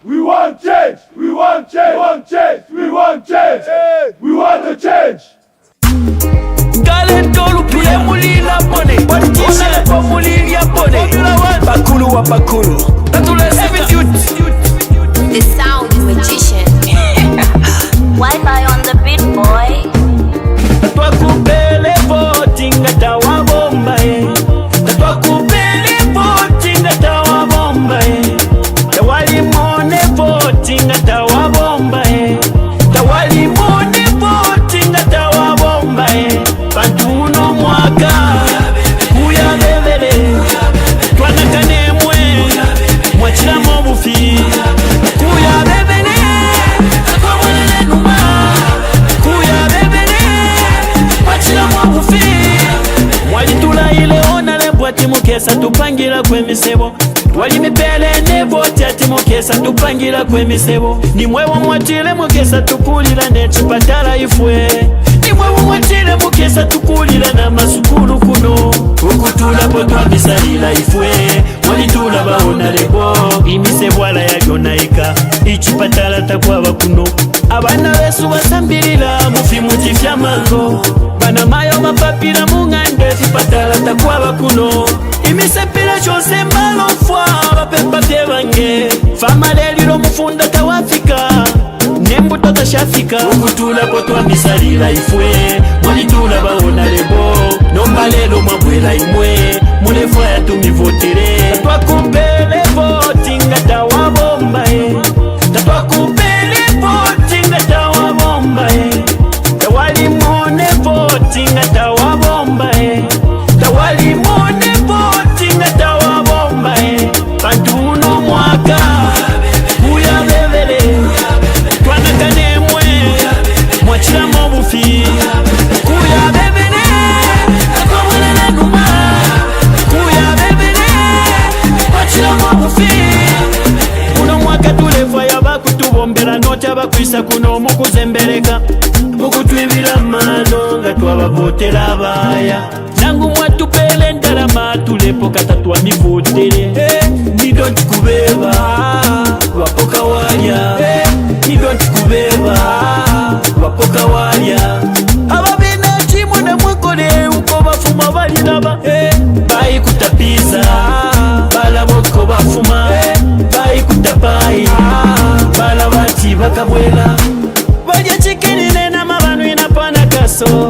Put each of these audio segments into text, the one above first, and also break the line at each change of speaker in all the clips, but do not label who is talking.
We want change. We want change. We want change. We want change. We want a change.
Bakulu.
The sound magician. Wi-Fi on the beat, boy.
Twakupele voting atawa bomba Twakupele voting atawa bomba Tawali mone voting atawa bomba Tawali mone voting atawa bomba Pantuno mwaka Kuya bebele Twanakane mwe Mwachila mobufi Kuya bebele Twamwele numa Kuya bebele Mwachila mobufi Mwalitula ile ona lebwa timukesa tupangira kwemisebo Wali mipele nevoti atimukesa tupangira kwemisebo Nimwewo mwatile mukesa tukulila nechipatala ifwe Nimwewo mwatile mukesa tukulila na masukulu kuno Ukutula potwa misalila ifwe Walitula baona lebo Imisebo ala yagonaika Ichipatala takwaba kuno Abana besu basambilila mufi mutifya mango Bana mayo mapapila mungande Chipatala takwaba kuno Imisepila chose malofwa Bapepa vyebange Fama lelilo mufunda tawafika Nembuto tashafika Ukutula potwa misalila ifwe Walitula baona lebo Nomba lelo mabwela imwe Mulefwa ya tumivotere Twakupele voting atawa bomba Twakupele voting atawa bomba Tawali mone voting atawa bomba Tawali mone voting atawa bomba Pantuno mwaka Kuya bebele Twanakane mwe Mwachila mobufi Kuya bebele Twamwele numa Kuya bebele Mwachila mobufi Uno mwaka tulefwa yaba kutubombera Nota bakwisa kuno mukuzembereka Mukutwibira mano nga twabavotera abaya Nangu mwatupele ndalama tulepo katatwa mivotere Nidonti kubeba Wapoka walya Nidonti kubeba Wapoka walya Ababina chimu na mwekole Uko bafuma balilaba Bayi kutapiza Bala boko bafuma Bayi kutapai Bala bati bakabwela Baja chikini nena mabanu inapana kaso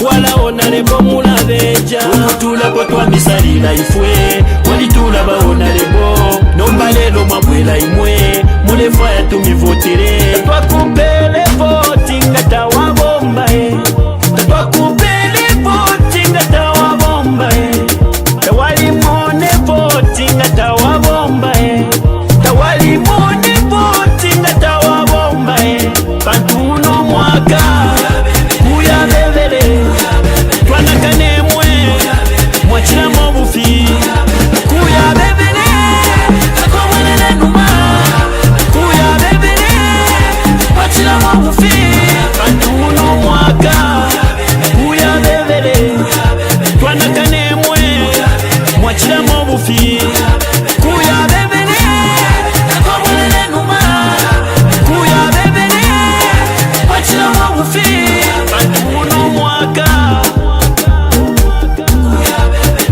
Wala ona lebo mula beja Ukutula potwa misalila ifwe Walitula baona lebo Nomba lelo mabwela imwe Mulefwa ya tumivotere Twakupele voting atawa bomba Twakupele voting atawa bomba Tawali mone voting atawa bomba Tawali mone voting atawa bomba Pantuno mwaka Kuya bebele Twanakane mwe Mwachila mobufi Kuya bebele Twamwele numa Kuya bebele Mwachila mobufi Pantuno mwaka Kuya bebele Twanakane mwe Mwachila mobufi Kuya bebele Twamwele numa Kuya bebele Mwachila mobufi Pantuno mwaka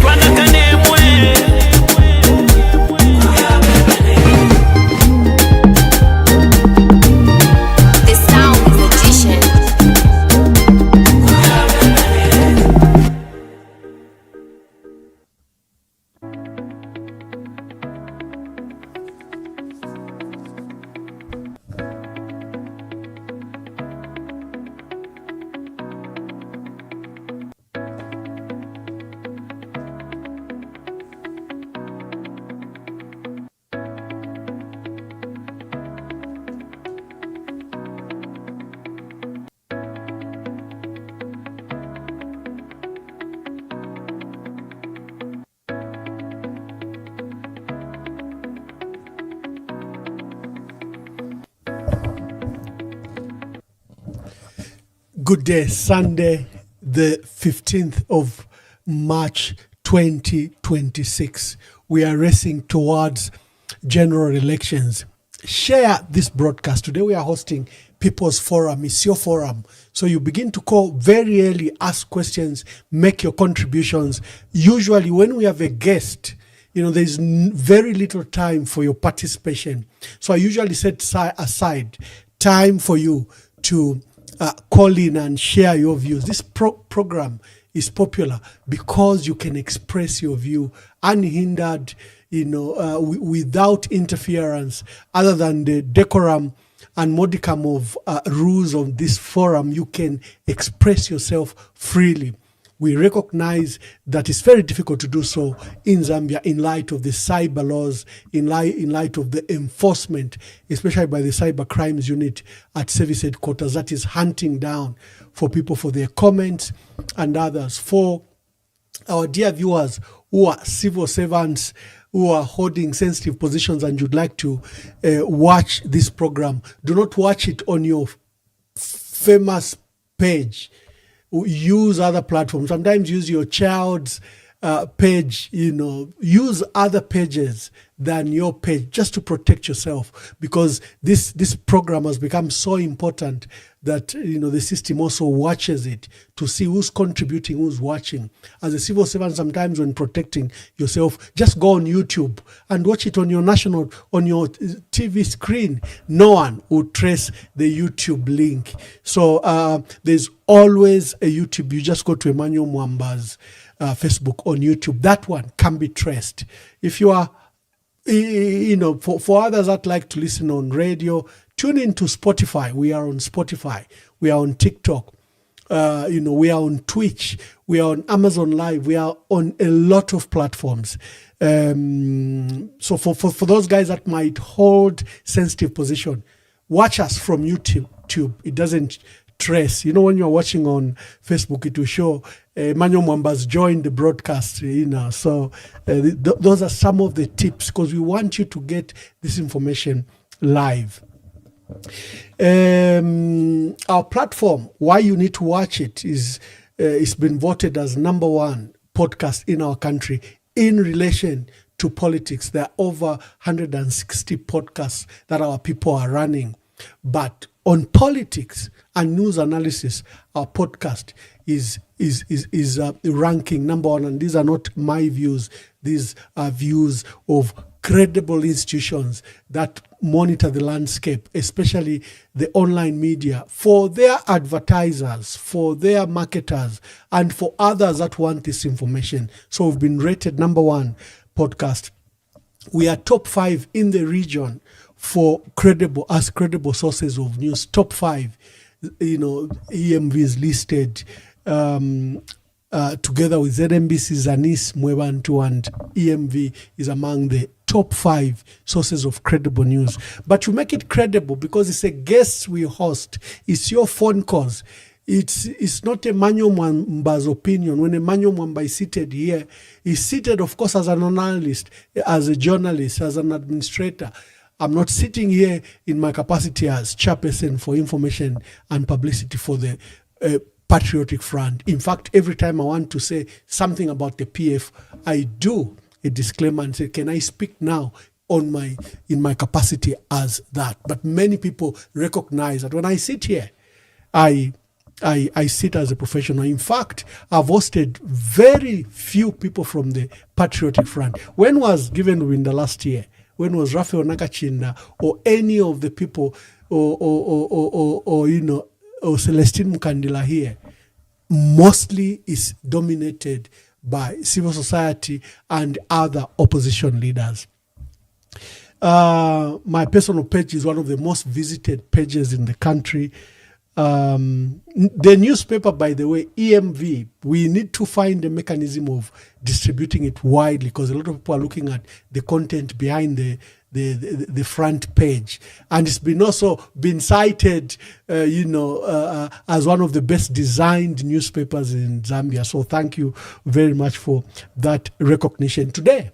Twanakane mwe
The sound magician.
Good day, Sunday, the 15th of March 2026. We are racing towards general elections share this broadcast. Today we are hosting People's Forum. It's your forum. So you begin to call very early, ask questions, make your contributions. Usually when we have a guest, there's very little time for your participation. So I usually set aside time for you to call in and share your views. This program is popular because you can express your view unhindered, without interference, other than the decorum and modicum of rules of this forum. You can express yourself freely. We recognize that it's very difficult to do so in Zambia in light of the cyber laws, in light of the enforcement, especially by the cyber crimes unit at service headquarters that is hunting down for people for their comments and others. For our dear viewers who are civil servants, who are holding sensitive positions and you'd like to watch this program, do not watch it on your famous page. Use other platforms. Sometimes use your child's page, use other pages than your page just to protect yourself, because this program has become so important that the system also watches it to see who's contributing, who's watching. As a civil servant, sometimes when protecting yourself, just go on YouTube and watch it on your TV screen. No one will trace the YouTube link. So there's always a YouTube. You just go to Emmanuel Mwamba's Facebook on YouTube. That one can be traced. If you are, for others that like to listen on radio, tune into Spotify. We are on Spotify. We are on TikTok. We are on Twitch. We are on Amazon Live. We are on a lot of platforms. So for those guys that might hold sensitive position, watch us from YouTube. It doesn't trace. When you're watching on Facebook, it will show Emmanuel Mwamba's joined the broadcast. So those are some of the tips, because we want you to get this information live. Our platform, why you need to watch it, is it's been voted as #1 podcast in our country in relation to politics. There are over 160 podcasts that our people are running, but on politics and news analysis, our podcast is ranking #1, and these are not my views. These are views of credible institutions that monitor the landscape, especially the online media, for their advertisers, for their marketers, and for others that want this information. So we've been rated #1 podcast. We are top 5 in the region for credible sources of news. Top 5, EMV is listed together with ZNBC, Zanis, Mwebantu, and EMV is among the top 5 sources of credible news. But you make it credible because it's a guest we host. It's your phone calls. It's not Emmanuel Mwamba's opinion. When Emmanuel Mwamba is seated here, he's seated, of course, as an analyst, as a journalist, as an administrator. I'm not sitting here in my capacity as chairperson for information and publicity for the Patriotic Front. In fact, every time I want to say something about the PF, I do a disclaimer and say, can I speak now in my capacity as that? But many people recognize that when I sit here, I sit as a professional. In fact, I've hosted very few people from the Patriotic Front. When was given in the last year? When was Raphael Nakachinda or any of the people or Celestine Mukandila here? Mostly is dominated by civil society and other opposition leaders. My personal page is one of the most visited pages in the country. The newspaper, by the way, EMV, we need to find a mechanism of distributing it widely, because a lot of people are looking at the content behind the front page, and it's also been cited as one of the best designed newspapers in Zambia. So thank you very much for that recognition. Today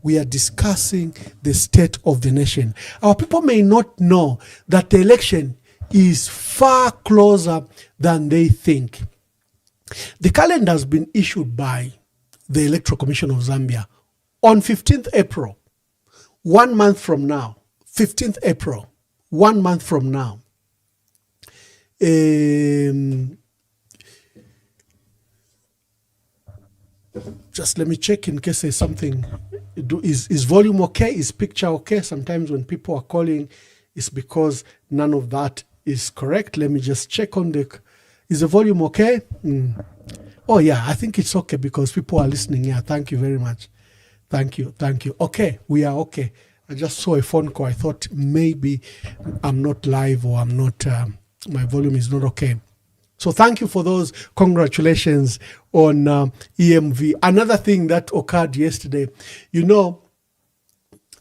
we are discussing the state of the nation. Our people may not know that the election is far closer than they think. The calendar has been issued by the Electoral Commission of Zambia on 15th April. 1 month from now, 15th April, 1 month from now. Just let me check in case there's something. Is volume okay? Is picture okay? Sometimes when people are calling, it's because none of that is correct. Let me just check on is the volume okay? Oh yeah, I think it's okay because people are listening. Yeah, thank you very much. Thank you. Okay, we are okay. I just saw a phone call. I thought maybe I'm not live or I'm not, my volume is not okay. So thank you for those. Congratulations on EMV. Another thing that occurred yesterday,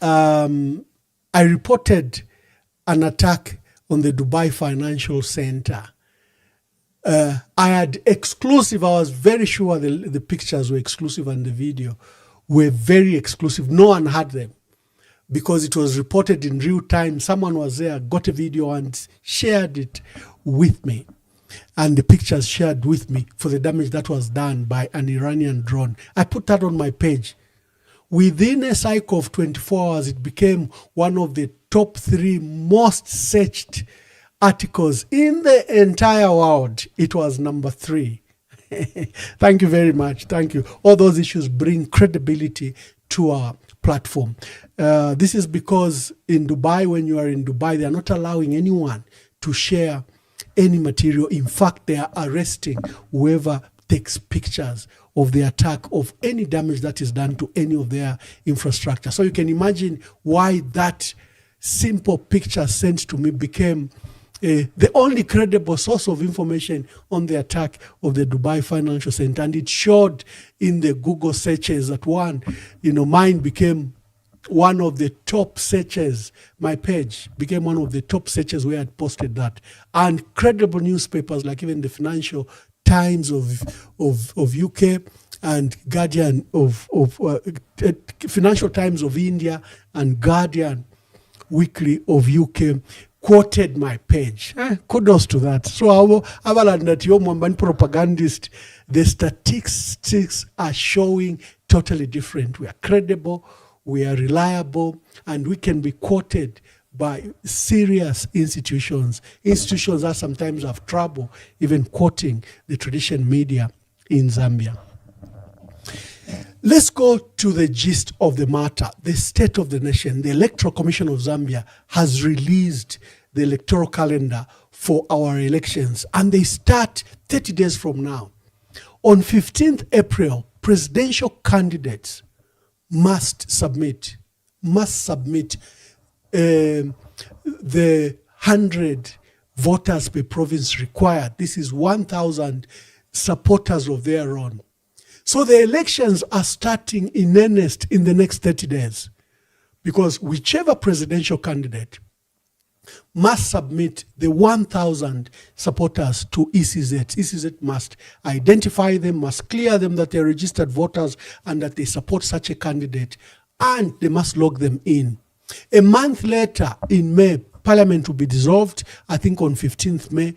I reported an attack on the Dubai Financial Center. I had exclusive, I was very sure the pictures were exclusive and the video were very exclusive. No one had them because it was reported in real time. Someone was there, got a video and shared it with me. And the pictures shared with me for the damage that was done by an Iranian drone. I put that on my page. Within a cycle of 24 hours, it became one of the top 3 most searched articles in the entire world. It was number 3. Thank you very much. Thank you. All those issues bring credibility to our platform. This is because in Dubai, when you are in Dubai, they are not allowing anyone to share any material. In fact, they are arresting whoever takes pictures of the attack, of any damage that is done to any of their infrastructure. So you can imagine why that simple picture sent to me became the only credible source of information on the attack of the Dubai Financial Center. And it showed in the Google searches that mine became one of the top searches. My page became one of the top searches where I had posted that. And credible newspapers like even the Financial Times of UK and Guardian of Financial Times of India and Guardian Weekly of UK quoted my page. Kudos to that. So that your Mwamba propagandist, the statistics are showing totally different. We are credible, we are reliable, and we can be quoted by serious institutions that sometimes have trouble even quoting the traditional media in Zambia. Let's go to the gist of the matter, the state of the nation. The Electoral Commission of Zambia has released the electoral calendar for our elections, and they start 30 days from now. On 15th April, presidential candidates must submit the 100 voters per province required. This is 1,000 supporters of their own. So the elections are starting in earnest in the next 30 days because whichever presidential candidate must submit the 1,000 supporters to ECZ. ECZ must identify them, must clear them that they're registered voters and that they support such a candidate, and they must log them in. A month later, in May, Parliament will be dissolved, I think on 15th May,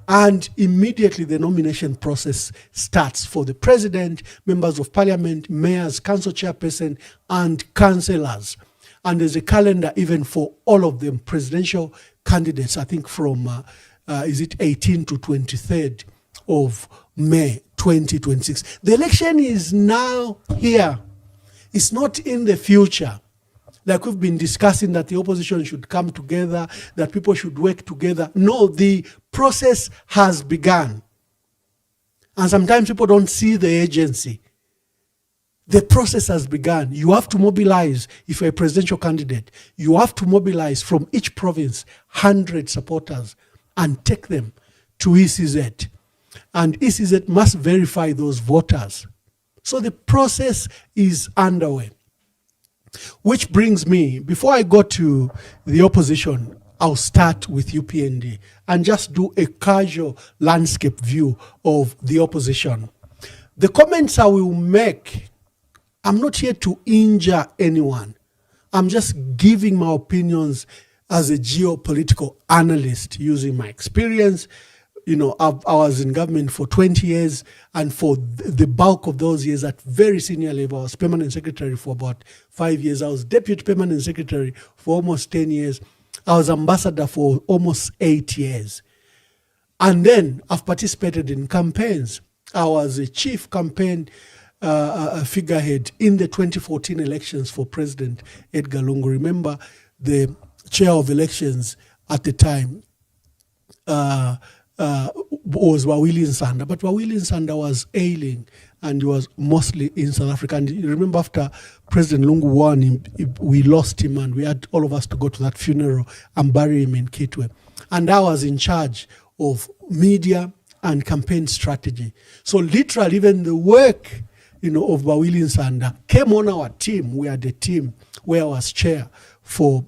and immediately the nomination process starts for the president, members of parliament, mayors, council chairperson, and councillors. And there's a calendar even for all of them, presidential candidates, I think from, 18 to 23rd of May 2026. The election is now here. It's not in the future. Like we've been discussing that the opposition should come together, that people should work together. No, the process has begun. And sometimes people don't see the agency. The process has begun. You have to mobilize, if you're a presidential candidate, you have to mobilize from each province 100 supporters and take them to ECZ. And ECZ must verify those voters. So the process is underway. Which brings me, before I go to the opposition, I'll start with UPND and just do a casual landscape view of the opposition. The comments I will make, I'm not here to injure anyone. I'm just giving my opinions as a geopolitical analyst using my experience, I was in government for 20 years, and for the bulk of those years at very senior level, I was permanent secretary for about 5 years. I was deputy permanent secretary for almost 10 years. I was ambassador for almost 8 years. And then I've participated in campaigns. I was a chief campaign figurehead in the 2014 elections for President Edgar Lungu. Remember, the chair of elections at the time was Wawili Nsanda, but Wawili Nsanda was ailing and he was mostly in South Africa. And you remember, after President Lungu won, we lost him, and we had all of us to go to that funeral and bury him in Kitwe. And I was in charge of media and campaign strategy. So literally, even the work of Wawili Nsanda came on our team. We had a team where I was chair for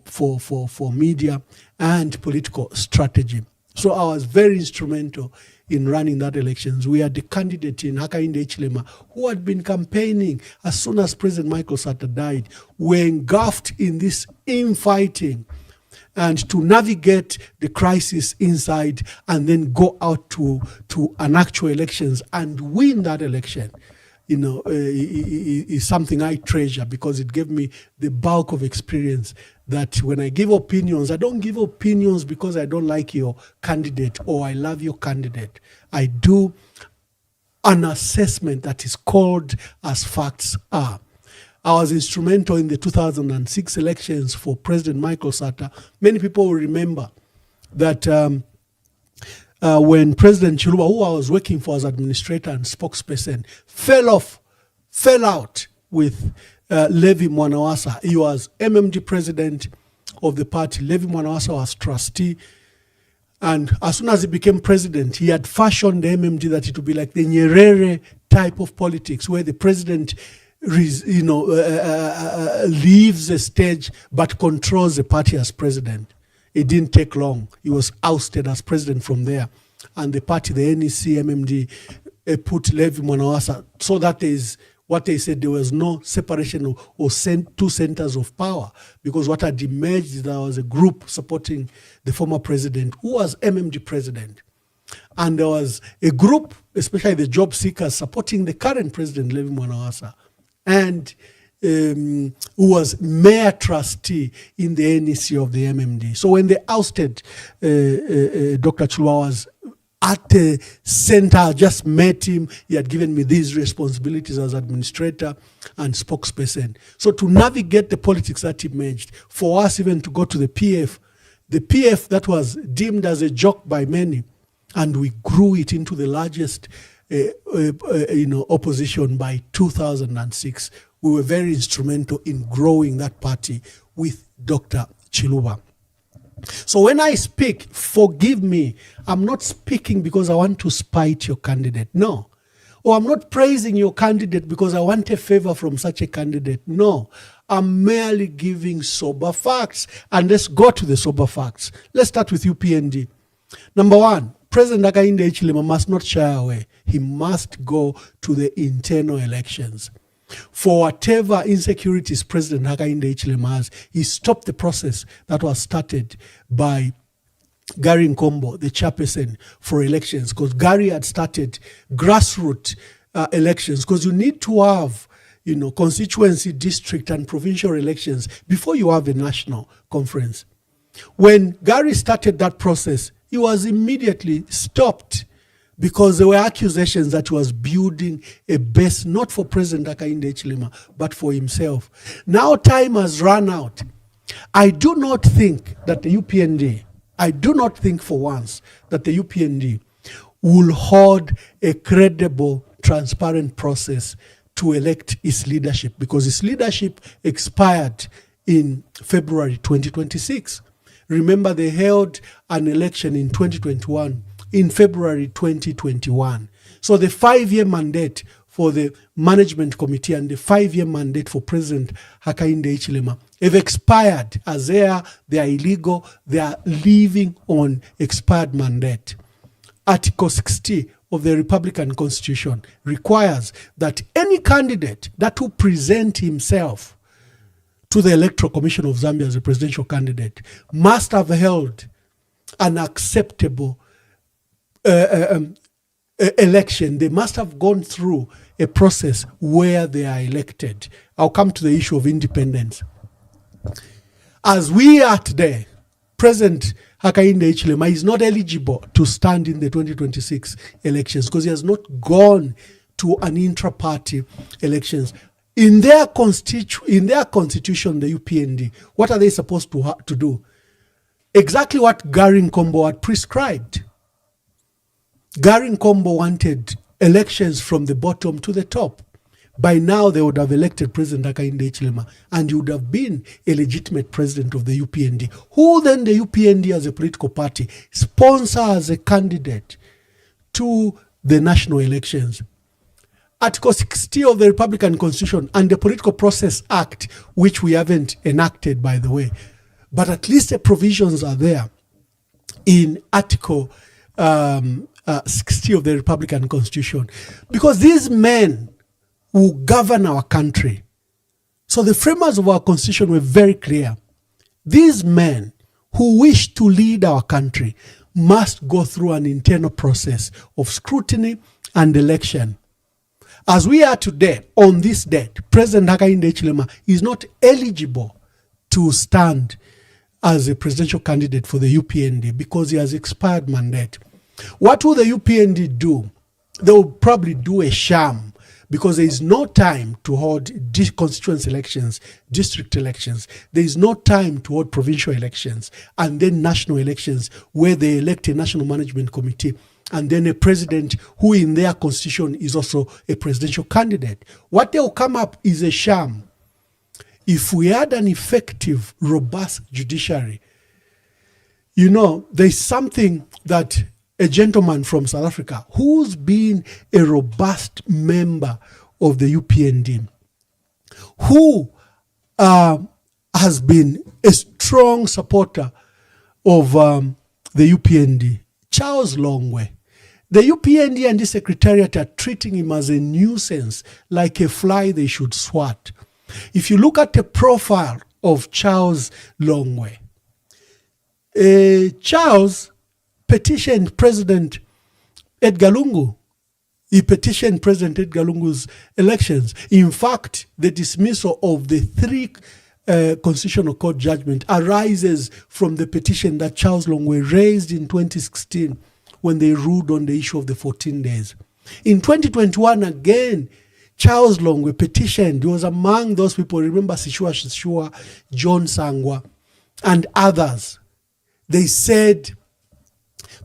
media and political strategy. So I was very instrumental in running that elections. We had the candidate in Hakainde Hichilema who had been campaigning as soon as President Michael Sata died. We were engulfed in this infighting, and to navigate the crisis inside and then go out to an actual elections and win that election, is something I treasure, because it gave me the bulk of experience that when I give opinions, I don't give opinions because I don't like your candidate or I love your candidate. I do an assessment that is called as facts are. I was instrumental in the 2006 elections for President Michael Sata. Many people will remember that when President Chiluba, who I was working for as administrator and spokesperson, fell out with Levi Mwanawasa. He was MMD president of the party. Levi Mwanawasa was trustee. And as soon as he became president, he had fashioned the MMD that it would be like the Nyerere type of politics, where the president leaves the stage but controls the party as president. It didn't take long. He was ousted as president from there. And the party, the NEC, MMD, put Levi Mwanawasa. So that is what they said, there was no separation or two centers of power, because what had emerged is there was a group supporting the former president who was MMD president. And there was a group, especially the job seekers, supporting the current president, Levi Mwanawasa, and who was mayor trustee in the NEC of the MMD. So when they ousted Dr. Chilwa, was at the center. I just met him. He had given me these responsibilities as administrator and spokesperson. So to navigate the politics that emerged, for us even to go to the PF that was deemed as a joke by many, and we grew it into the largest opposition by 2006. We were very instrumental in growing that party with Dr. Chiluba. So when I speak, forgive me, I'm not speaking because I want to spite your candidate. No. Or I'm not praising your candidate because I want a favor from such a candidate. No. I'm merely giving sober facts. And let's go to the sober facts. Let's start with UPND. Number one, President Hakainde Hichilema must not shy away. He must go to the internal elections. For whatever insecurities President Hakainde Hichilema has, he stopped the process that was started by Gary Nkombo, the chairperson for elections, because Gary had started grassroots elections, because you need to have, constituency, district, and provincial elections before you have a national conference. When Gary started that process, he was immediately stopped, because there were accusations that he was building a base not for President Hakainde Hichilema, but for himself. Now time has run out. I do not think that the UPND, I do not think for once that the UPND will hold a credible, transparent process to elect its leadership, because its leadership expired in February 2026. Remember, they held an election in 2021, in February 2021. So the 5-year mandate for the management committee and the 5-year mandate for President Hakainde Hichilema have expired. As they are illegal. They are living on expired mandate. Article 60 of the Republican Constitution requires that any candidate that will present himself to the Electoral Commission of Zambia as a presidential candidate must have held an acceptable election, they must have gone through a process where they are elected. I'll come to the issue of independence. As we are today, President Hakainde Hichilema is not eligible to stand in the 2026 elections because he has not gone to an intra-party elections. In their constitution, the UPND, what are they supposed to do? Exactly what Gary Nkombo had prescribed. Gary Nkombo wanted elections from the bottom to the top. By now, they would have elected President Hakainde Hichilema, and he would have been a legitimate president of the UPND, who then the UPND as a political party sponsor as a candidate to the national elections. Article 60 of the Republican Constitution and the Political Process Act, which we haven't enacted, by the way, but at least the provisions are there in Article 60 of the Republican Constitution, because these men who govern our country, so the framers of our Constitution were very clear. These men who wish to lead our country must go through an internal process of scrutiny and election. As we are today, on this date, President Hakainde Hichilema is not eligible to stand as a presidential candidate for the UPND because he has expired mandate. What will the UPND do? They will probably do a sham because there is no time to hold constituency elections, district elections. There is no time to hold provincial elections and then national elections where they elect a national management committee and then a president who in their constitution is also a presidential candidate. What they will come up is a sham. If we had an effective, robust judiciary, you know, there's something that a gentleman from South Africa who's been a robust member of the UPND, who has been a strong supporter of the UPND, Charles Longwe. The UPND and the Secretariat are treating him as a nuisance, like a fly they should swat. If you look at the profile of Charles Longwe, Charles petitioned President Edgar Lungu. He petitioned President Edgar Lungu's elections. In fact, the dismissal of the 3 Constitutional Court judgment arises from the petition that Charles Longwe raised in 2016 when they ruled on the issue of the 14 days. In 2021, again, Charles Longwe petitioned. He was among those people, remember Sishua, John Sangwa, and others. They said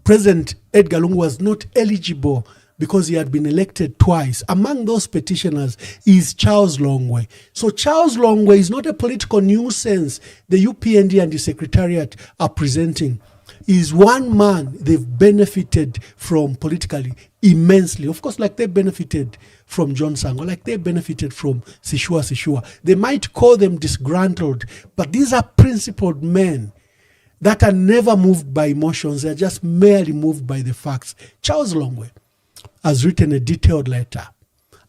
President Edgar Lungu was not eligible because he had been elected twice. Among those petitioners is Charles Longwe. So Charles Longwe is not a political nuisance the UPND and the Secretariat are presenting. He's one man they've benefited from politically immensely. Of course, like they benefited from John Sango, like they benefited from Sishua. They might call them disgruntled, but these are principled men that are never moved by emotions. They're just merely moved by the facts. Charles Longwe has written a detailed letter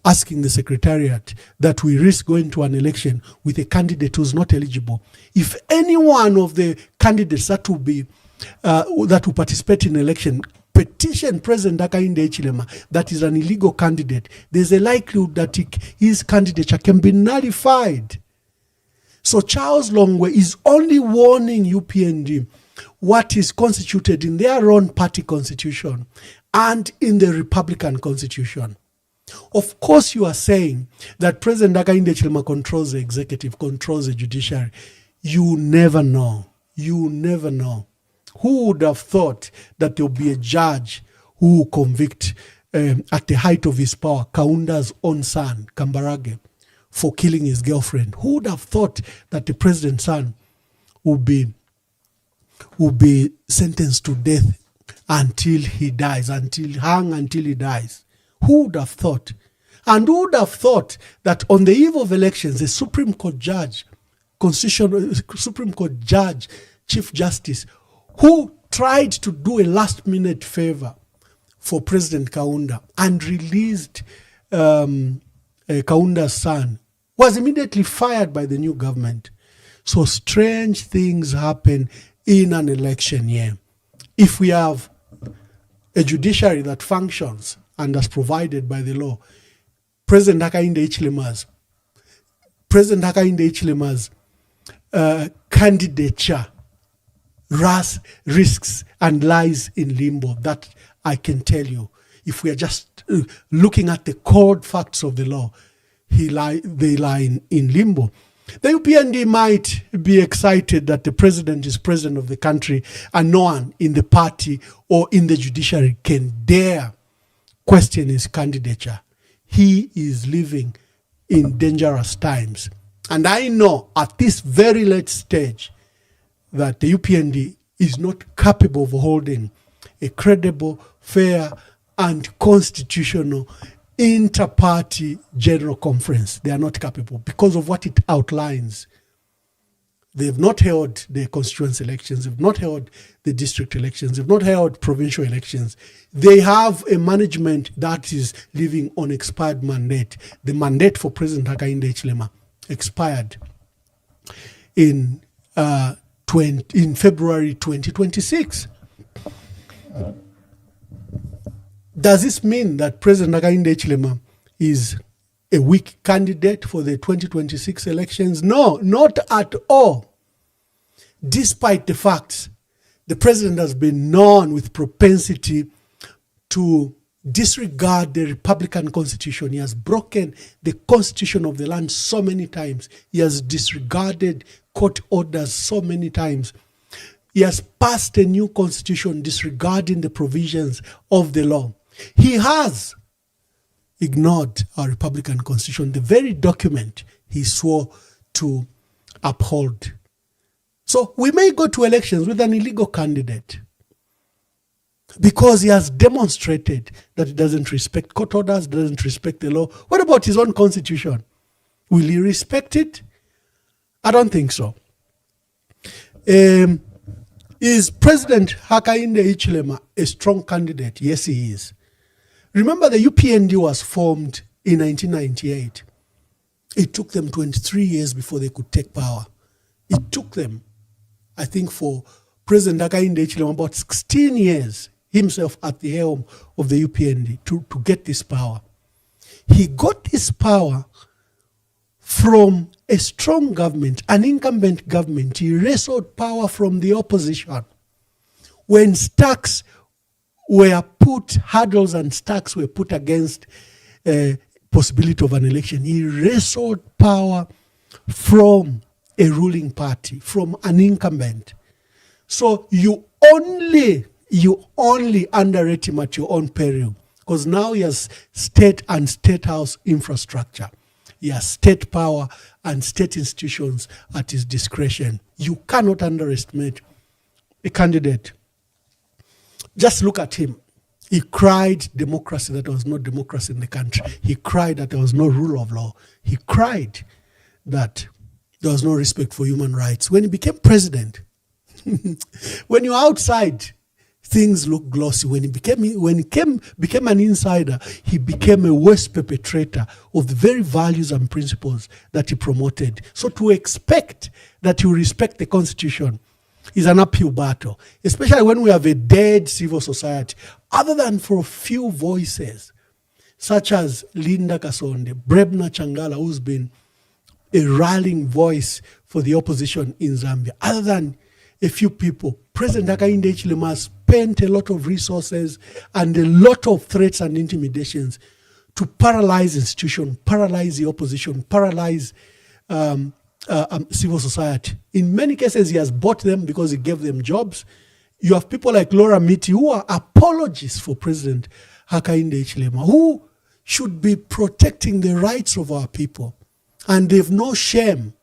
asking the Secretariat that we risk going to an election with a candidate who's not eligible. If any one of the candidates that will participate in election petition President Hakainde Hichilema that is an illegal candidate, there's a likelihood that his candidature can be nullified. So Charles Longwe is only warning UPND what is constituted in their own party constitution and in the Republican Constitution. Of course, you are saying that President Hakainde Hichilema controls the executive, controls the judiciary. You never know. You never know. Who would have thought that there will be a judge who will convict at the height of his power, Kaunda's own son, Kambarage, for killing his girlfriend? Who would have thought that the president's son would be sentenced to death until he dies, until he dies? Who would have thought? And who would have thought that on the eve of elections, a Supreme Court judge, Chief Justice, who tried to do a last-minute favor for President Kaunda and released Kaunda's son, was immediately fired by the new government. So strange things happen in an election year. If we have a judiciary that functions and as provided by the law, President Hakainde Hichilema's candidature risks and lies in limbo. That I can tell you. If we are just looking at the cold facts of the law, they lie in limbo. The UPND might be excited that the president is president of the country and no one in the party or in the judiciary can dare question his candidature. He is living in dangerous times. And I know at this very late stage that the UPND is not capable of holding a credible, fair, and constitutional inter-party general conference. They are not capable because of what it outlines. They have not held the constituency elections, they've not held the district elections, they've not held provincial elections. They have a management that is living on expired mandate. The mandate for President Hakainde Hichilema expired in February 2026. Does this mean that President Hakainde Hichilema is a weak candidate for the 2026 elections? No, not at all. Despite the fact the president has been known with propensity to disregard the Republican Constitution. He has broken the Constitution of the land so many times. He has disregarded court orders so many times. He has passed a new constitution disregarding the provisions of the law. He has ignored our Republican Constitution, the very document he swore to uphold. So we may go to elections with an illegal candidate because he has demonstrated that he doesn't respect court orders, doesn't respect the law. What about his own constitution? Will he respect it? I don't think so. Is President Hakainde Hichilema a strong candidate? Yes, he is. Remember, the UPND was formed in 1998. It took them 23 years before they could take power. It took them, I think, for President Hakainde Hichilema about 16 years, himself at the helm of the UPND, to get this power. He got this power from a strong government, an incumbent government. He wrestled power from the opposition. When stacks were put, hurdles and stacks were put against possibility of an election, he wrestled power from a ruling party, from an incumbent. So you only underrate him at your own peril, because now he has state and state house infrastructure. He has state power and state institutions at his discretion. You cannot underestimate a candidate. Just look at him. He cried democracy, that there was no democracy in the country. He cried that there was no rule of law. He cried that there was no respect for human rights. When he became president, when you're outside, things look glossy. When he became an insider, he became a worst perpetrator of the very values and principles that he promoted. So to expect that you respect the Constitution is an uphill battle, especially when we have a dead civil society, other than for a few voices, such as Linda Kasonde, Brebna Changala, who's been a rallying voice for the opposition in Zambia. Other than a few people, President Hakainde Hichilema spent a lot of resources and a lot of threats and intimidations to paralyze institutions, paralyze the opposition, paralyze civil society. In many cases, he has bought them because he gave them jobs. You have people like Laura Miti who are apologists for President Hakainde Hichilema, who should be protecting the rights of our people. And they've no shame.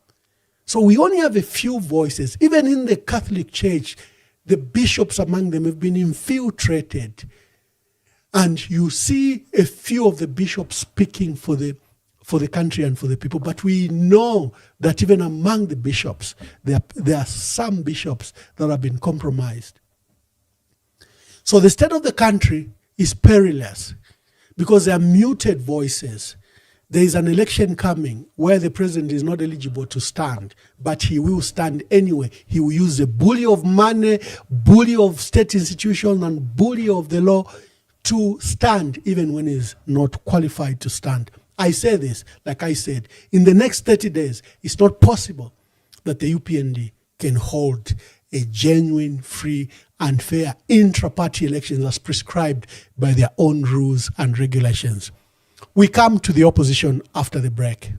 So we only have a few voices. Even in the Catholic Church, the bishops among them have been infiltrated. And you see a few of the bishops speaking for the country and for the people. But we know that even among the bishops, there are some bishops that have been compromised. So the state of the country is perilous because there are muted voices. there is an election coming where the president is not eligible to stand, but he will stand anyway. He will use the bully of money, bully of state institutions, and bully of the law to stand even when he's not qualified to stand. I say this, like I said, in the next 30 days, it's not possible that the UPND can hold a genuine, free, and fair intra-party elections as prescribed by their own rules and regulations. We come to the opposition after the break.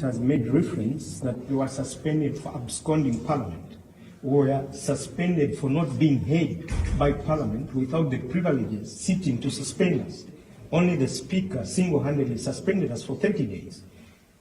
Has made reference that they were suspended for absconding Parliament, were suspended for not being heard by Parliament without the privileges sitting to suspend us. Only the Speaker single-handedly suspended us for 30 days.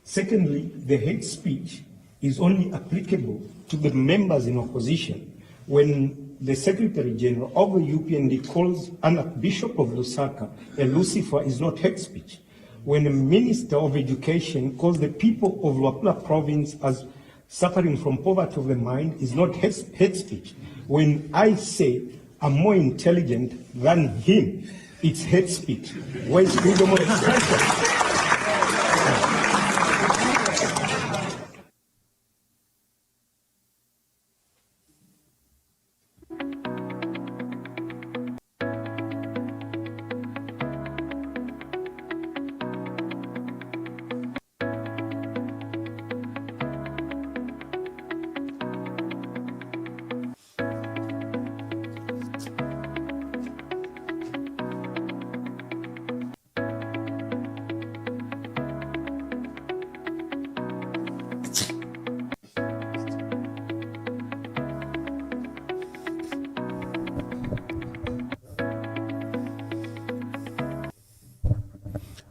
Secondly, the hate speech is only applicable to the members in opposition when the Secretary General of the UPND calls an Bishop of Lusaka a Lucifer is not hate speech. When the Minister of Education calls the people of Luapula province as suffering from poverty of the mind is not hate speech. When I say I'm more intelligent than him, it's hate speech. Where is freedom of expression?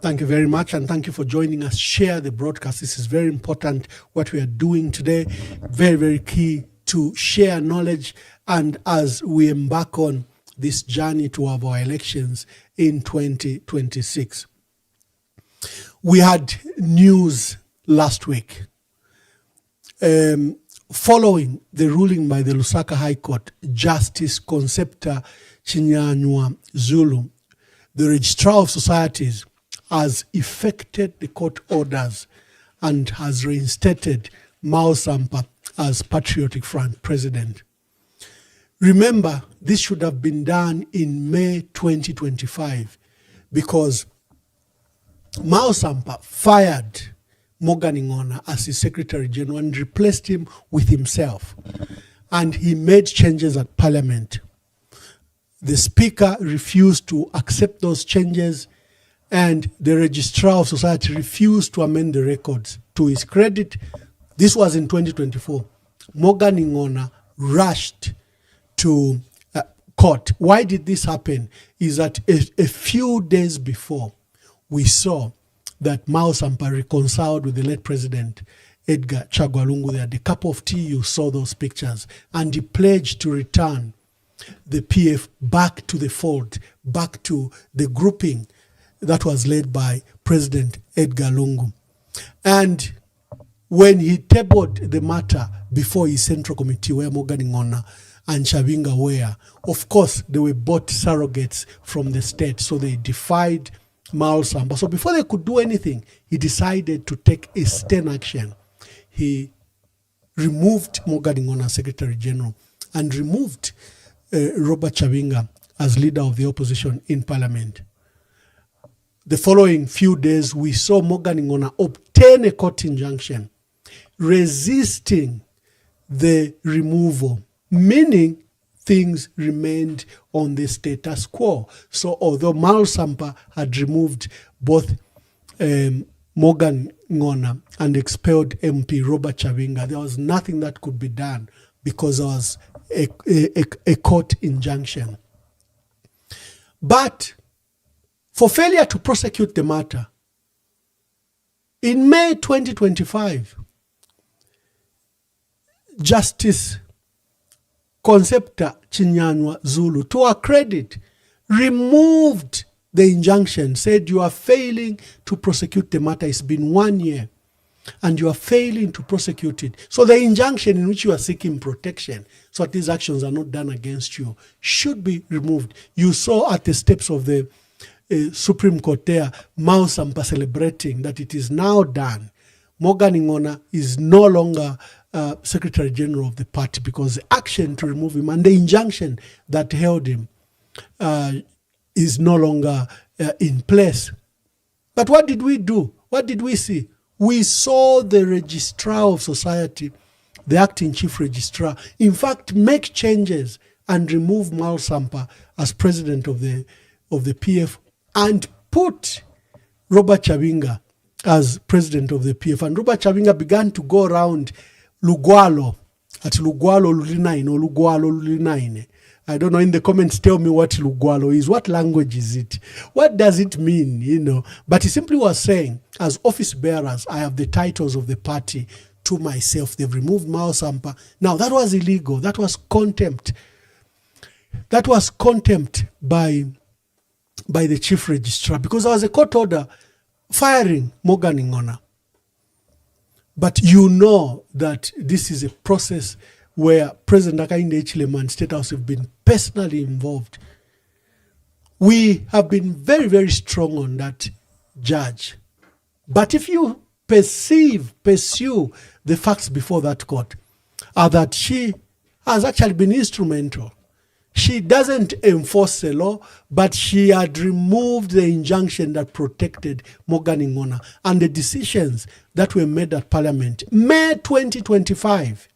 Thank you very much, and thank you for joining us. Share the broadcast. This is very important, what we are doing today. Very, very key to share knowledge. And as we embark on this journey to have our elections in 2026. We had news last week. Following the ruling by the Lusaka High Court, Justice Concepta Chinyanywa Zulu, the Registrar of Societies, has effected the court orders and has reinstated Mao Sampa as Patriotic Front president. Remember, this should have been done in May 2025 because Mao Sampa fired Morgan Ngona as his Secretary General and replaced him with himself. And he made changes at Parliament. The Speaker refused to accept those changes, and the Registrar of Society refused to amend the records. To his credit, this was in 2024. Morgan Ngona rushed to court. Why did this happen? Is that a few days before, we saw that Mao Sampa reconciled with the late President Edgar Chagwa Lungu. They had a cup of tea, you saw those pictures, and he pledged to return the PF back to the fold, back to the grouping that was led by President Edgar Lungu. And when he tabled the matter before his central committee, where Morgan Ngona and Chavinga were, of course, they were both surrogates from the state, so they defied Miles Samba. So before they could do anything, he decided to take a stern action. He removed Morgan Ngona, Secretary General, and removed Robert Chavinga as leader of the opposition in parliament. The following few days, we saw Morgan Ngona obtain a court injunction resisting the removal, meaning things remained on the status quo. So although Miles Sampa had removed both Morgan Ngona and expelled MP Robert Chavinga, there was nothing that could be done because there was a court injunction. But for failure to prosecute the matter, in May 2025, Justice Concepta Chinyanwa Zulu, to her credit, removed the injunction, said you are failing to prosecute the matter. It's been 1 year and you are failing to prosecute it. So the injunction in which you are seeking protection, so that these actions are not done against you, should be removed. You saw at the steps of the Supreme Court there, Mao Sampa celebrating that it is now done. Morgan Ngona is no longer Secretary General of the party because the action to remove him and the injunction that held him is no longer in place. But what did we do? What did we see? We saw the Registrar of Society, the acting Chief Registrar, in fact, make changes and remove Miles Sampa as President of the PF and put Robert Chavinga as President of the PF. And Robert Chavinga began to go around Lugwalo, at Lugwalo Lulinaine or Lugwalo Lulinaine. I don't know, in the comments tell me what Lugwalo is. What language is it? What does it mean, But he simply was saying, as office bearers, I have the titles of the party to myself. They've removed Mao Sampa. Now, that was illegal. That was contempt. That was contempt by the Chief Registrar because there was a court order firing Morgan Ngona. But you know that this is a process where President Hakainde Hichilema and State House have been personally involved. We have been very, very strong on that judge. But if you pursue the facts before that court, are that she has actually been instrumental. She doesn't enforce the law, but she had removed the injunction that protected Morgan Ngona and the decisions that were made at Parliament, May 2025.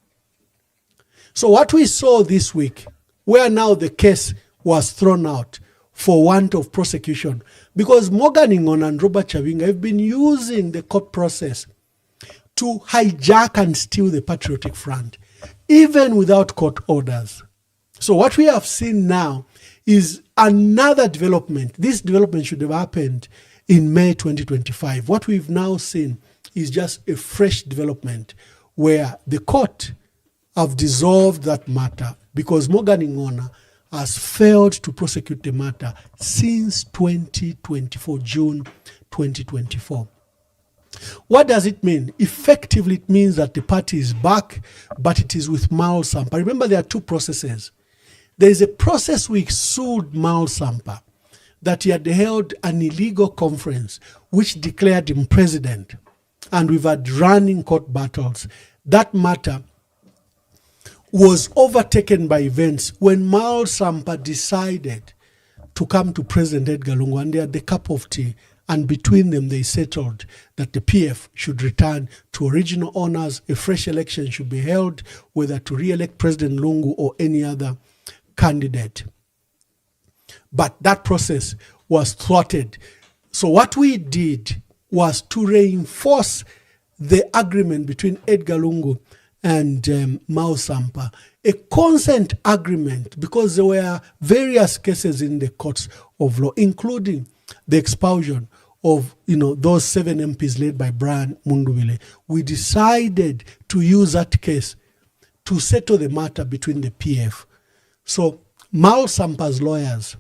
So what we saw this week, where now the case was thrown out for want of prosecution, because Morgan Ngona and Robert Chavinga have been using the court process to hijack and steal the Patriotic Front, even without court orders. So what we have seen now is another development. This development should have happened in May 2025. What we've now seen is just a fresh development where the court have dissolved that matter because Morgan Ngona has failed to prosecute the matter since 2024, June 2024. What does it mean? Effectively, it means that the party is back, but it is with Miles Sampa. Remember, there are two processes. There is a process we sued Miles Sampa that he had held an illegal conference which declared him president. And we've had running court battles. That matter was overtaken by events when Miles Sampa decided to come to President Edgar Lungu and they had the cup of tea. And between them, they settled that the PF should return to original owners. A fresh election should be held, whether to re-elect President Lungu or any other candidate. But that process was thwarted. So what we did was to reinforce the agreement between Edgar Lungu and Miles Sampa, a consent agreement, because there were various cases in the courts of law, including the expulsion of those 7 MPs led by Brian Mundubile. We decided to use that case to settle the matter between the PF. So Miles Sampa's lawyers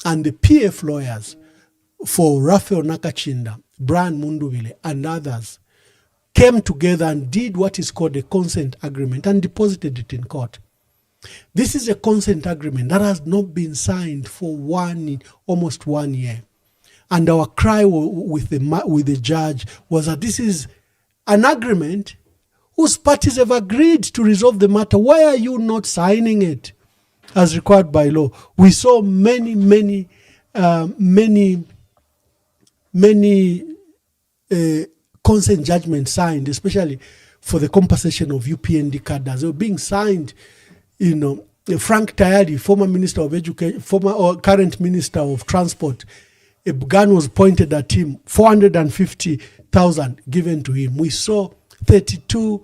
and the PF lawyers for Raphael Nakachinda, Brian Munduvile, and others came together and did what is called a consent agreement and deposited it in court. This is a consent agreement that has not been signed for almost 1 year. And our cry with the judge was that this is an agreement whose parties have agreed to resolve the matter. Why are you not signing it as required by law? We saw many consent judgments signed, especially for the compensation of UPND cadres. They were being signed, Frank Tayari, former Minister of Education, current Minister of Transport, a gun was pointed at him, 450,000 given to him. We saw 32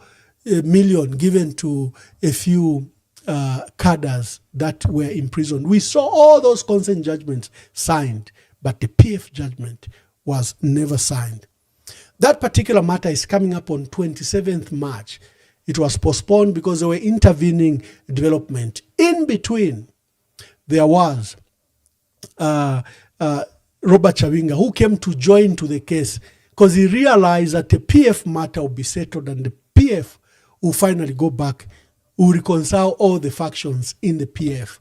million given to a few cadres that were imprisoned. We saw all those consent judgments signed, but the PF judgment was never signed. That particular matter is coming up on 27th March. It was postponed because there were intervening development. In between, there was Robert Chavinga, who came to join to the case because he realized that the PF matter will be settled and the PF will finally go back, will reconcile all the factions in the PF.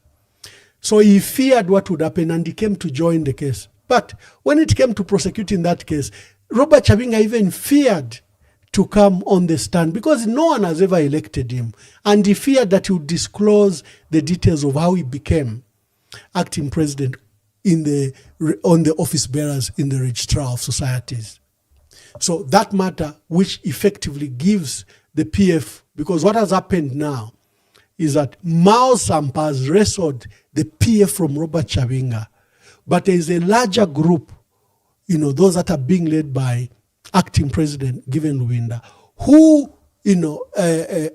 So he feared what would happen and he came to join the case. But when it came to prosecuting that case, Robert Chavinga even feared to come on the stand because no one has ever elected him. And he feared that he would disclose the details of how he became acting president on the office bearers in the registrar of societies. So that matter, which effectively gives the PF, because what has happened now is that Mao Sampa has wrestled the PF from Robert Chavinga. But there is a larger group, those that are being led by acting president Given Lubinda, who,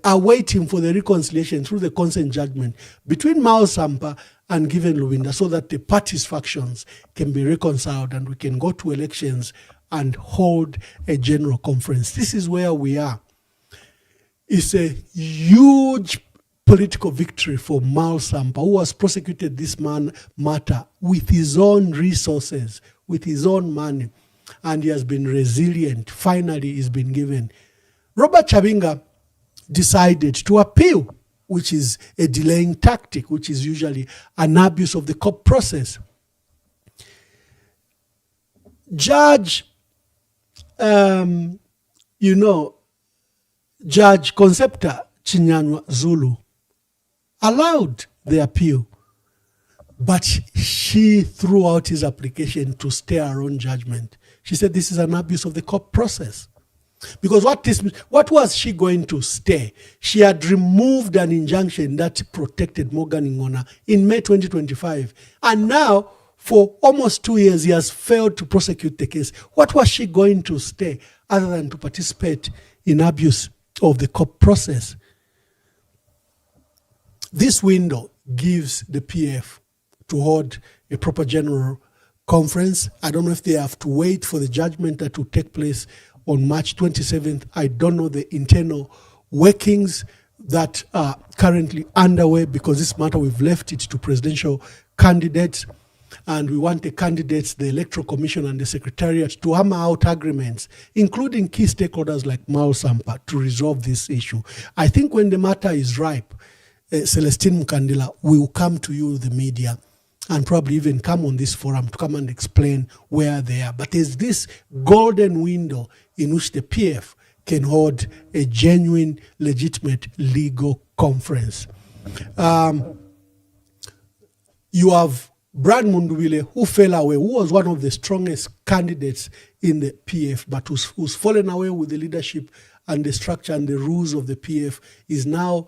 are waiting for the reconciliation through the consent judgment between Mao Sampa and Given Lubinda so that the parties' factions can be reconciled and we can go to elections and hold a general conference. This is where we are. It's a huge political victory for Mao Sampa, who has prosecuted this matter with his own resources, with his own money, and he has been resilient. Finally, he's been given. Robert Chavinga decided to appeal, which is a delaying tactic, which is usually an abuse of the court process. Judge Concepta Chinyanywa Zulu allowed the appeal, but she threw out his application to stay her own judgment. She said this is an abuse of the court process. Because what was she going to stay? She had removed an injunction that protected Morgan Ngona in May 2025. And now, for almost 2 years, he has failed to prosecute the case. What was she going to stay other than to participate in abuse of the court process? This window gives the PF to hold a proper general conference. I don't know if they have to wait for the judgment that will take place on March 27th. I don't know the internal workings that are currently underway because this matter, we've left it to presidential candidates. And we want the candidates, the Electoral Commission and the Secretariat to hammer out agreements, including key stakeholders like Mao Sampa, to resolve this issue. I think when the matter is ripe, Celestine Mkandila will come to you, the media, and probably even come on this forum to come and explain where they are. But there's this golden window in which the PF can hold a genuine, legitimate legal conference. You have Brad Munduvile, who fell away, who was one of the strongest candidates in the PF, but who's fallen away with the leadership and the structure and the rules of the PF, is now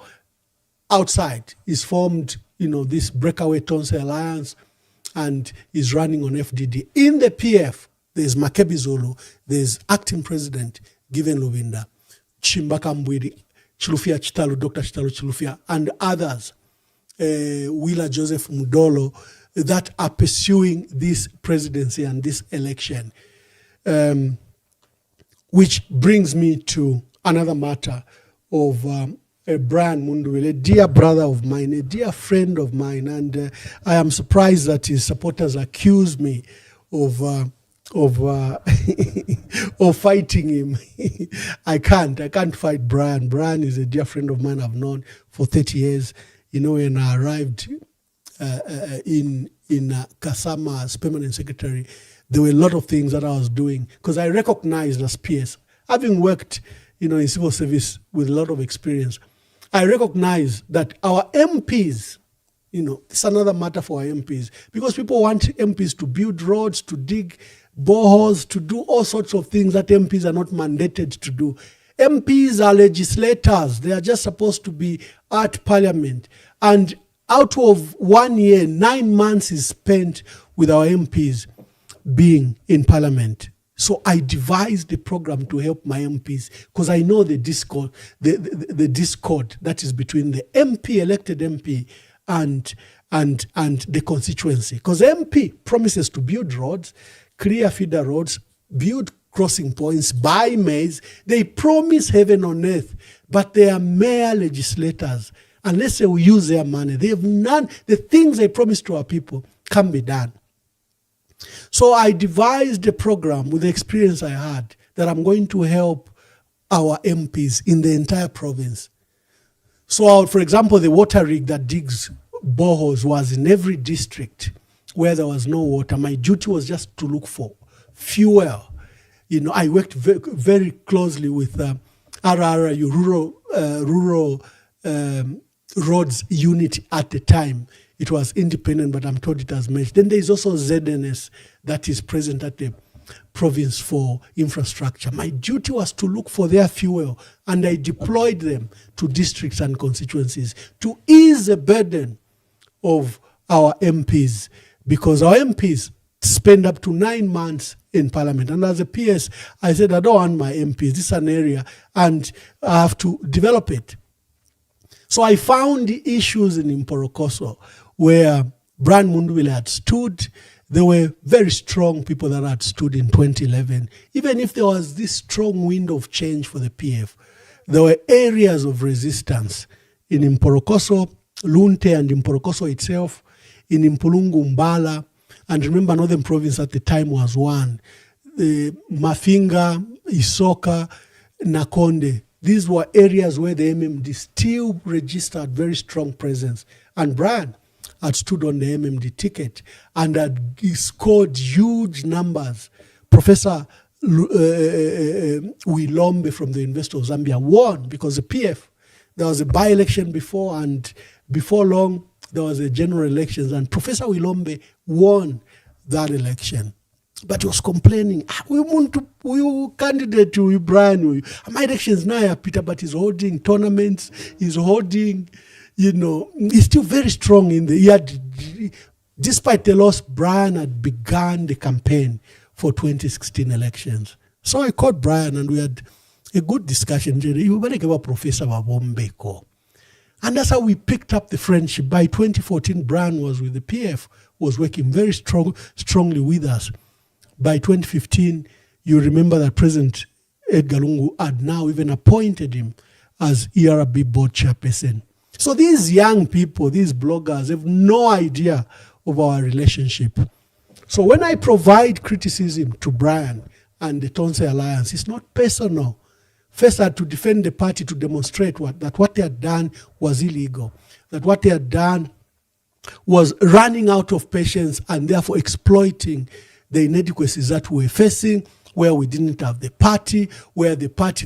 outside. He's formed, this breakaway Tonse Alliance and is running on FDD. In the PF, there's Makebi Zulu, there's acting president Given Lubinda, Chimbaka Mbwiri, Chilufya Chitalu, Dr. Chitalu Chilufya, and others, Willa Joseph Mudolo, that are pursuing this presidency and this election. Which brings me to another matter of Brian Munduvile, a dear brother of mine, a dear friend of mine, and I am surprised that his supporters accuse me of of of fighting him. I can't fight Brian. Brian is a dear friend of mine I've known for 30 years. You know, when I arrived in Kasama as permanent secretary, there were a lot of things that I was doing because I recognized as PS, having worked, you know, in civil service with a lot of experience, I recognize that our MPs, you know, it's another matter for our MPs because people want MPs to build roads, to dig boreholes, to do all sorts of things that MPs are not mandated to do. MPs are legislators. They are just supposed to be at parliament. And out of 1 year, 9 months is spent with our MPs being in parliament. So I devised a program to help my MPs because I know the discord, the discord that is between the MP, elected MP, and the constituency. Because MP promises to build roads, clear feeder roads, build crossing points, buy maize. They promise heaven on earth, but they are mere legislators. Unless they will use their money, they have none. The things they promise to our people can be done. So I devised a program with the experience I had that I'm going to help our MPs in the entire province. So, for example, the water rig that digs boreholes was in every district where there was no water. My duty was just to look for fuel. You know, I worked very closely with RRU, Rural Roads Unit at the time. It was independent, but I'm told it has merged. Then there is also ZNS that is present at the province for infrastructure. My duty was to look for their fuel, and I deployed them to districts and constituencies to ease the burden of our MPs, because our MPs spend up to 9 months in parliament. And as a PS, I said, I don't want my MPs. This is an area, and I have to develop it. So I found the issues in Imporokoso where Brian Mundwile had stood. There were very strong people that had stood in 2011. Even if there was this strong wind of change for the PF, there were areas of resistance in Imporokoso, Lunte and Imporokoso itself, in Impulungu, Mbala, and remember Northern Province at the time was one. Mafinga, Isoka, Nakonde. These were areas where the MMD still registered very strong presence. And Brian had stood on the MMD ticket and had scored huge numbers. Professor Wilombe from the University of Zambia won because the PF, there was a by-election before, and before long, there was a general elections, and Professor Wilombe won that election. But he was complaining, we want to, we candidate to Brian. My elections now, Peter, but he's holding tournaments, he's holding, you know, he's still very strong in the, he had, despite the loss, Brian had begun the campaign for 2016 elections. So I called Brian and we had a good discussion. Professor Wabombeko. And that's how we picked up the friendship. By 2014, Brian was with the PF, was working very strongly with us. By 2015, you remember that President Edgar Lungu had now even appointed him as ERB board chairperson. So these young people, these bloggers, have no idea of our relationship. So when I provide criticism to Brian and the Tonse Alliance, it's not personal. First, I had to defend the party to demonstrate that what they had done was illegal, that what they had done was running out of patience and therefore exploiting the inadequacies that we were facing, where we didn't have the party, where the party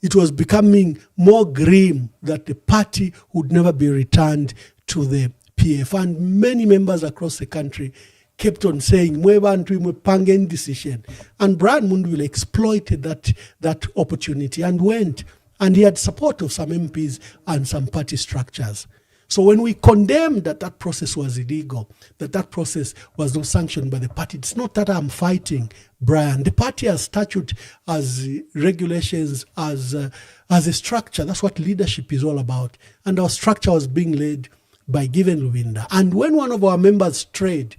it was becoming more grim that the party would never be returned to the PF. And many members across the country kept on saying, Pangen decision. And Brian Mundwile exploited that opportunity and went. And he had support of some MPs and some party structures. So when we condemned that process was illegal, that process was not sanctioned by the party, it's not that I'm fighting Brian. The party has statute, as regulations, as a structure. That's what leadership is all about. And our structure was being led by Given Luvinda. And when one of our members strayed,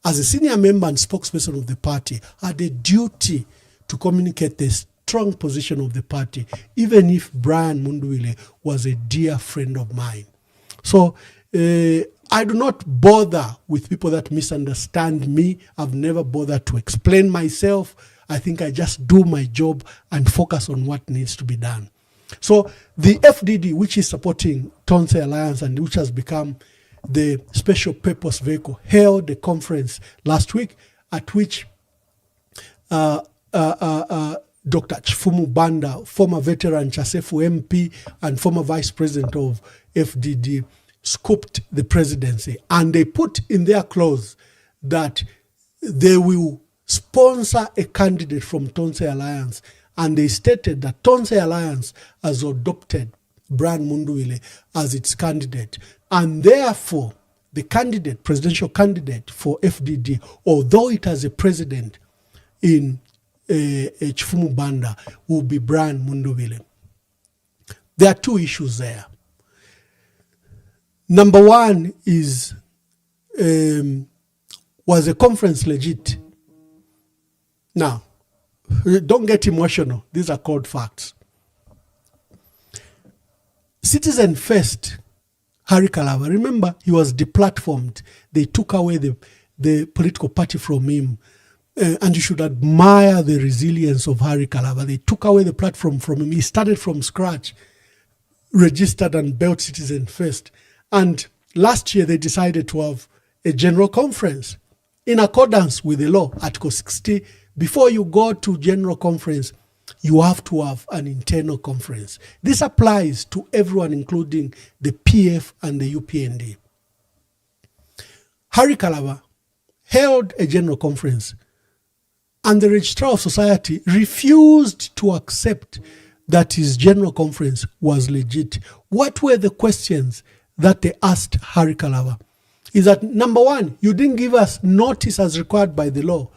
as a senior member and spokesperson of the party, had a duty to communicate the strong position of the party, even if Brian Mundwile was a dear friend of mine. So I do not bother with people that misunderstand me. I've never bothered to explain myself. I think I just do my job and focus on what needs to be done. So the FDD, which is supporting Tonse Alliance and which has become the special purpose vehicle, held a conference last week at which Dr. Chifumu Banda, former veteran Chasefu MP and former vice president of FDD, scooped the presidency. And they put in their clause that they will sponsor a candidate from Tonse Alliance. And they stated that Tonse Alliance has adopted Brian Munduwile as its candidate. And therefore, the candidate, presidential candidate for FDD, although it has a president in Chifumu Banda, will be Brian Munduwile. There are two issues there. Number one is, was the conference legit? Now, don't get emotional. These are cold facts. Citizen First, Harry Kalava, remember, he was deplatformed. They took away the political party from him. And you should admire the resilience of Harry Kalava. They took away the platform from him. He started from scratch, registered and built Citizen First. And last year, they decided to have a general conference in accordance with the law, Article 60. Before you go to general conference, you have to have an internal conference. This applies to everyone, including the PF and the UPND. Harry Kalava held a general conference, and the Registrar of Society refused to accept that his general conference was legit. What were the questions that they asked Harry Kalava? Is that, number one, you didn't give us notice as required by the law,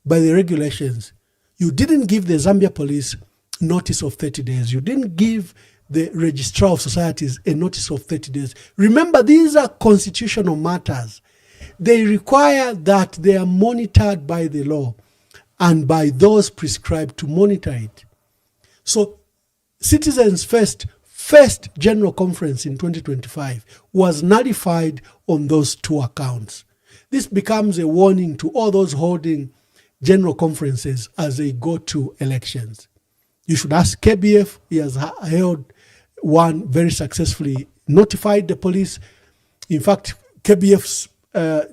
by the regulations. You didn't give the Zambia police notice of 30 days. You didn't give the Registrar of Societies a notice of 30 days. Remember, these are constitutional matters. They require that they are monitored by the law and by those prescribed to monitor it. So Citizens First General Conference in 2025 was nullified on those two accounts. This becomes a warning to all those holding general conferences as they go to elections. You should ask KBF. He has held one very successfully, notified the police. In fact, KBF's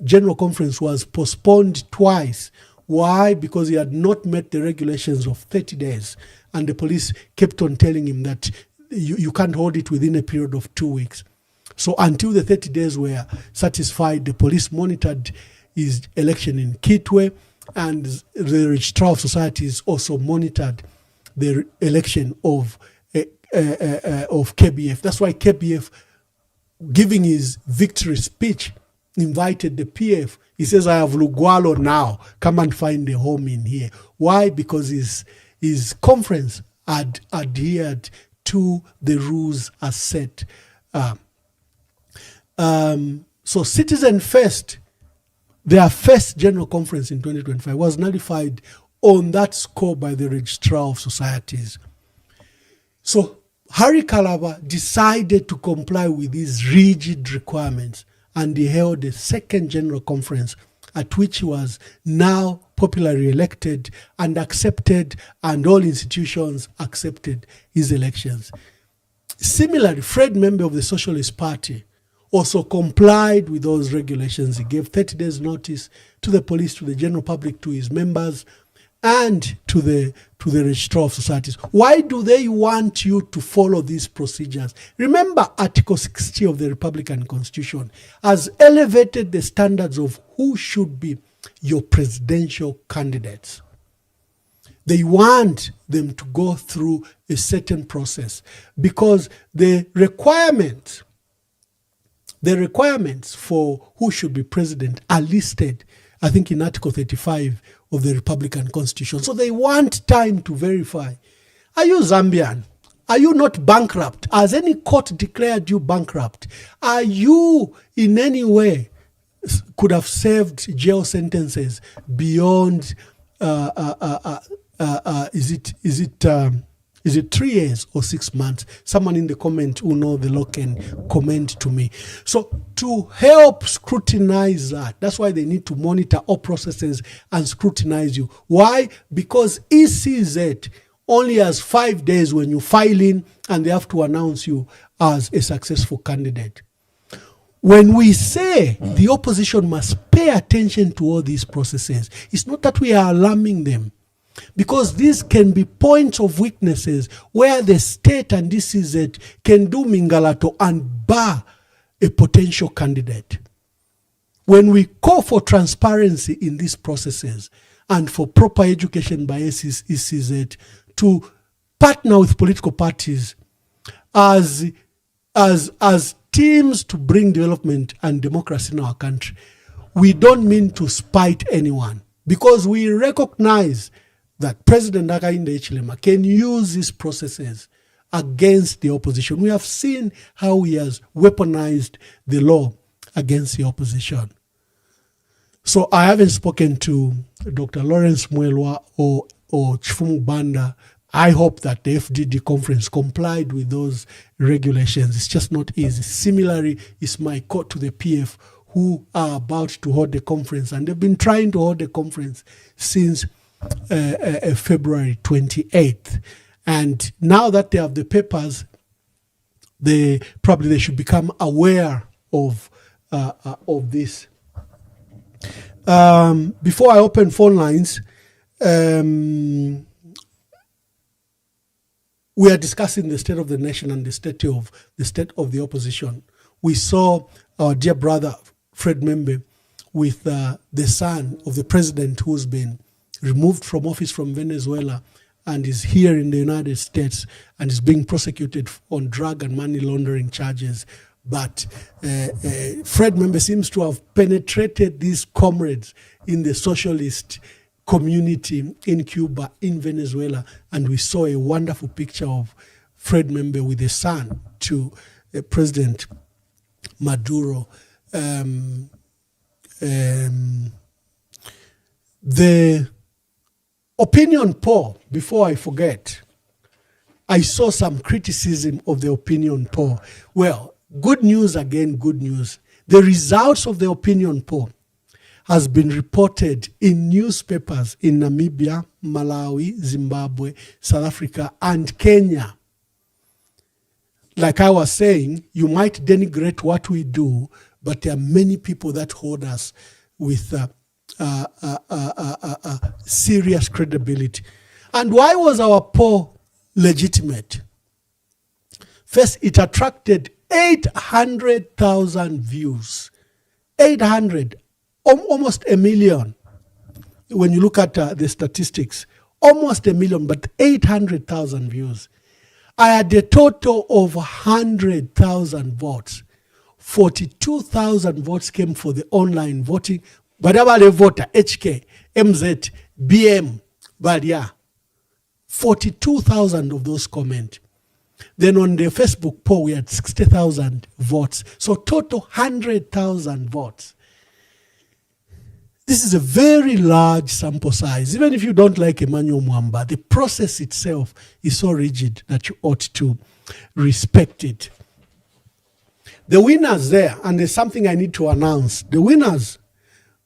general conference was postponed twice. Why? Because he had not met the regulations of 30 days. And the police kept on telling him that you can't hold it within a period of 2 weeks. So until the 30 days were satisfied, the police monitored his election in Kitwe, and the Registrar of Societies also monitored the election of KBF. That's why KBF, giving his victory speech, invited the PF. He says, I have Lugwalo now. Come and find a home in here. Why? Because his conference had adhered to the rules as set. So Citizen First, their first general conference in 2025, was nullified on that score by the Registrar of Societies. So Harry Kalava decided to comply with these rigid requirements, and he held a second general conference at which he was now popularly elected and accepted, and all institutions accepted his elections. Similarly, Fred, member of the Socialist Party, also complied with those regulations. He gave 30 days notice to the police, to the general public, to his members, and to the Registrar of Societies. Why do they want you to follow these procedures? Remember, Article 60 of the Republican Constitution has elevated the standards of who should be your presidential candidates. They want them to go through a certain process because the requirements for who should be president are listed, I think, in Article 35 of the Republican Constitution. So they want time to verify. Are you Zambian? Are you not bankrupt? Has any court declared you bankrupt? Are you in any way could have served jail sentences beyond Is it 3 years or 6 months? Someone in the comment who know the law can comment to me. So to help scrutinize that, that's why they need to monitor all processes and scrutinize you. Why? Because ECZ only has 5 days when you file in, and they have to announce you as a successful candidate. When we say the opposition must pay attention to all these processes, it's not that we are alarming them, because these can be points of weaknesses where the state and DCZ can do mingalato and bar a potential candidate. When we call for transparency in these processes and for proper education by ECZ to partner with political parties as teams to bring development and democracy in our country, we don't mean to spite anyone, because we recognize that President Hakainde Hichilema can use these processes against the opposition. We have seen how he has weaponized the law against the opposition. So I haven't spoken to Dr. Lawrence Mwelwa or Chifumu Banda. I hope that the FDD conference complied with those regulations. It's just not easy. Similarly, it's my court to the PF, who are about to hold the conference, and they've been trying to hold the conference since February 28th. And now that they have the papers, they should become aware of this. Before I open phone lines, we are discussing the state of the nation and the state of the opposition. We saw our dear brother Fred Membe with the son of the president who's been removed from office from Venezuela and is here in the United States and is being prosecuted on drug and money laundering charges. But Fred Membe seems to have penetrated these comrades in the socialist community in Cuba, in Venezuela, and we saw a wonderful picture of Fred Membe with a son to President Maduro. The opinion poll, before I forget, I saw some criticism of the opinion poll. Well, good news again, good news. The results of the opinion poll has been reported in newspapers in Namibia, Malawi, Zimbabwe, South Africa, and Kenya. Like I was saying, you might denigrate what we do, but there are many people that hold us with serious credibility. And why was our poll legitimate? First, it attracted 800,000 views. 800, almost a million. When you look at the statistics, almost a million, but 800,000 views. I had a total of 100,000 votes. 42,000 votes came for the online voting. Badabale voter, HK, MZ, BM, but yeah, 42,000 of those comment. Then on the Facebook poll, we had 60,000 votes. So total 100,000 votes. This is a very large sample size. Even if you don't like Emmanuel Mwamba, the process itself is so rigid that you ought to respect it. The winners there, and there's something I need to announce. The winners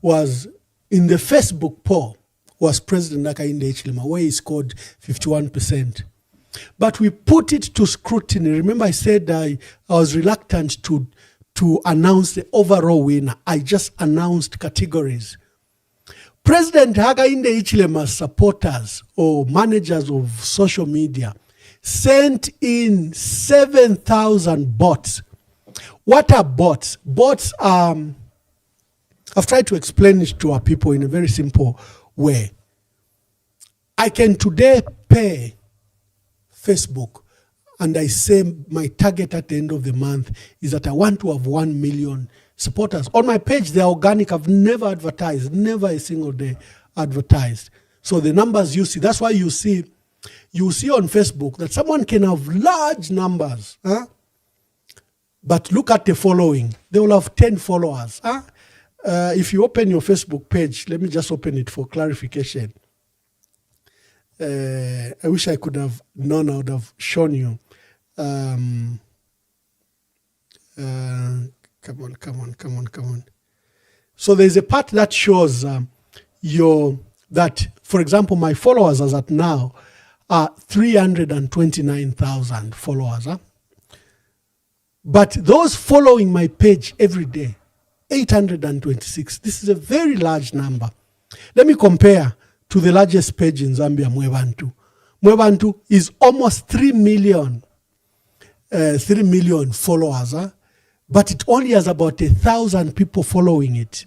was, in the Facebook poll, was President Hakainde Hichilema, where he scored 51%. But we put it to scrutiny. Remember I said I was reluctant to announce the overall winner. I just announced categories. President Hakainde Hichilema's supporters or managers of social media sent in 7,000 bots. What are bots? Bots are, I've tried to explain it to our people in a very simple way. I can today pay Facebook and I say my target at the end of the month is that I want to have 1 million supporters. On my page, they're organic. I've never advertised, never a single day advertised. So the numbers you see, that's why you see on Facebook that someone can have large numbers. But look at the following. They will have 10 followers. If you open your Facebook page, let me just open it for clarification. I wish I could have known. I would have shown you. Come on. So there's a part that shows that, for example, my followers as at now are 329,000 followers. But those following my page every day, 826. This is a very large number. Let me compare to the largest page in Zambia, Mwebantu. Mwebantu is almost 3 million followers, but it only has about 1,000 people following it.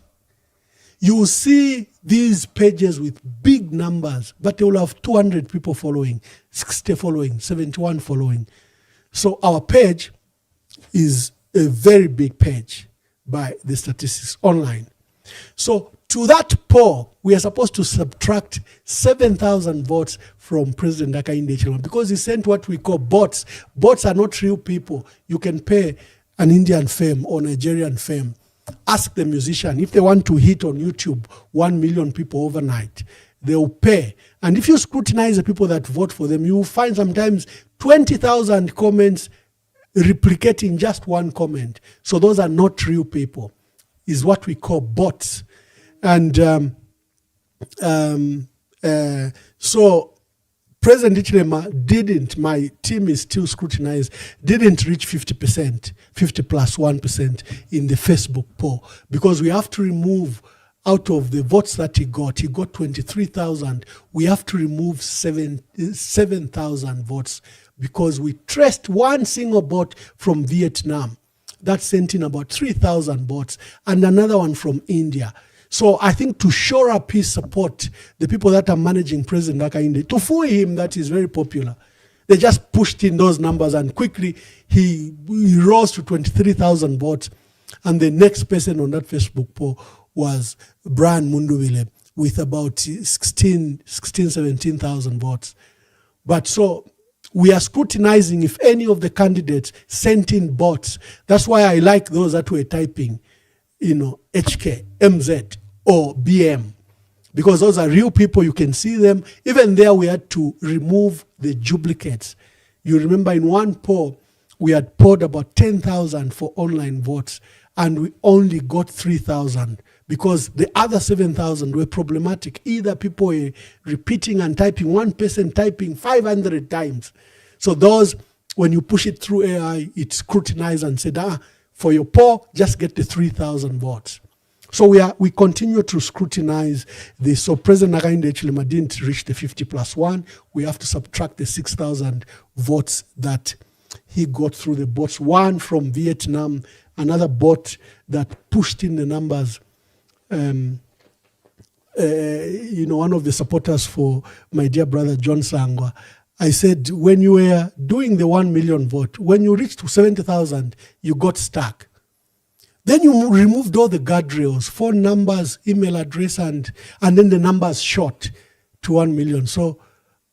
You will see these pages with big numbers, but they will have 200 people following, 60 following, 71 following. So our page is a very big page by the statistics online. So to that poll, we are supposed to subtract 7,000 votes from President Hakainde Hichilema because he sent what we call bots. Bots are not real people. You can pay an Indian fame or Nigerian fame. Ask the musician if they want to hit on YouTube 1 million people overnight, they will pay. And if you scrutinize the people that vote for them, you will find sometimes 20,000 comments replicating just one comment. So those are not real people. Is what we call bots. And so President Hichilema didn't, my team is still scrutinized, didn't reach 50%, 50 plus 1% in the Facebook poll, because we have to remove, out of the votes that he got 23,000. We have to remove 7,000 votes because we traced one single bot from Vietnam that sent in about 3,000 votes and another one from India. So I think to shore up his support, the people that are managing President Hakainde, to fool him that he's very popular, they just pushed in those numbers and quickly he rose to 23,000 votes. And the next person on that Facebook poll was Brian Mundubile with about 17,000 votes. But so we are scrutinizing if any of the candidates sent in bots. That's why I like those that were typing, HK, MZ, or BM, because those are real people. You can see them. Even there, we had to remove the duplicates. You remember in one poll, we had polled about 10,000 for online votes, and we only got 3,000 because the other 7,000 were problematic. Either people were repeating and typing, one person typing 500 times. So those, when you push it through AI, it scrutinized and said, for your poll, just get the 3,000 votes. So we continue to scrutinize this. So President Hakainde Hichilema didn't reach the 50 plus 1. We have to subtract the 6,000 votes that he got through the bots. One from Vietnam, another bot that pushed in the numbers. One of the supporters for my dear brother John Sangwa, I said, when you were doing the 1 million vote, when you reached to 70,000, you got stuck. Then you removed all the guardrails, phone numbers, email address, and then the numbers shot to 1 million. So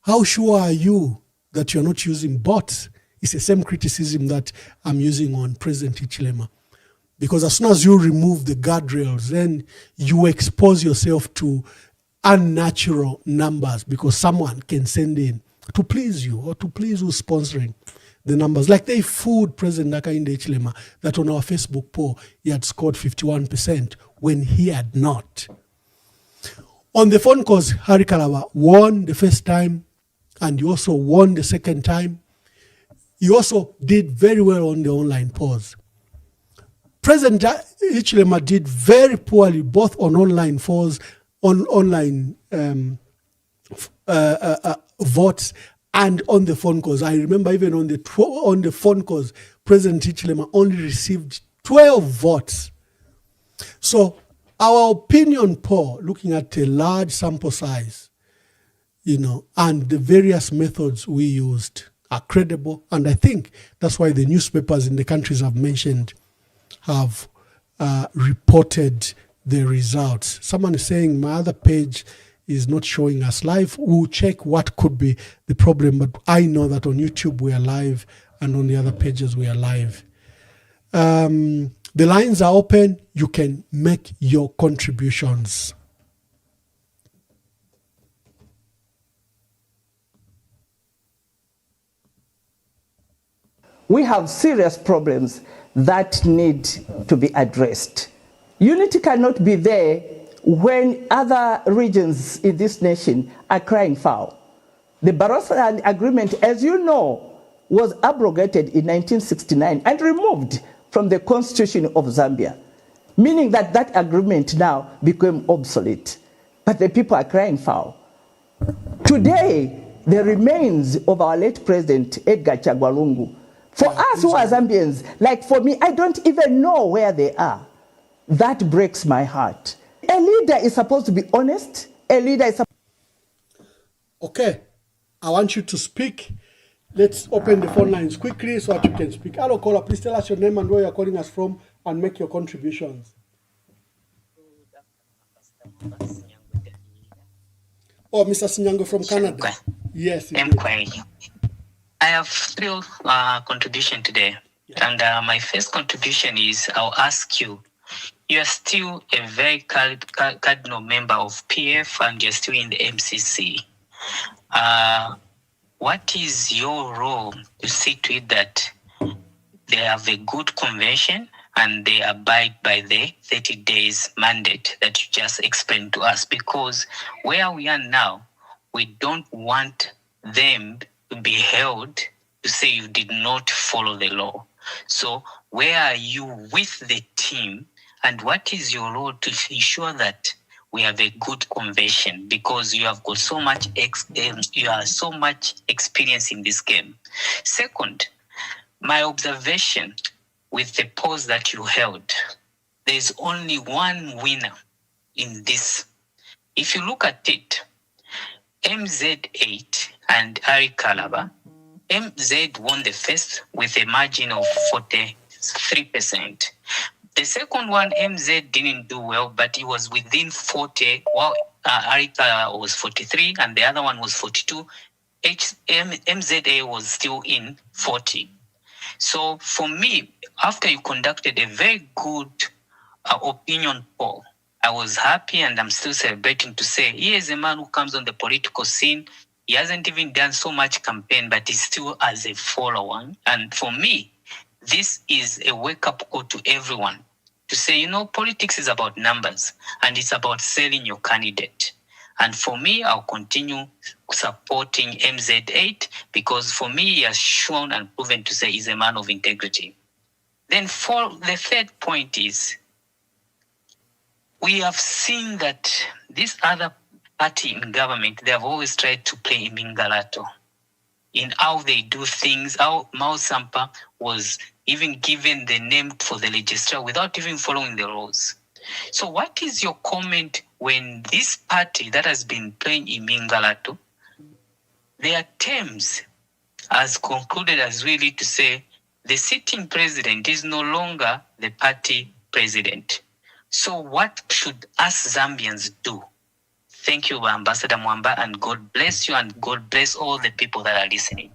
how sure are you that you're not using bots? It's the same criticism that I'm using on President Hichilema. Because as soon as you remove the guardrails, then you expose yourself to unnatural numbers because someone can send in to please you or to please who's sponsoring the numbers. Like they fooled President Hakainde Hichilema that on our Facebook poll, he had scored 51% when he had not. On the phone calls, Harry Kalaba won the first time and he also won the second time. He also did very well on the online polls. President Hichilema did very poorly both on online polls, on online votes, and on the phone calls. I remember even on the phone calls, President Hichilema only received 12 votes. So our opinion poll, looking at a large sample size, and the various methods we used are credible. And I think that's why the newspapers in the countries I've mentioned have reported the results. Someone is saying my other page is not showing us live. We'll check what could be the problem, but I know that on YouTube we are live and on the other pages we are live. The lines are open. You can make your contributions.
we have serious problems that need to be addressed. Unity cannot be there when other regions in this nation are crying foul. The Barossa Agreement, as you know, was abrogated in 1969 and removed from the Constitution of Zambia, meaning that that agreement now became obsolete. But the people are crying foul. Today, the remains of our late president, Edgar Chagwa, for us who are Zambians, like for me, I don't even know where they are. That breaks my heart. A leader is supposed to be honest. A leader is
Okay, I want you to speak. Let's open the phone lines quickly so that you can speak. Hello, caller. Please tell us your name and where you're calling us from and make your contributions. Oh, Mr. Sinyango from Canada. Yes.
I have three contributions today. Yeah. And my first contribution is I'll ask you. You are still a very cardinal member of PF and you're still in the MCC. What is your role to see to it that they have a good convention and they abide by the 30 days mandate that you just explained to us? Because where we are now, we don't want them to be held to say you did not follow the law. So where are you with the team? And what is your role to ensure that we have a good convention? Because you have got so much you are so much experience in this game. Second, my observation with the polls that you held, there's only one winner in this. If you look at it, MZ8 and Ari Kalaba, MZ won the first with a margin of 43%. The second one, MZ didn't do well, but it was within 40, while Arika was 43 and the other one was 42. MZA was still in 40. So for me, after you conducted a very good opinion poll, I was happy and I'm still celebrating to say, he is a man who comes on the political scene. He hasn't even done so much campaign, but he's still as a follower. And for me, this is a wake-up call to everyone to say, politics is about numbers and it's about selling your candidate. And for me, I'll continue supporting MZ8 because for me, he has shown and proven to say he's a man of integrity. Then for the third point is, we have seen that this other party in government, they have always tried to play Mingalato in how they do things, how Mao Sampa was even given the name for the legislature without even following the rules. So what is your comment when this party that has been playing Imingalato, their terms has concluded as really to say the sitting president is no longer the party president. So what should us Zambians do? Thank you, Ambassador Mwamba, and God bless you and God bless all the people that are listening.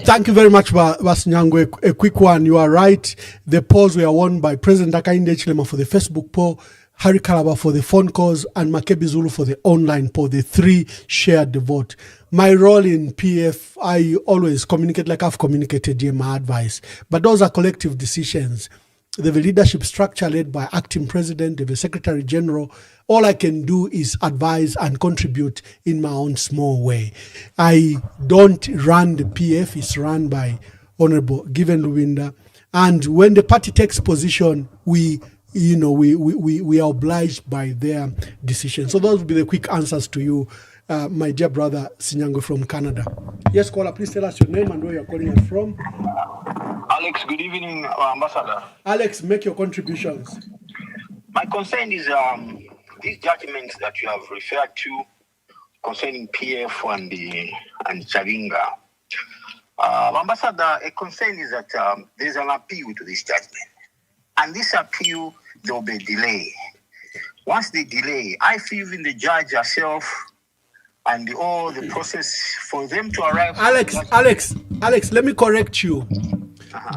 Thank you very much, Basinyango. A quick one. You are right. The polls were won by President Hakainde Hichilema for the Facebook poll, Harry Kalaba for the phone calls, and Makebi Zulu for the online poll. The three shared the vote. My role in PF, I always communicate like I've communicated here, my advice. But those are collective decisions. The leadership structure led by acting president, the secretary general. All I can do is advise and contribute in my own small way. I don't run the PF, it's run by Honorable Given Luwinda. And when the party takes position, we are obliged by their decision. So those will be the quick answers to you, my dear brother Sinyango from Canada. Yes, caller, please tell us your name and where you're calling us from.
Alex, good evening, Ambassador.
Alex, make your contributions.
My concern is these judgments that you have referred to concerning PF and Chavinga. Ambassador, a concern is that there's an appeal to this judgment. And this appeal, there will be a delay. Once they delay, I feel even the judge herself and all the process for them to arrive.
Alex, let me correct you.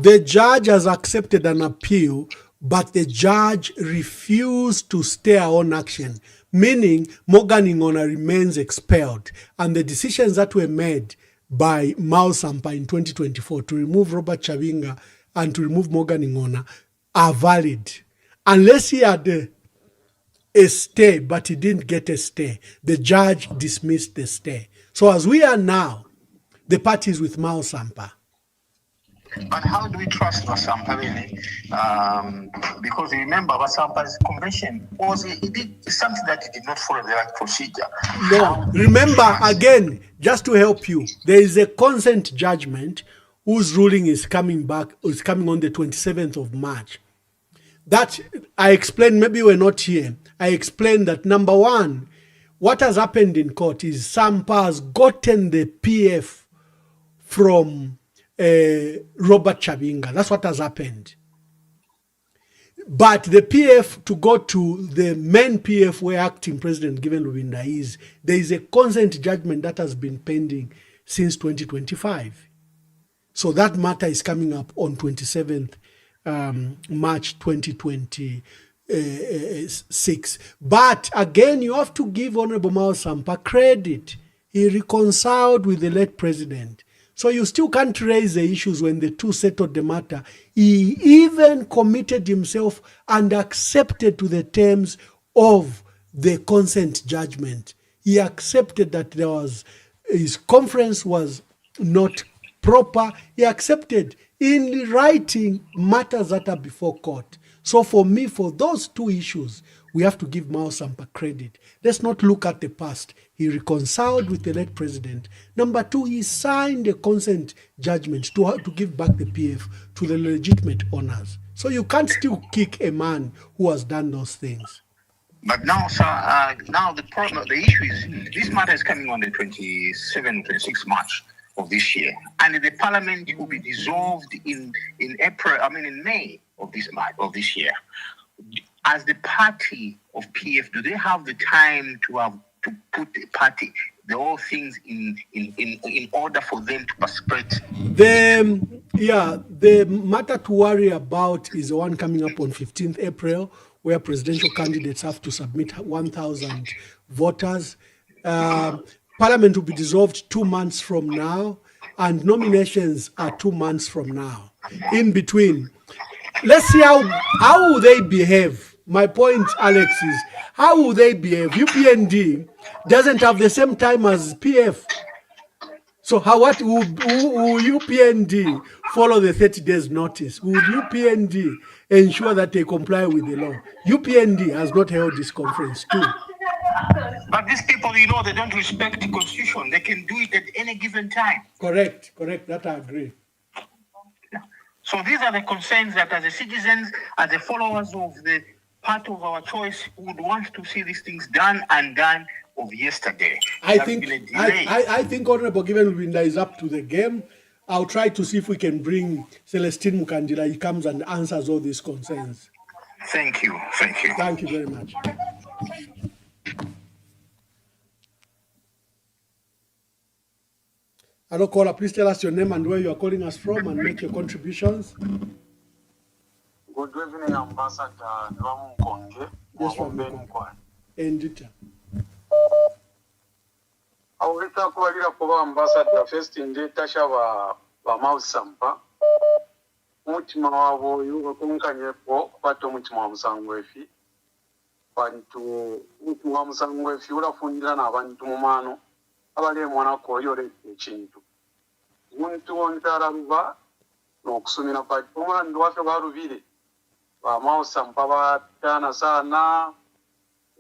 The judge has accepted an appeal, but the judge refused to stay on action, meaning Morgan Ingona remains expelled. And the decisions that were made by Mao Sampa in 2024 to remove Robert Chavinga and to remove Morgan Ngona are valid. Unless he had a stay, but he didn't get a stay. The judge dismissed the stay. So as we are now, the party is with Mao Sampa.
But how do we trust Vasampa really? Because remember, Vasampa's convention was something that he did not follow the right procedure.
No, remember again, just to help you, there is a consent judgment whose ruling is coming on the 27th of March. That I explained, maybe you were not here. I explained that number one, what has happened in court is Sampa has gotten the PF from Robert Chavinga. That's what has happened. But the PF to go to the main PF where acting president given Lubinda is, there is a consent judgment that has been pending since 2025. So that matter is coming up on 27th March 2026. But again, you have to give Honorable Mao Sampa credit. He reconciled with the late president. So you still can't raise the issues when the two settled the matter. He even committed himself and accepted to the terms of the consent judgment. He accepted that his conference was not proper. He accepted in writing matters that are before court. So for me, for those two issues, we have to give Mao Sampa credit. Let's not look at the past. He reconciled with the late president. Number two, he signed a consent judgment to give back the PF to the legitimate owners. So you can't still kick a man who has done those things.
But now, sir, the issue is this matter is coming on the 26th March of this year, and the parliament will be dissolved in May of this year. As the party of PF, do they have the time to put the whole things in order for them to participate?
The matter to worry about is the one coming up on 15th April, where presidential candidates have to submit 1,000 voters. Parliament will be dissolved 2 months from now, and nominations are 2 months from now. In between, let's see how will they behave. My point, Alex, is how will they behave? UPND doesn't have the same time as PF. So what will UPND follow the 30 days notice? Would UPND ensure that they comply with the law? UPND has not held this conference too.
But these people, they don't respect the constitution. They can do it at any given time.
Correct. That I agree.
So these are the concerns that as a citizens, as the followers of the part of our choice, would want to see these things done of yesterday.
I think Honorable Given Lubinda is up to the game. I'll try to see if we can bring Celestine Mukandila. He comes and answers all these concerns.
Thank you.
Thank you very much. Hello, caller. Please tell us your name and where you are calling us from and make your contributions.
Good evening, Ambassador Nwamunkonge.
Yes, from Endita.
I will talk about Ambassador first in the Tasha wa Mao Sampa. Mutima wabo yuko kunkanyepo kwato mutima wa musangwefi. Bantu mutima wa musangwefi ulafundira na abantu mumano. Abale mwana ko yore ekintu. Muntu ontararuba n'okusumira kwa omwana wafe barubire. Mao Sampa batana sana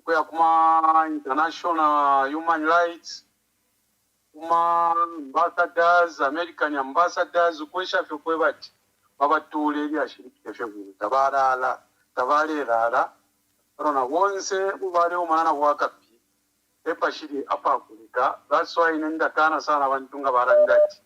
kwa kuma international human rights kuma ambassadors, American ambassadors kwesha fe kwebati babatule eri ashirikike fe tabarala rona wonse ubale umana wakapi epashiri apakulika. That's why nenda kana sana abantu nga barandati.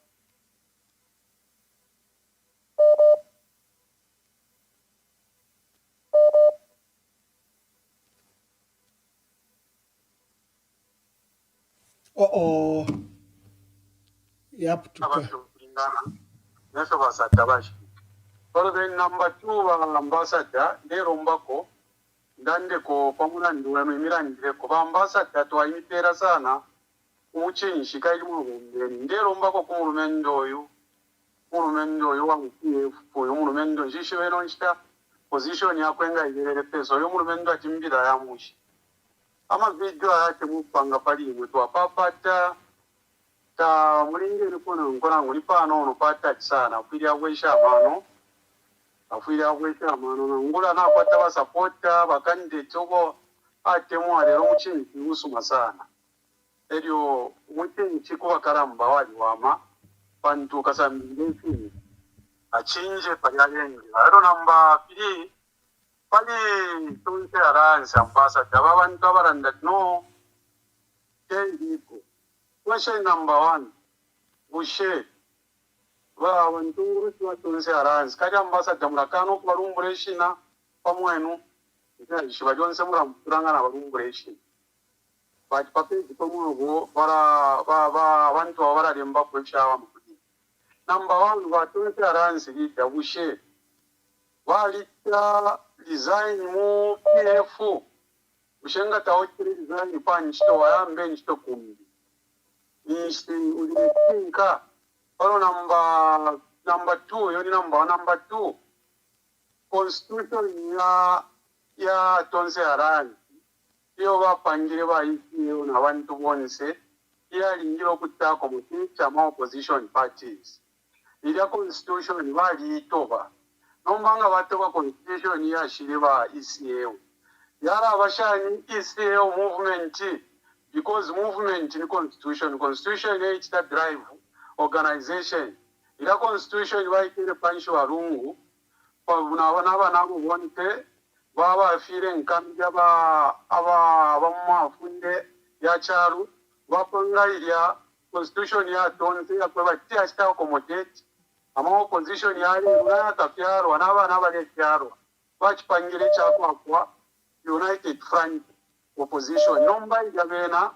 Yep.
So then number 2 ambassador de rombako ndande ko pamuna ndiwe mirandire ko ambassador to ayitera sana umuchinshi kailimu bumbeni ndero mbako kumulumendo oyu wangu PF oyu mulumendo nshishi weno nshita position yakwenga igerere peso oyu mulumendo atimbira ya mushi ama video yake mupanga palimwe twapapata ta mulingeri kuna nkona nguli pano ono patach sana kwili agwesha amano na ngula na kwata ba supporter bakandidate obo atemu alero muchinshi usuma sana eryo muchinshi kuba karamba wali wama pantu kasambile achinje palialengi aro namba 3 pali tunse aransa ambassador babantu abaranda no kendiko question number 1 bushe babantu nguru tunse aransa kali ambassador mulakano kubarumbureshina pamwenu ndishiba jonse muramuranga na barumbureshina bati papezi pamwego bara abantu abararemba kweshawa mukudi number 1 batunse aransa gita bushe walita design mu PF ushenga tawokiri design panchito wayambe nchito kumbi nishi ulitinka palo number 2 yoni number 2 constitution ya tonse arani iyo bapangire bayisiyo nabantu bonse yalingiro kutako muticha ma opposition parties ila constitution bali itoba nombanga batoba constitution ya shiriba ECA yara abashani ECA movement because movement ni constitution is the drive organization ila constitution baikire pansho warungu pabuna bana bonke baba afire nkambi aba mafunde ya charu bapanga ilia constitution ya tonse ya kwa tia sta accommodate ama opposition yali una tafiaro wanaba bale fiaro bachipangire kwa United Front opposition nomba yabena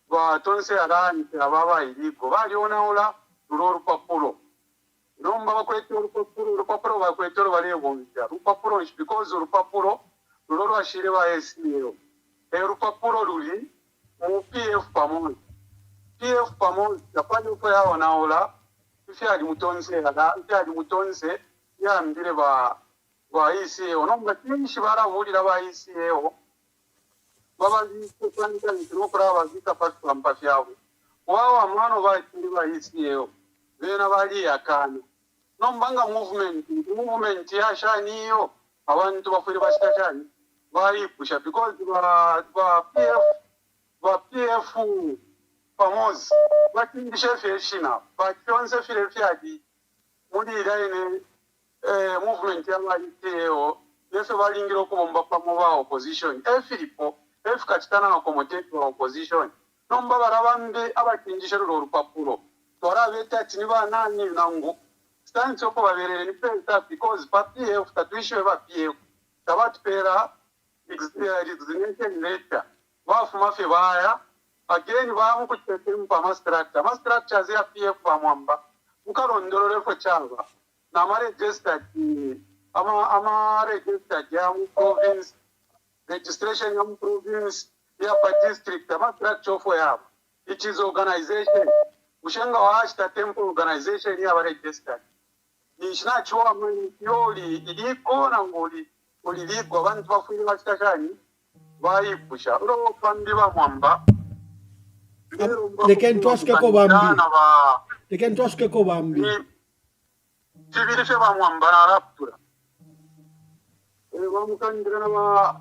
ba tonse arani ababa iliko baliona ola rulo papulo nomba bakwete urupapuro bakwete bale bonja rupapuro because urupapuro rulo rwashire ba SEO urupapuro ruli mu PF pamoja yapanye uko yaona ola ifyali mutonse ya mbire ba ECO nomba kinshi barahurira ba ECO babazi kwandika intro kuraba zika pasta mpafyabo wao amano bakindi ba ECO bena bali yakana nombanga movement ya shaniyo abantu bafuri bashitashani bali pusha because ba PF pamoja bakindishe feshina batonse filefyadi muri line movement ya ECO yeso balingiro kubomba pamo ba opposition Filipo katitana na commodate wa opposition nomba barabambe abakindishe rupapuro torabeta tini banani nangu stanzi oko baberere ni pesa because PF tatuishwe ba PF tabatpera resignation letter bafuma fe baya again bamu kutetemu pa structures ya PF pa mwamba ukarondorore ko chava na ama registered ya province registration ya province ya pa district ama structure for ya it is organization ushenga wa hashta temple organization ya registered ni shina chwa mani yoli iliko na ngoli uliliko abantu bafuye bashikashani bayipusha uro pambi ba mwamba
Leken toske ko bambi
tibiri fe ba mwamba na raptura bamukandira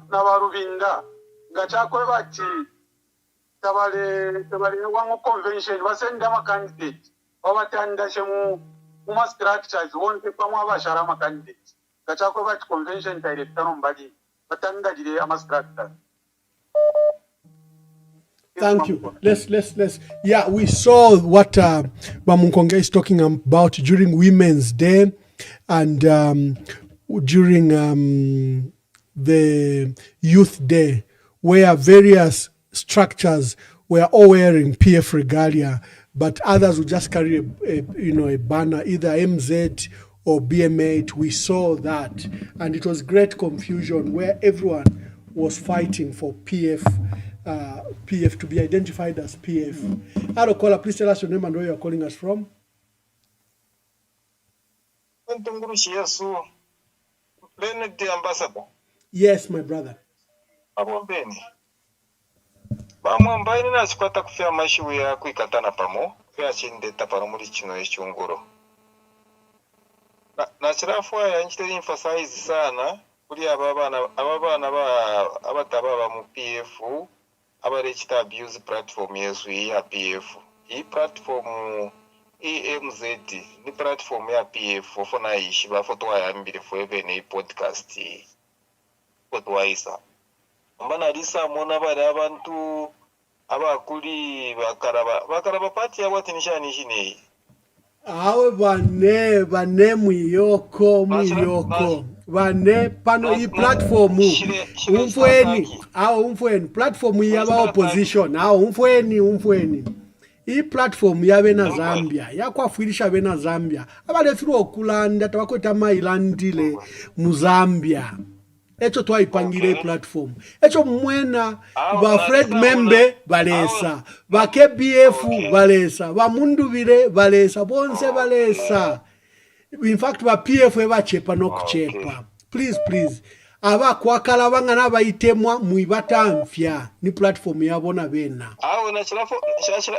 na barubinda ngachakwe bati tabale wangu convention basenda ma candidate babatandashe mu structures wonke pamwe abashara ma candidate ngachakwe bati convention director nombali batandagire ama structures.
Thank you. Let's. Yeah, we saw what Bamunkonge is talking about during Women's Day and during the Youth Day, where various structures were all wearing PF regalia, but others would just carry a banner, either MZ or BM8. We saw that, and it was great confusion where everyone was fighting for PF to be identified as PF. Hello, caller, please tell us your name and where you are calling us from. Yes, my brother.
Bamwambaini nachikwata kufya mashiwe ya kuikatana pamo fyachindeta pano muri chino echunguro na chirafua ya nchiteri emphasize sana kuri aba bana abataba mu PF abarechita abuse platform yesu ya PF iyi platform EMZ ni platform ya PF ofona ishi bafoto ya mbili forever ni podcast potwaisa mbana risa mona bari abantu abakuri bakaraba pati ya wati nishani shine
awe bane muyoko bane pano i platform umfweni platform yaba opposition umfweni i platform yabe na Zambia yakwafirisha bena Zambia abalethuru okulanda tabakweta mailandile mu Zambia echo twaipangire platform echo mwena ba Fred Membe balesa ba KBF balesa ba Mundubire balesa bonse balesa in fact ba PF bachepa nokuchepa please aba kwakala bangana bayitemwa muibatamfya ni platform yabona bena
aho na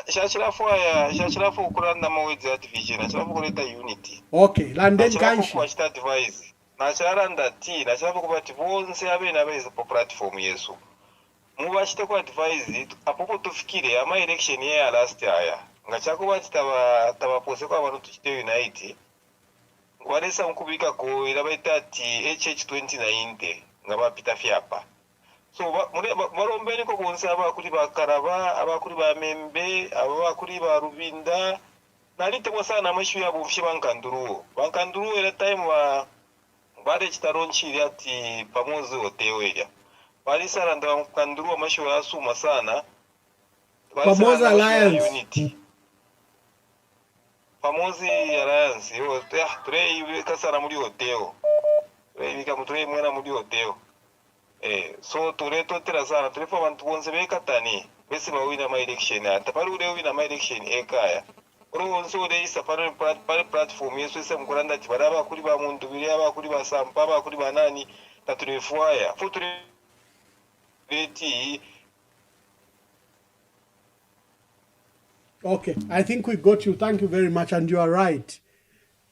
shachirafo ukuranda mawezi division shachirafo kuleta unity
okay landen kanshi
kwa advise na charanda ti na shachirafo kubati bonse abena beza po platform yesu mubachite kwa advise apopo tufikire ama election ya last aya ngachako bati taba pose kwa abantu tuchite unite ngwaresa mkubika ko irabaita ati HH2090 ngabapita fyapa so barombeni ko bonse abakuri bakaraba abakuri ba Membe abakuri ba Rubinda nalite sana amashu yabo mfye bankanduru era time bare chitaronchi ati pamozi hoteweya bari sana ndo kanduru amashu yasuma sana
Pamozi Alliance
unity Pamozi Alliance yo ture kasara muri hoteo bika muture mwena muri hoteo so ture totera sana ture pa bantu bonse bekatani bese bawina ma election ata pari ure wina ma election ekaya uronso de isa pari platform yesu se mkuranda ati baraba kuri ba muntu biri aba kuri ba sampa aba kuri ba nani tature fuaya future beti.
Okay, I think we got you. Thank you very much, and you are right.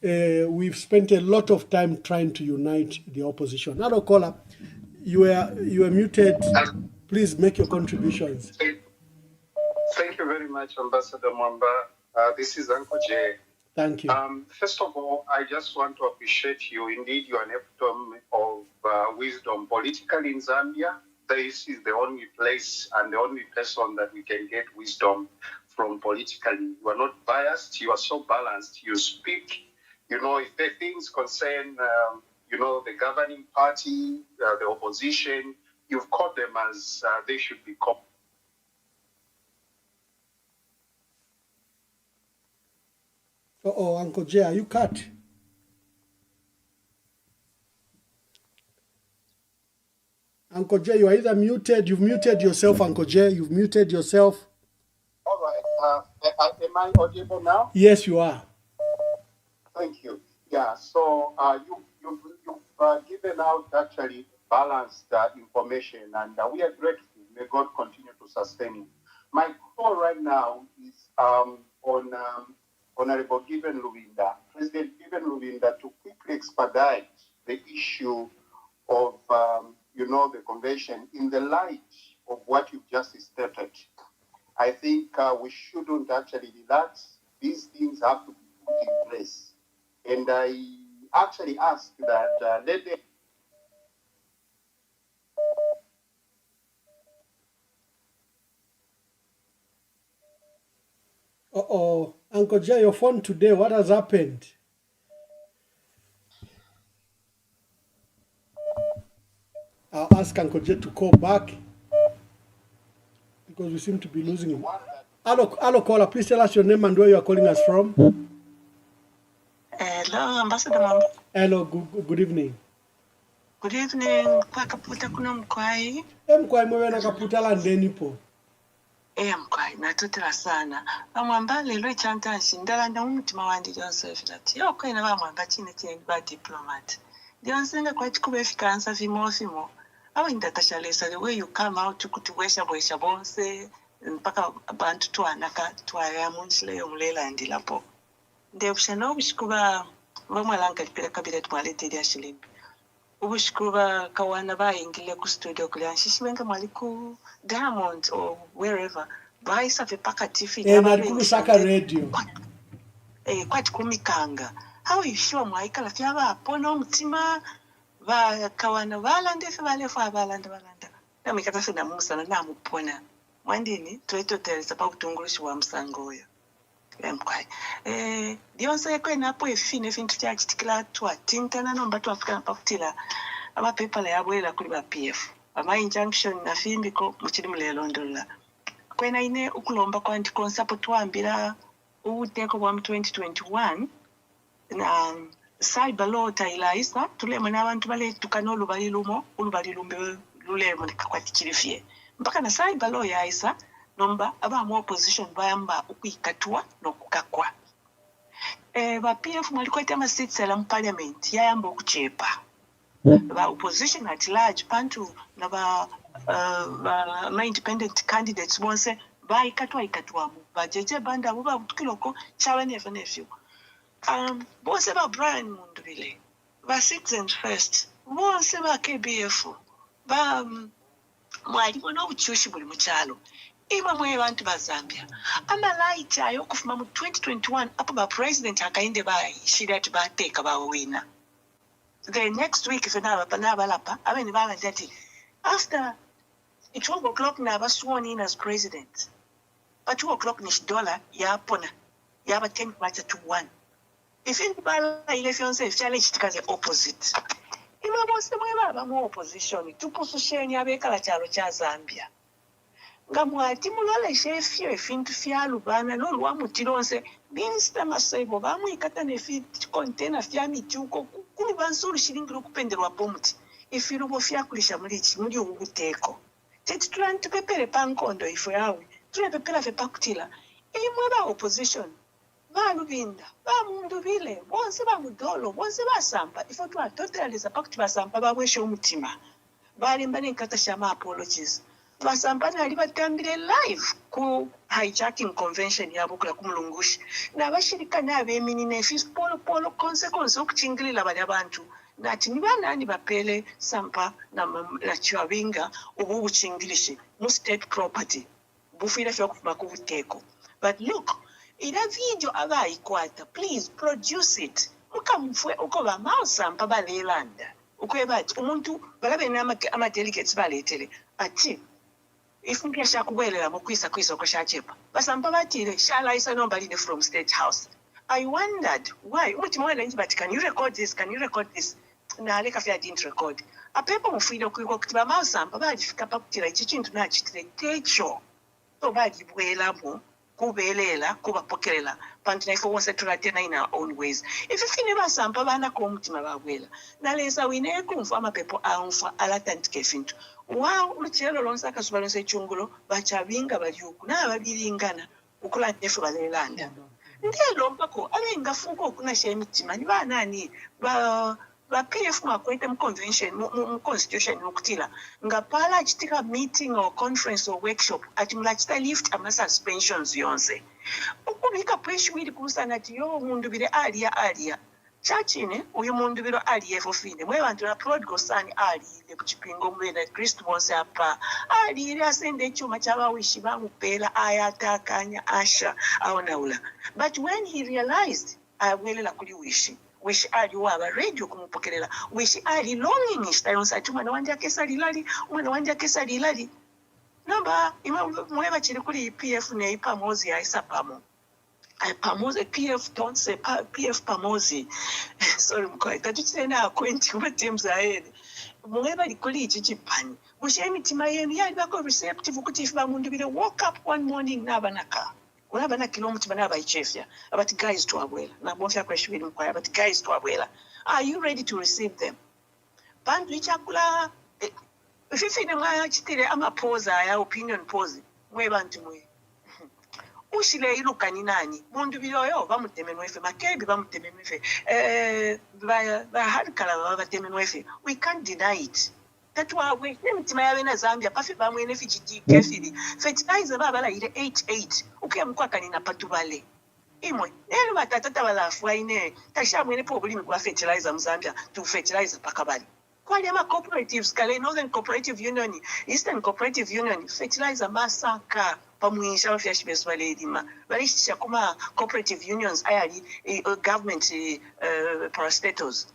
We've spent a lot of time trying to unite the opposition. Now, caller, you are muted. Please make your contributions.
Thank you very much, Ambassador Mwamba. This is Uncle Jay.
Thank you.
First of all, I just want to appreciate you. Indeed, you are an epitome of wisdom politically in Zambia. This is the only place and the only person that we can get wisdom from politically. You are not biased. You are so balanced. You speak, if the things concern, the governing party, the opposition, you've caught them as they should be caught.
Oh, Uncle Jay, are you cut? Uncle Jay, you are either muted. You've muted yourself, Uncle Jay. You've muted yourself.
All right. Am I audible now?
Yes, you are.
Thank you. Yeah. So you've given out actually balanced information, and we are grateful. May God continue to sustain you. My call right now is on Honorable Given Lubinda, President Given Lubinda, to quickly expedite the issue of the convention in the light of what you've just stated. I think we shouldn't actually relax. These things have to be put in place. And I actually ask that let them.
Uncle Jay, your phone today, what has happened? I'll ask Uncle Jay to call back because we seem to be losing him. Hello, caller. Please tell us your name and where you are calling us from.
Hello, Ambassador Mwamba.
Hello, good evening.
Good evening, kwakaputa kuno mkwai.
Mkwai mwena kaputa la ndeni po.
Mkwai, natutira sana. Mwamba lelo chanta nshindala na umutima wandi Joseph lati. Yoko ina mwamba chine ba diplomat. Dionsenga kwa chikube fikansa fimo. Awa indatashalesa the way you come out kutuwesha bonse. Mpaka abantu tuwaya munchile yomlela ndilapo. Ndeupshana ubishikuba vamwalanka kipira kabinet mwalete dia shilimbi. Ubishikuba kawana ingile ku studio kule anshishimenga mwaliku Diamond or wherever. Baisa vipaka tifi.
Narikulu saka radio.
Kwati kumikanga. How you sure mwaikala fiaba apona umutima ba kawana balande fe balefu abalanda. Namikata fe namusa na namupona. Mwandini tweto telesa pa kutungurushi wa msangoyo. Mkwai. Dionse kwe napo efine fintu cha chitikila tuwa tintana nomba tuwa fika napakutila ama pepa la yabuela kuli ba PF. Ama injunction na fimbiko mchini mlelondola. Kwe na ine ukulomba kwa antikonsapo tuambila uteko wa 2021 na cyber law tailaisa tule mwana abantu bale tukano ulubalilumbe lule mwana kwa tikirifie. Mpaka na cyber law ya isa nomba aba mu opposition bayamba ukuikatua nokukakwa. Ba PF mwaliko itama seats la parliament yayamba okuchepa. Ba opposition at large pantu na ba independent candidates bonse ikatwa mu ba jeje banda buba butukiloko chawe nefyu. Bonse ba Brian Mundubile ba Citizens First bonse ba KBF ba mwaliko no buchushi buli muchalo. Ima mwe bantu ba Zambia. Amalaiti ayo kufuma mu 2021 apa ba president akainde ba shida ba teka ba wina. The next week if na lapa abeni ba ngati after 12 o'clock na ba sworn in as president. But 2 o'clock ni dollar ya pona. Ya ba 10 match to 1. If in ba elections if challenge tikaze opposite. Ima bose mwe ba mu opposition tupususheni abekala chalo cha Zambia. Ngamwati mulole shefyo efintu fyalubana nolwa mutironse Minister Masebo bamwikata nefintu container fya michuko kuli bansuru shiringiro kupenderwa bomuti ifirubo fyakulisha muri ubuteko tete tulantu pepere pankondo ifo yawe tulepepera fe pakutila imwe ba opposition balubinda Mundubile bonse bamudolo bonse basamba ifo twatoteleza pakuti basamba babweshe umutima balimba nenkata shama apologies. Basampana alibatambire live ku hijacking convention yabo kula kumulungushi na bashirika nabemini nefis polo consequence okuchingilila bali abantu nati nibana bapele sampa na chiwabinga ubu buchingilishi mu state property bufira fyo kufuma ku buteko. But look, ila video abayikwata, please produce it mukamfwe uko ba mausampa balelanda ukwebati umuntu balabe ama delegates baletele ati if mpesha kubelela mukwisa okoshachepa basampa batire shala isa nombalinde from State House. I wondered why umutima wena but can you record this na aleka fya didn't record apepo mufida kuiko kutiba masampa balifika pakutira ichi nachitire techo so balibwela mu kubelela kubapokelela pantu naifo wonse tulatena in our own ways if ifine basampa bana ko umutima babwela naleza wine kumfa amapepo anfa alatantike fintu wow luchelo lonsa kasubalonse chungulo bachabinga baliuku na babilingana ukula nefu balelanda ndelo mpako abenga fuko kuna shemitima ni banani ba PF makwete mu convention mu constitution nokutila ngapala chitika meeting or conference or workshop atimula chita lift ama suspensions yonse ukubika pressure wili kusana tiyo Mundubile alia chachine uyu Mundubile alia fofine mwe bantu na prodigal son ali kuchipingo mwena Kristo bonse apa ali asende chuma chaba wishi bamupela ayatakanya asha aonaula. But when he realized awele kuli wishi ali waba radio kumupokelela wishi ali longing istayonsa chuma na wanja kesa lilali namba mweba chiri kuli PF ne ipamozi ya isapamo pamozi PF don't say PF pamozi sorry mkwai tatuchitena akwenti kuma teams ahead mweba likuli ichichipani mushemi tima yenu yali bako receptive kuti if ba Mundubile woke up one morning nabanaka unabana kilometer banaba ichefya abati guys to abwela na bonfya kweshwili mkwai abati guys to abwela are you ready to receive them bantu ichakula fifine mwa chitire amapoza ya opinion pose mwe bantu mwe ushile ilukani nani mundu biloyo bamutemenwefe makebi bamutemenwefe ba harikala batemenwefe. We can't deny it. That why we nemitima yabe na Zambia pafi bamwene fichiti kefili fertilizer baba ile 88 ukiyamkwakani na patubale imwe elo batatata balafu ine tasha mwene po bulimi kwa fertilizer mu Zambia to fertilizer pakabali kwali ama cooperatives kale Northern Cooperative Union, Eastern Cooperative Union, fertilizer masaka pamwisha bafyashibeswa ledima balishisha kuma cooperative unions ayali government parastatals.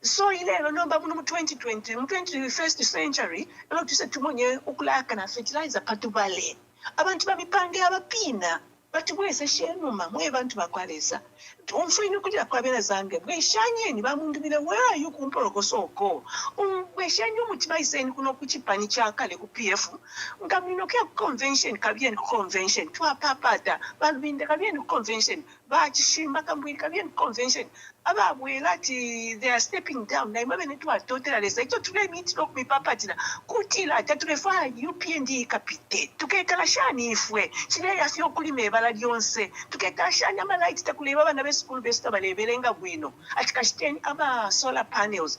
So ilero nomba mu 2020 mu 21st century elo tuse tumonye ukulaka na fertilizer patubale abantu babipange abapina bati mwese shenuma mwe bantu bakwalesa umfino kuja kwabera Zambia bweshanyeni bamundubire where are you kumpoloko soko bweshanye umutima iseni kuno kuchipani chakale ku PF ngamino kya convention kabyen convention twa papata balbinde kabyen convention bachishima kambwini kabyen convention ababwela ti they are stepping down na imabe netwa totally lesa ito tule meet no kumipapatira kutila taturefa UPND kapite tukekala shani ifwe chile yafyo kulime bala lyonse tukekala shani ama light takuleba bana school based abalebelenga bwino atikashiteni aba solar panels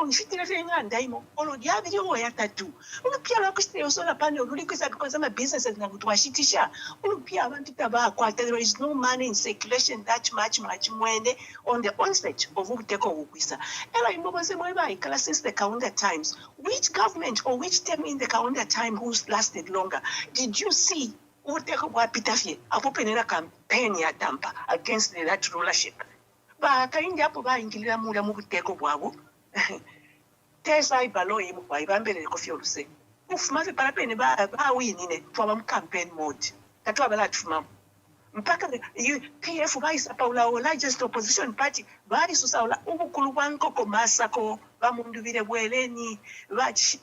nfitire fenga ndaimo olo dyabiri wo yatatu unupia lwakusite solar panel ulikwisa because ama businesses na kutwashitisha unupia abantu tabakwata. There is no money in circulation that much mwene on the onset of ubuteko ukwisa ela imboboze mweba ikala since the Kaunda times. Which government or which term in the Kaunda time who's lasted longer did you see uteko kwa pitafye apopenera campaign ya Tampa against that rulership bakaindi apo baingilira mula mu buteko bwabo tesa ibalo yimu kwa ibambele ko fyoluse ufuma parapene ba winine twaba mu campaign mode katwa bala tufuma mpaka PF baisa paula o largest opposition party bali susaula ubukulu bwankoko masako bamundubire bweleni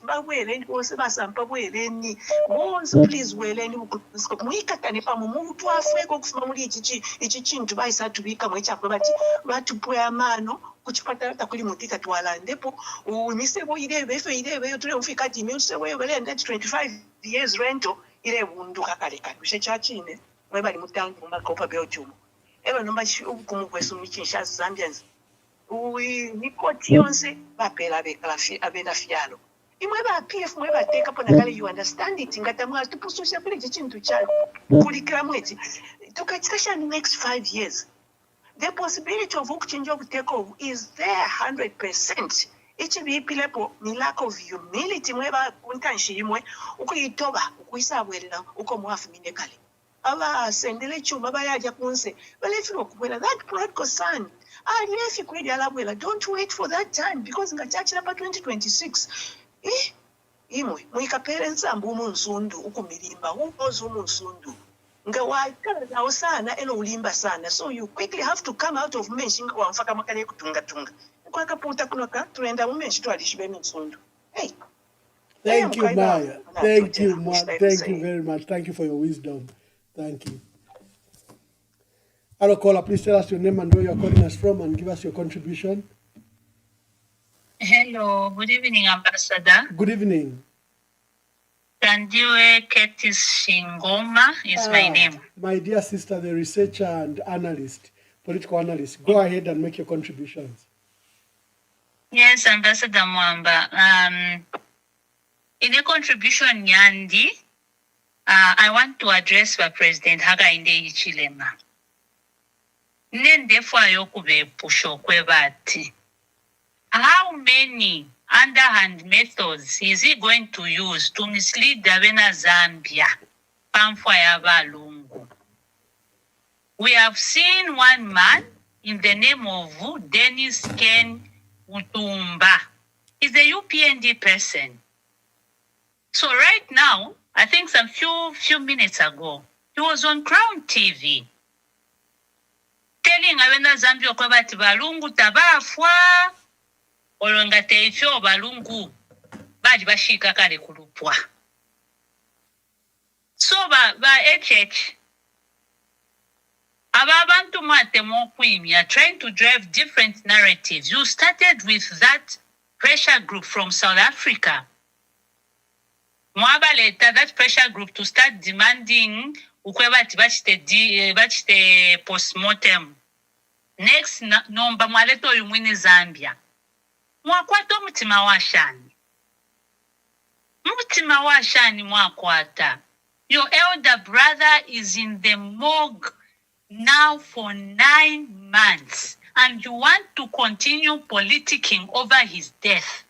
babweleni bose basampa bweleni bonse please bweleni ubukulu muikatane pamu muntu afweko kufuma muri iki kintu baisa tubika mwecha bati batupwe amano kuchipata takuli mutika twalandepo umisebo irebe efe irebe tule ufika dimi usewe wele and 25 years rental ile bunduka kale kanushe chachine mwebali mutangi mumakopa Belgium eba nomba ubukumu kwesu michisha Zambians nikoti yonse bapela bekalafi abena fialo imweba PF mweba teka pona kale you understand it ngatamwa tupusosha kule chintu cha kulikira mwezi tukachikasha next 5 years the possibility of change of takeover is there 100%. Ichibipilepo ni lack of humility mweba kuntanshi imwe ukuyitoba ukuyisabwelera uko mwafu minekale aba sendele chuma bayaja kunse balefiro kubwela that prodigal son aliyefi kweli alabwela. Don't wait for that time because ngachachira pa 2026 imwe mwika parents ambu umunsundu ukumilimba ukozo umunsundu ngawakala nawo sana elo ulimba sana, so you quickly have to come out of menshi ngwa mfaka makane kutunga kwa kaputa kunoka tuenda mu menshi twalishibe minsundu. Hey,
thank you Maya, thank you very much, thank you for your wisdom. Thank you. Hello, caller. Please tell us your name and where you're calling us from and give us your contribution.
Hello. Good evening, Ambassador.
Good evening.
Tandiwe Ketis Shingoma is my name.
My dear sister, the researcher and analyst, political analyst. Go ahead and make your contributions.
Yes, Ambassador Mwamba. In a contribution, Yandi, I want to address the President Hakainde Hichilema. Nendefo ayokube pusho kwebati. How many underhand methods is he going to use to mislead Davena Zambia? Pamfaya Balungu. We have seen one man in the name of Dennis Ken Utumba. He's a UPND person. So right now, I think some few minutes ago, he was on Crown TV telling Avena Zambia kwabati balungu tabafwa olonga teifyo balungu baji bashika kale kulupwa. So ba HH ababantu mate mo kwimi are trying to drive different narratives. You started with that pressure group from South Africa. Mwaba later that pressure group to start demanding ukwebati bachite postmortem. Next nomba mwaleto yumwini Zambia. Mwakwato mutima washani. Mutima washani mwakwata. Your elder brother is in the morgue now for 9 months. And you want to continue politicking over his death.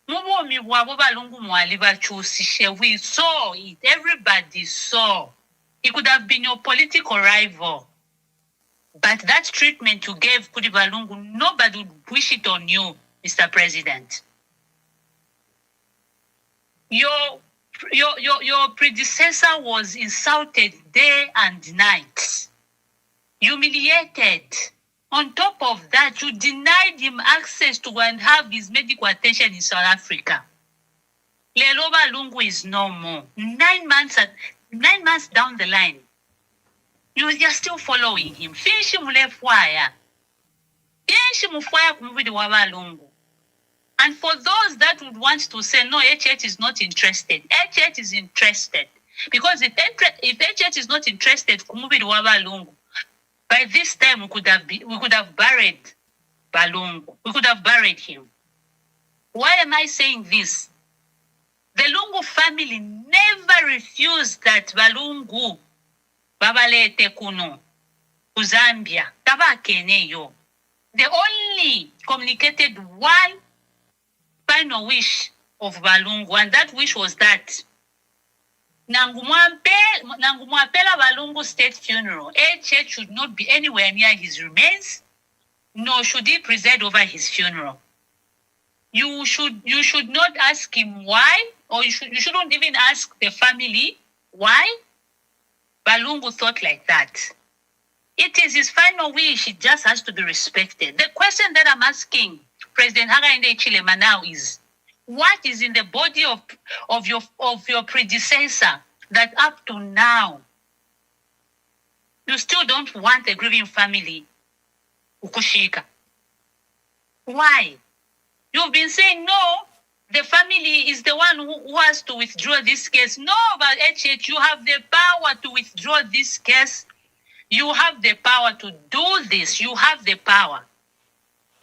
Mubomi bwabo balungu mwali bachusishe. We saw it. Everybody saw. He could have been your political rival. But that treatment you gave Kudi Balungu, nobody would wish it on you, Mr. President. Your predecessor was insulted day and night. Humiliated. On top of that, you denied him access to go and have his medical attention in South Africa. Lelo Balungu is no more. 9 months down the line, you are still following him. Finish him fire. Finish him fire kumubidi wa Balungu. And for those that would want to say, no, HH is not interested. HH is interested. Because if HH is not interested, kumubidi wa Balungu, by this time we could have buried Balungu. We could have buried him. Why am I saying this? The Lungu family never refused that Balungu babalete kuno Zambia tabakeneyo. They only communicated one final wish of Balungu, and that wish was that Nangumwapela Balungu state funeral, HH should not be anywhere near his remains, nor should he preside over his funeral. You should not ask him why, or you shouldn't even ask the family why Balungu thought like that. It is his final wish. It just has to be respected. The question that I'm asking President Hakainde Hichilema now is, what is in the body of your predecessor that up to now you still don't want a grieving family ukushika? Why? You've been saying no, the family is the one who has to withdraw this case. No, but HH, you have the power to withdraw this case. You have the power to do this. You have the power.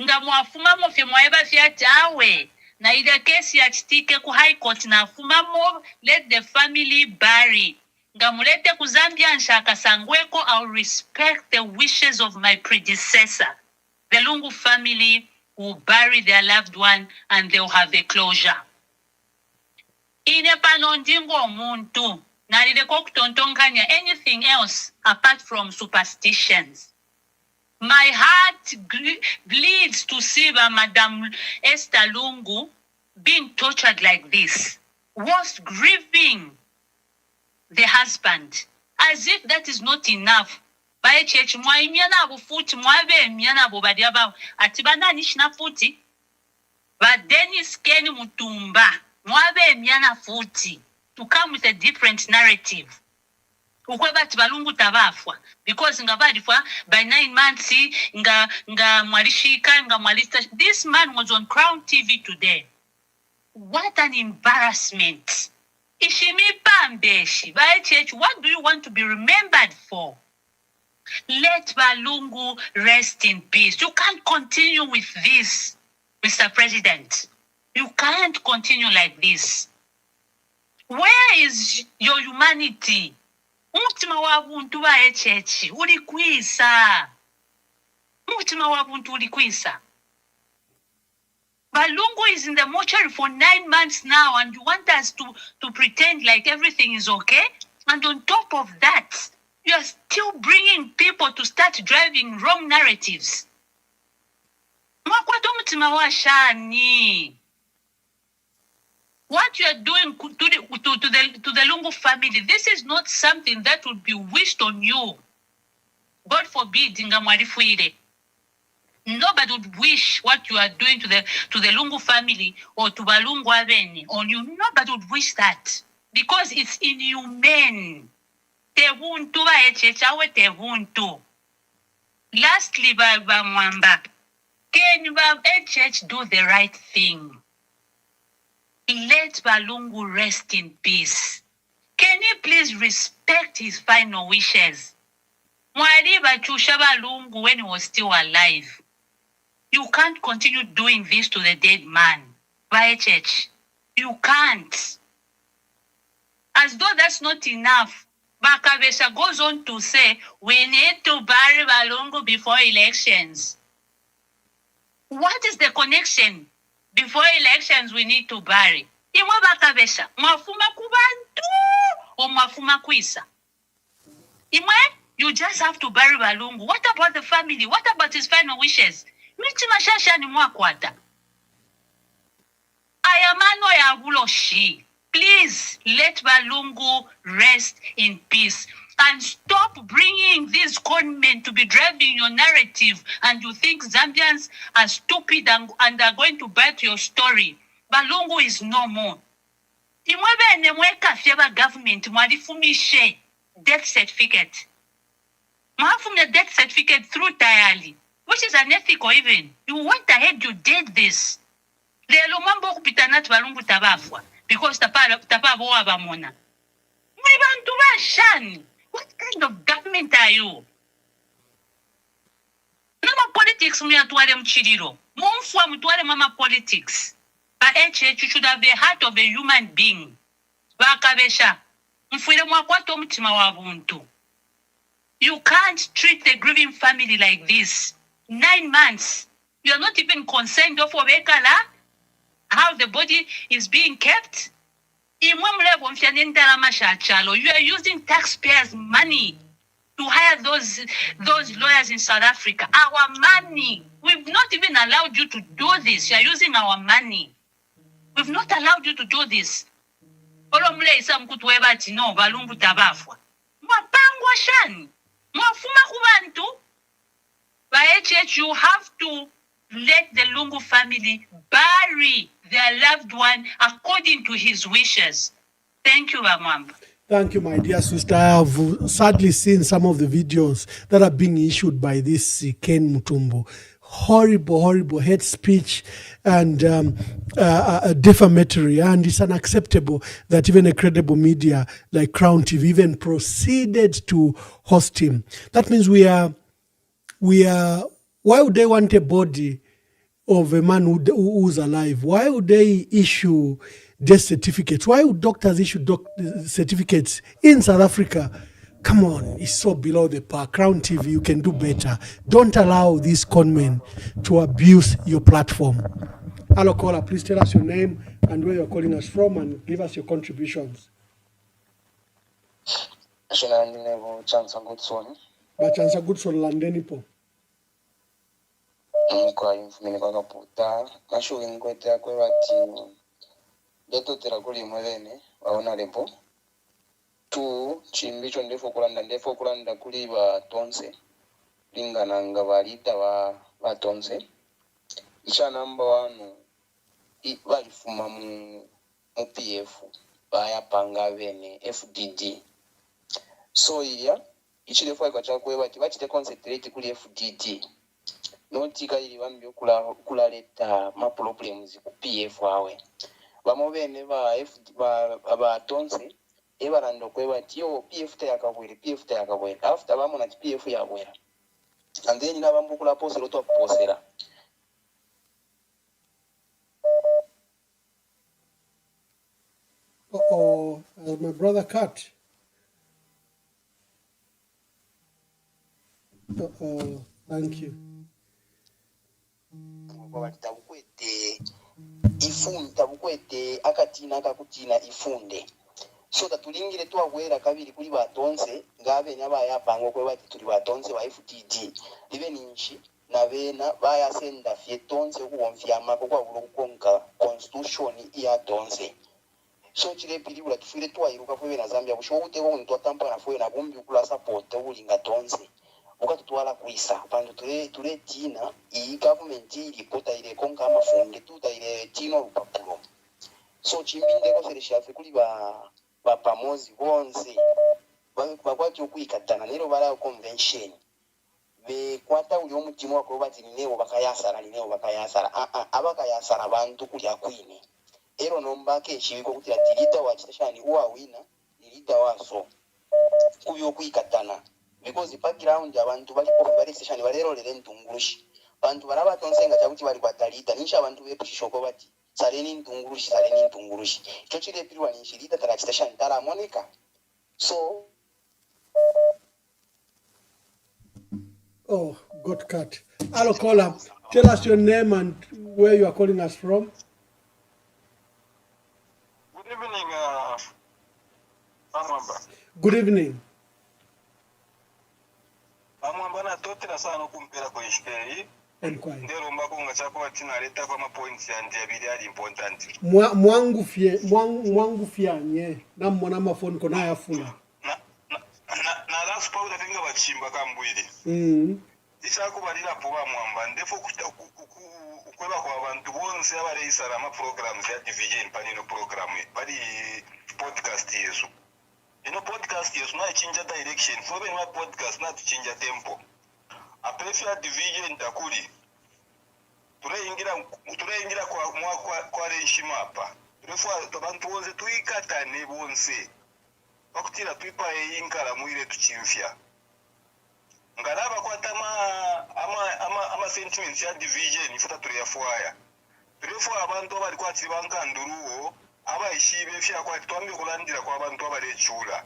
Ngamwafuma mofye mwaeba fiatawe. Na ida kesi ya chitike ku high court na fumamo, let the family bury. Ngamulete ku Zambia nshaka sangweko, I'll respect the wishes of my predecessor. The Lungu family will bury their loved one and they'll have a closure. Ine panondingo muntu, narideko kutontonkanya anything else apart from superstitions. My heart bleeds to see Madam Esther Lungu being tortured like this, whilst grieving the husband, as if that is not enough. By church, mwaimiana abu futi, mwabe miana abu badiaba, atibana nishna futi, but Dennis Kenny Mutumba, mwabe miana futi, to come with a different narrative. Ukweba tibalungu tabafwa, because ngabadifwa by 9 months nga mwalishika nga mwalista. This man was on Crown TV today. What an embarrassment. Ishimi pambeshi. By church, what do you want to be remembered for? Let Balungu rest in peace. You can't continue with this, Mr. President. You can't continue like this. Where is your humanity? Mutima wabuntu wa HH ulikwisa. Mutima wabuntu ulikwisa. Balungu is in the mortuary for 9 months now, and you want us to pretend like everything is okay? And on top of that, you are still bringing people to start driving wrong narratives. Mwakwato mutima wa shani. What you are doing to the Lungu family, this is not something that would be wished on you. God forbid, Ngamwarifuire. Nobody would wish what you are doing to the Lungu family or to Balungu Aveni on you. Nobody would wish that, because it's inhumane. Lastly, Baba Mwamba, Can HH do the right thing? Let Balungu rest in peace. Can you please respect his final wishes? Mwali bachusha Balungu when he was still alive. You can't continue doing this to the dead man. HH, you can't. As though that's not enough, Bakabesha goes on to say, we need to bury Balungu before elections. What is the connection? Before elections, we need to bury. Imwa Bakabesha, mwafuma kubantu or mwafuma kuisa? Imwe, you just have to bury Balungu. What about the family? What about his final wishes? Michima shasha ni mwakwata. Ayamano ya buloshi. Please let Balungu rest in peace and stop bringing these conmen to be driving your narrative, and you think Zambians are stupid and are going to bite your story. Balungu is no more. Imwebe nemweka fieba government mwalifumishe death certificate. Mwafumia death certificate through Tayali, which is unethical even. You went ahead, you did this. Lelo mambo kupita nati Balungu tabafwa. Because tapa boa bamona. Mwibantu bashani. What kind of government are you? Mama politics muyatuwale mchiriro. Mumfwa mtuwale mama politics. But HH, you should have the heart of a human being. Bakabesha. Mfuile mwakwato mtima wabuntu. You can't treat the grieving family like this. 9 months. You are not even concerned of Obekala. How the body is being kept. You are using taxpayers' money to hire those lawyers in South Africa. Our money. We've not even allowed you to do this. You are using our money. We've not allowed you to do this. No, Balungu tabafwa. Mwapangwa shani. Mwafuma kubantu. HH, you have to let the Lungu family bury their loved one according to his wishes. Thank you, Mwamba.
Thank you, my dear sister. I have sadly seen some of the videos that are being issued by this Ken Mutumbo. Horrible hate speech and defamatory, and it's unacceptable that even a credible media like Crown TV even proceeded to host him. That means we are. Why would they want a body of a man who's alive? Why would they issue death certificates? Why would doctors issue certificates in South Africa? Come on, it's so below the par. Crown TV, you can do better. Don't allow these conmen to abuse your platform. Hello, caller, please tell us your name and where you're calling us from and give us your contributions. Bachansa Goodson Landenipo.
Kwa infumini kwa kaputa mashu inkwete akwe bati deto terakuli mwelene waona lepo tu chimbicho ndefo kulanda kuli ba tonse lingana nga balita ba tonse icha namba wanu balifuma mu PF baya panga bene FDD so iya ichilefo kwa chakwe bati bachite concentrate kuli FDD. Notika ili wambi kula leta ma problems ku PF awe. Bamo bene ba tonse ebarando kweba tiyo PF ta yakabwera. After bamo na PF yabwera. And then ina bambu kula posera to posera.
My brother cut. Thank you.
Tabukwete akatina akakutina ifunde so that tulingire twawera kabiri kuli batonse ngabe nyaba yapango kwe bati tuli batonse wa FDD live ninchi na bena baya senda fietonse kuwonfya mako kwa ulokonka constitution ya tonse so chile pilibula tufire twayiruka kwe na Zambia busho uteko muntu atampa na fwe na bombi kula support ulinga tonse ukatutwala kuisa pandu tule tina iyi government ili kota ile konka amafunge tuta ile tino lupapulo so chimbinde ko serishafe kuli ba pamozi bonse bakwati okuikatana nero bala convention bekwata uli omutima wako bati ninewo bakayasala abakayasala bantu kulya kwine ero nombake ekibiko kutira tirida wa kitashani uwa wina nirida waso kubyo kwikatana because background abantu bali station balerolere ntungurushi bantu baraba tonsenga chakuti bali kwatalita nisha abantu bepishoko bati saleni ntungurushi icho chile pilwa ni shirita tara station tara monica so
oh got cut. Hello caller, tell us your name and where you are calling us from.
Good evening, Mwamba.
Good evening.
Mwamba na totera sana kumpera kwa ishkei.
Enquiry.
Ndero mbako ngachako atinaleta kwa mapoints ya abiri ali important.
Mwangu fianye na mwana mafoni kona yafuna.
Na last powder tenga bachimba kambwiri. Ichakubalira poba Mwamba ndefo ukweba kwa abantu bonse abareisara ama programs ya division panino program bali podcast yesu. Ino podcast yesu na change direction for my podcast na change tempo. Aprefa division takuli. Tureingira kwa renshima hapa. Refu abantu bonse tuikatane bonse. Bakutira tuipa inkala muire tuchimfya. Ngaraba kwa tama ama sentiments ya division ifuta tuliyafuaya. Tulifu abantu bali kwa tibanga nduruo abayishibe fya kwa twambe kulandira kwa abantu abalechula.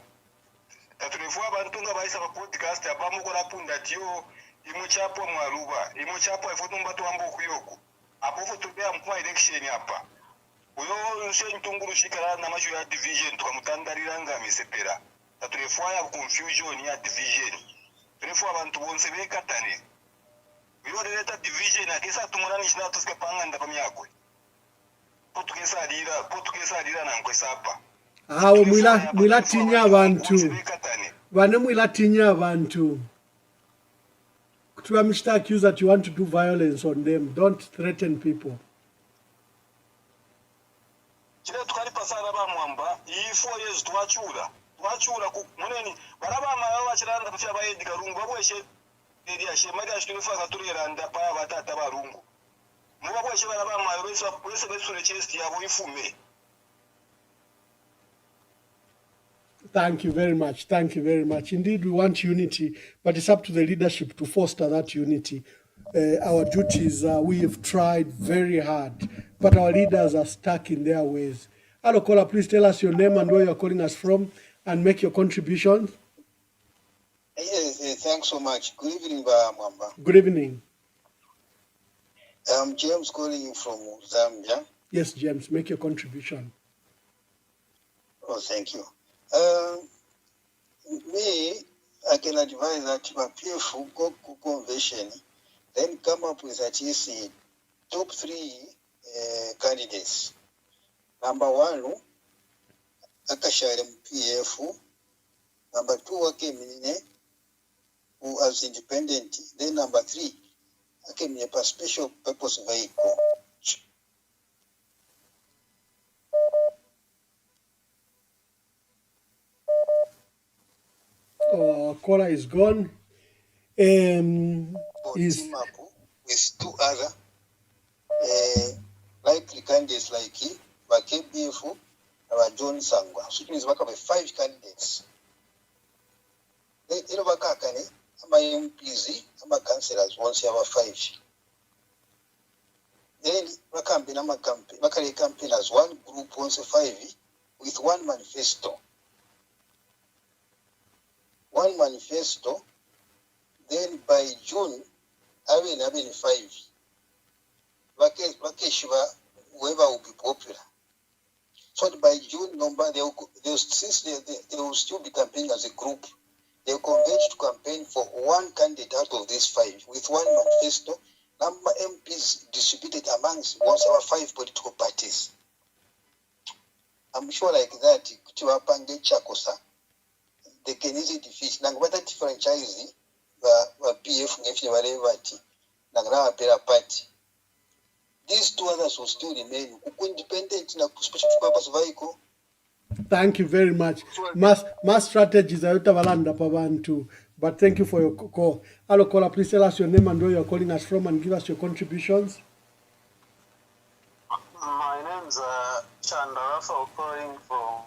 Tatulifu abantu nga bayisa ba podcast abamu kola punda tio imuchapo mwaruba imuchapo ifutumba twambo kuyoko. Apofu tubea mkwa election hapa. Uyo nse ntunguru shikala na mashu ya division tukamutandarira nga misepera. Tatulifuaya confusion ya division. Tulifu abantu bonse bekatane. Uyo leta division akisa tumuna nishina tuske panganda pamyakwe. Potukesa alira na nkwesapa.
Awo mwila tinya abantu. Wane mwila tinya abantu. Kutuwa mishta accuse that you want to do violence on them. Don't threaten people.
Chile tukali pasana ba Mwamba, iyi 4 years tuwachura muneni baraba amawa chiranda kufya bayedi karungu babweshe eri ashemari ashitufa katureranda pa batata barungu muba bweshe baraba amawa bese besure chest yabo ifume.
Thank you very much. Thank you very much. Indeed, we want unity, but it's up to the leadership to foster that unity. Our duties, we have tried very hard, but our leaders are stuck in their ways. Hello, caller, please tell us your name and where you're calling us from and make your contribution.
Yes, thanks so much. Good evening, Mwamba.
Good evening.
I'm James calling you from Zambia.
Yes, James, make your contribution.
Oh, thank you. Me, I can advise that you appear for go convention, then come up with at least top 3 candidates. Number 1, Akashare PF. Number 2, Akemine, who as independent. Then number 3, Akemine per special purpose vehicle.
Our caller is gone.
Team up with 2 other likely candidates like KBF and John Sangwa. So it means we have 5 candidates. Then Bakakane, ama MPs, ama councillors once you have 5. Then Bakari campaign as one group once 5 with 1 manifesto. 1 manifesto. Then by June, I will have 5. Whoever will be popular. So by June number, since they will still be campaigning as a group, they will converge to campaign for 1 candidate out of these 5 with 1 manifesto. Number MPs distributed amongst 5 political parties. I'm sure like that, Chiwapange Chakosa, they can easily defeat. Nangwata franchise, PF ngefye barevati, nangara pera party. These 2 others will still remain independent na special purpose vehicle.
Thank you very much. Mass strategies ayota balanda pa bantu But thank you for your call. Hello, caller. Please tell us your name and where you're calling us from and give us your contributions.
My name's Chandarafa, calling from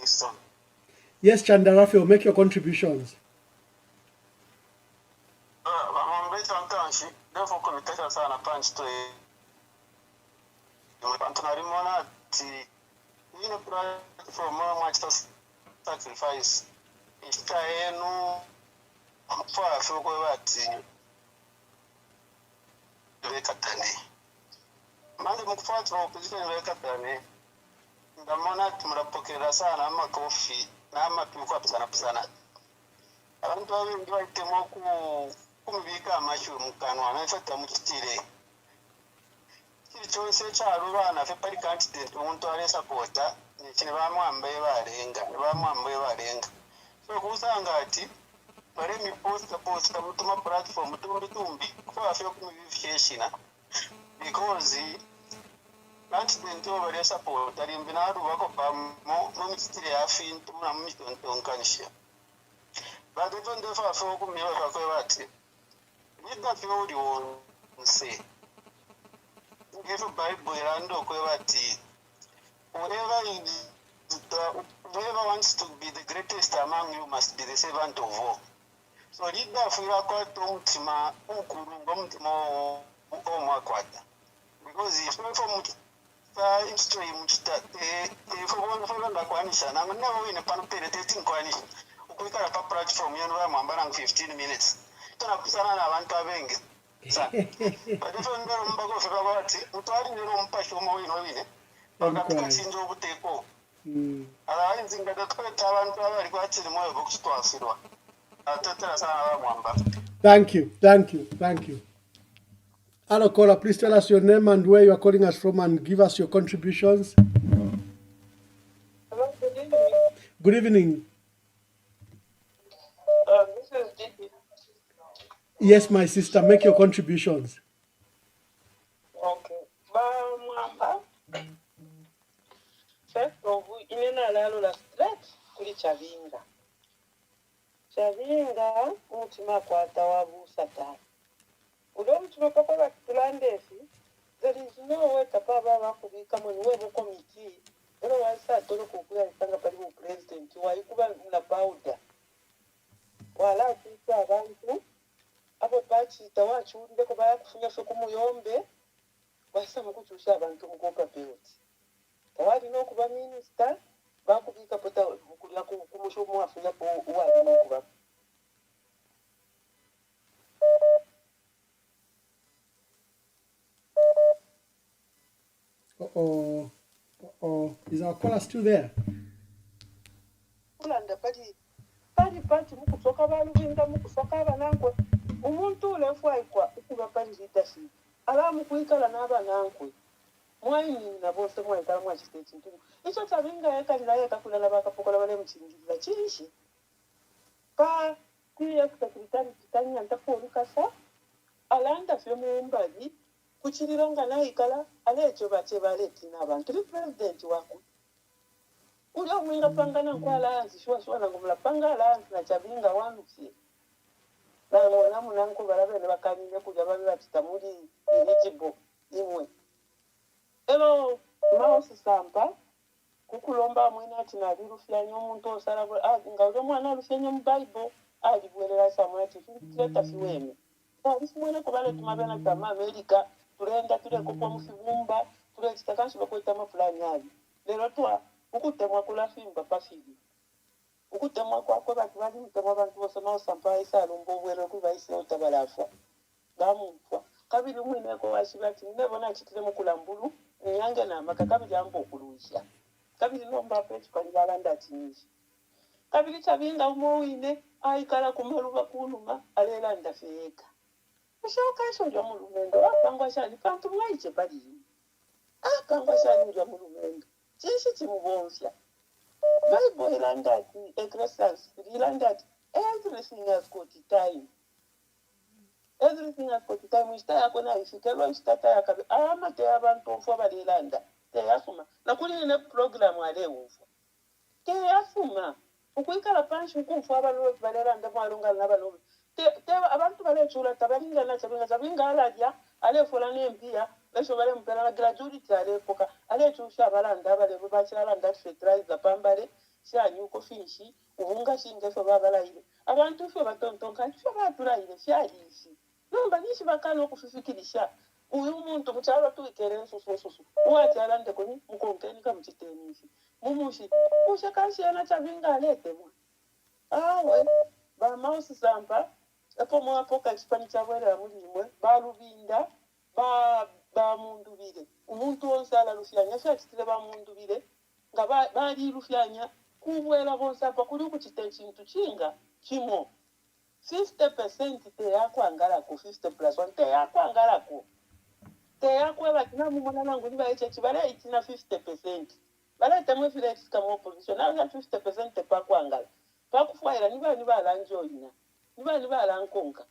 Easton.
Yes, Chandarafa, make your contributions.
Therefore, communication sana punch to tunalimona ati ile platform much sacrifice ikaenu kwa foko bati bekatane mali mkufuata opposition bekatane ndamona tumurapokera sana amakofi n'amapiko pisana abantu abengi bahitemo kumubika amashu mukanwa nafata mukitire kiri cyose cyarubana fe pari candidate umuntu ari supporta ni bamwambaye barenga so kusanga ati bare mi post mutuma platform tumbi ko afyo kumivishina because candidate over support ari mbinaru bako pamo no mukitire afintu na mutontonkanisha but even the fa fo kumiwa kwa bati nita fyo uri wonse give a Bible and bati whoever wants to be the greatest among you must be the servant of all. So leader fira kwa tumtima ukurungo mtimo omwakwata because if we from history mchita if we from ndakwanisha na never win pano penetrating kwanisha ukikala pa platform yenu wa mwambara 15 minutes tunakusana na abantu abengi badifo ndero mbako fika bati mutwali ndero mpasho mawino wine bakatika chinjo buteko ala inzinga dakweta abantu abali kwatiri moyo bokutwasirwa atatera sana wa mwamba.
Thank you. Hello, caller. Please tell us your name and where you are calling us from and give us your contributions.
Hello, good evening.
Good evening.
This is Diti.
Yes, my sister, make your contributions.
Okay. Mwamba. First of all, inena lalo la straight kuli Chavinga. Chavinga, mutima kwa tawabu satani. Ulo mutima papa wa tulandefi, there is no way kapaba wakubika mwewe committee. Ero waisa tolo kukuya isanga pali mu president, waikuba mna powder. Wala tisa abantu, abo bachi tawachu ndeko baya kufunya fe kumuyombe, waisa mukuchusha abantu mukoka build. Tawali no kuba minister, bakubika pota kulia kumushomo wafunya po uwali no kuba.
Is our caller still there?
Ulanda pali mukusoka balubinga mukusoka abanangwe umuntu ulefwaikwa ukuba pali leadership alamu kuikala n'abanankwe mwayini na bose mwaikala mwa state ntumu icho Chavinga yakalira yakakulala bakapokola bale mukingirira kinshi pa kuya sekretari kitanya ntakuolukasa alanda fyo mumbali kuchirironga naikala alecho bache baleti n'abantu li president wako uli omwinga pangana kwa alliance shwa na ngumla panga alliance na Chavinga wanusi na ngona munanko balabe ne bakamine kuja babe batitamuli eligible imwe elo mausi sampa kukulomba mwina ati na birufyanya omuntu osala ngauje mwana olufyanya mu Bible alibwerera samati fileta fiweme bisimwene kubale tumabena kama America tulenda tuleko kwa mufibumba tulekitakanshi bakweta mafulani ali lero twa ukutemwa kula fimba pafili ukutemwa kwa bantu bali mutemwa bantu bose mausampa isalumbo bwero kuba isi otabalafa bamupwa kabili mwine ko washibati nebona chitire mukulambulu nyange na makakabi jambo okulusha kabili nomba page kwa balanda tinji kabili Chavinga umowine aikala kumaluba kunuma alela ndafeka ushoka shonja mulumendo akangwa shali pantu mwaiche bali akangwa shali nja mulumendo chishi chimubonfya Bible ilandati Ecclesiastes ilandati everything has got time. Everything has got time. Ishita yako na ifikelwa ishita yakabe amate abantu ofwa balilanda teyafuma nakuli ne program wale ufwa teyafuma ukuikala panshi ukumfu abalowe baleranda mwalunga nabalowe teba abantu balechula tabalinga na chabinga aladia ale fulani mpia lesho bale mpera na gratuity ale poka ale chusha balanda bale bachira landa fertilizer pambale sha nyuko finshi ubunga shinge so babala ile abantu fyo batontonka fyo batula ile sha yishi nomba nishi bakano kufifikirisha uyu muntu muchalo tuikere susu uwati alande koni mukonkeni kamuchitenisi mumushi ushakashiyana chabinga alete mwa awe ba mouse sampa apo mwapoka chipani chabwera mulimwe balubinda ba mundu bile umuntu onsala lufyanya fyachitire ba mundu bile nga bali lufyanya kubwela bonsapa kuli kuchite chintu chinga chimo 50% te yakwangalako 50 plus 1 te yakwangalako te yakweba tina mumona nangu niba eche chibale itina 50% bala temwe file kama opposition na 50% te pakwangala pakufuaira niba alanjoina niba alankonka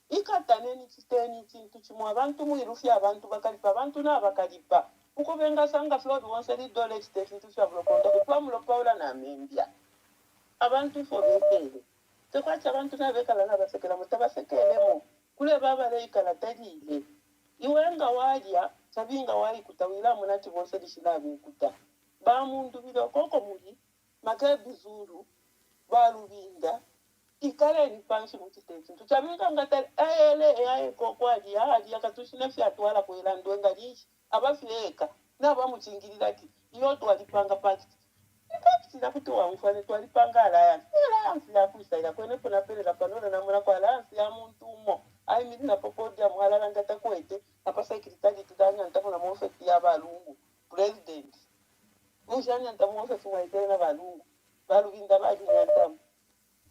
ikataneni chiteni chintu chimwe abantu muirufya abantu bakalipa abantu na bakalipa uko benga sanga flood once the dollar state to shablo konda kwa mulo paula na membia abantu fo bekele tekwacha abantu na bekala na basekela mutabasekelemo kule baba le ikala tadile iwenga wadia sabinga wali kutawila munati bonse dishilabe kuta ba mundu bido koko muri makabizuru balubinda ikale ni panshi mutitezi tuchabika ngata ele koko ali akatushina fyatwala kuilando ngalishi abafileka naba muchingirira ki iyo twalipanga pakiti pakiti na kuti wamfane twalipanga alliance ya kusaida kwene kuna perera panona na mura kwa alliance ya muntu umo ai mimi na popodia mwala ngata kwete apasa ikitadi tudanya ntakona mofeti ya balungu president ushanya ntamofeti mwaitena na balungu balubinda baji nyantamu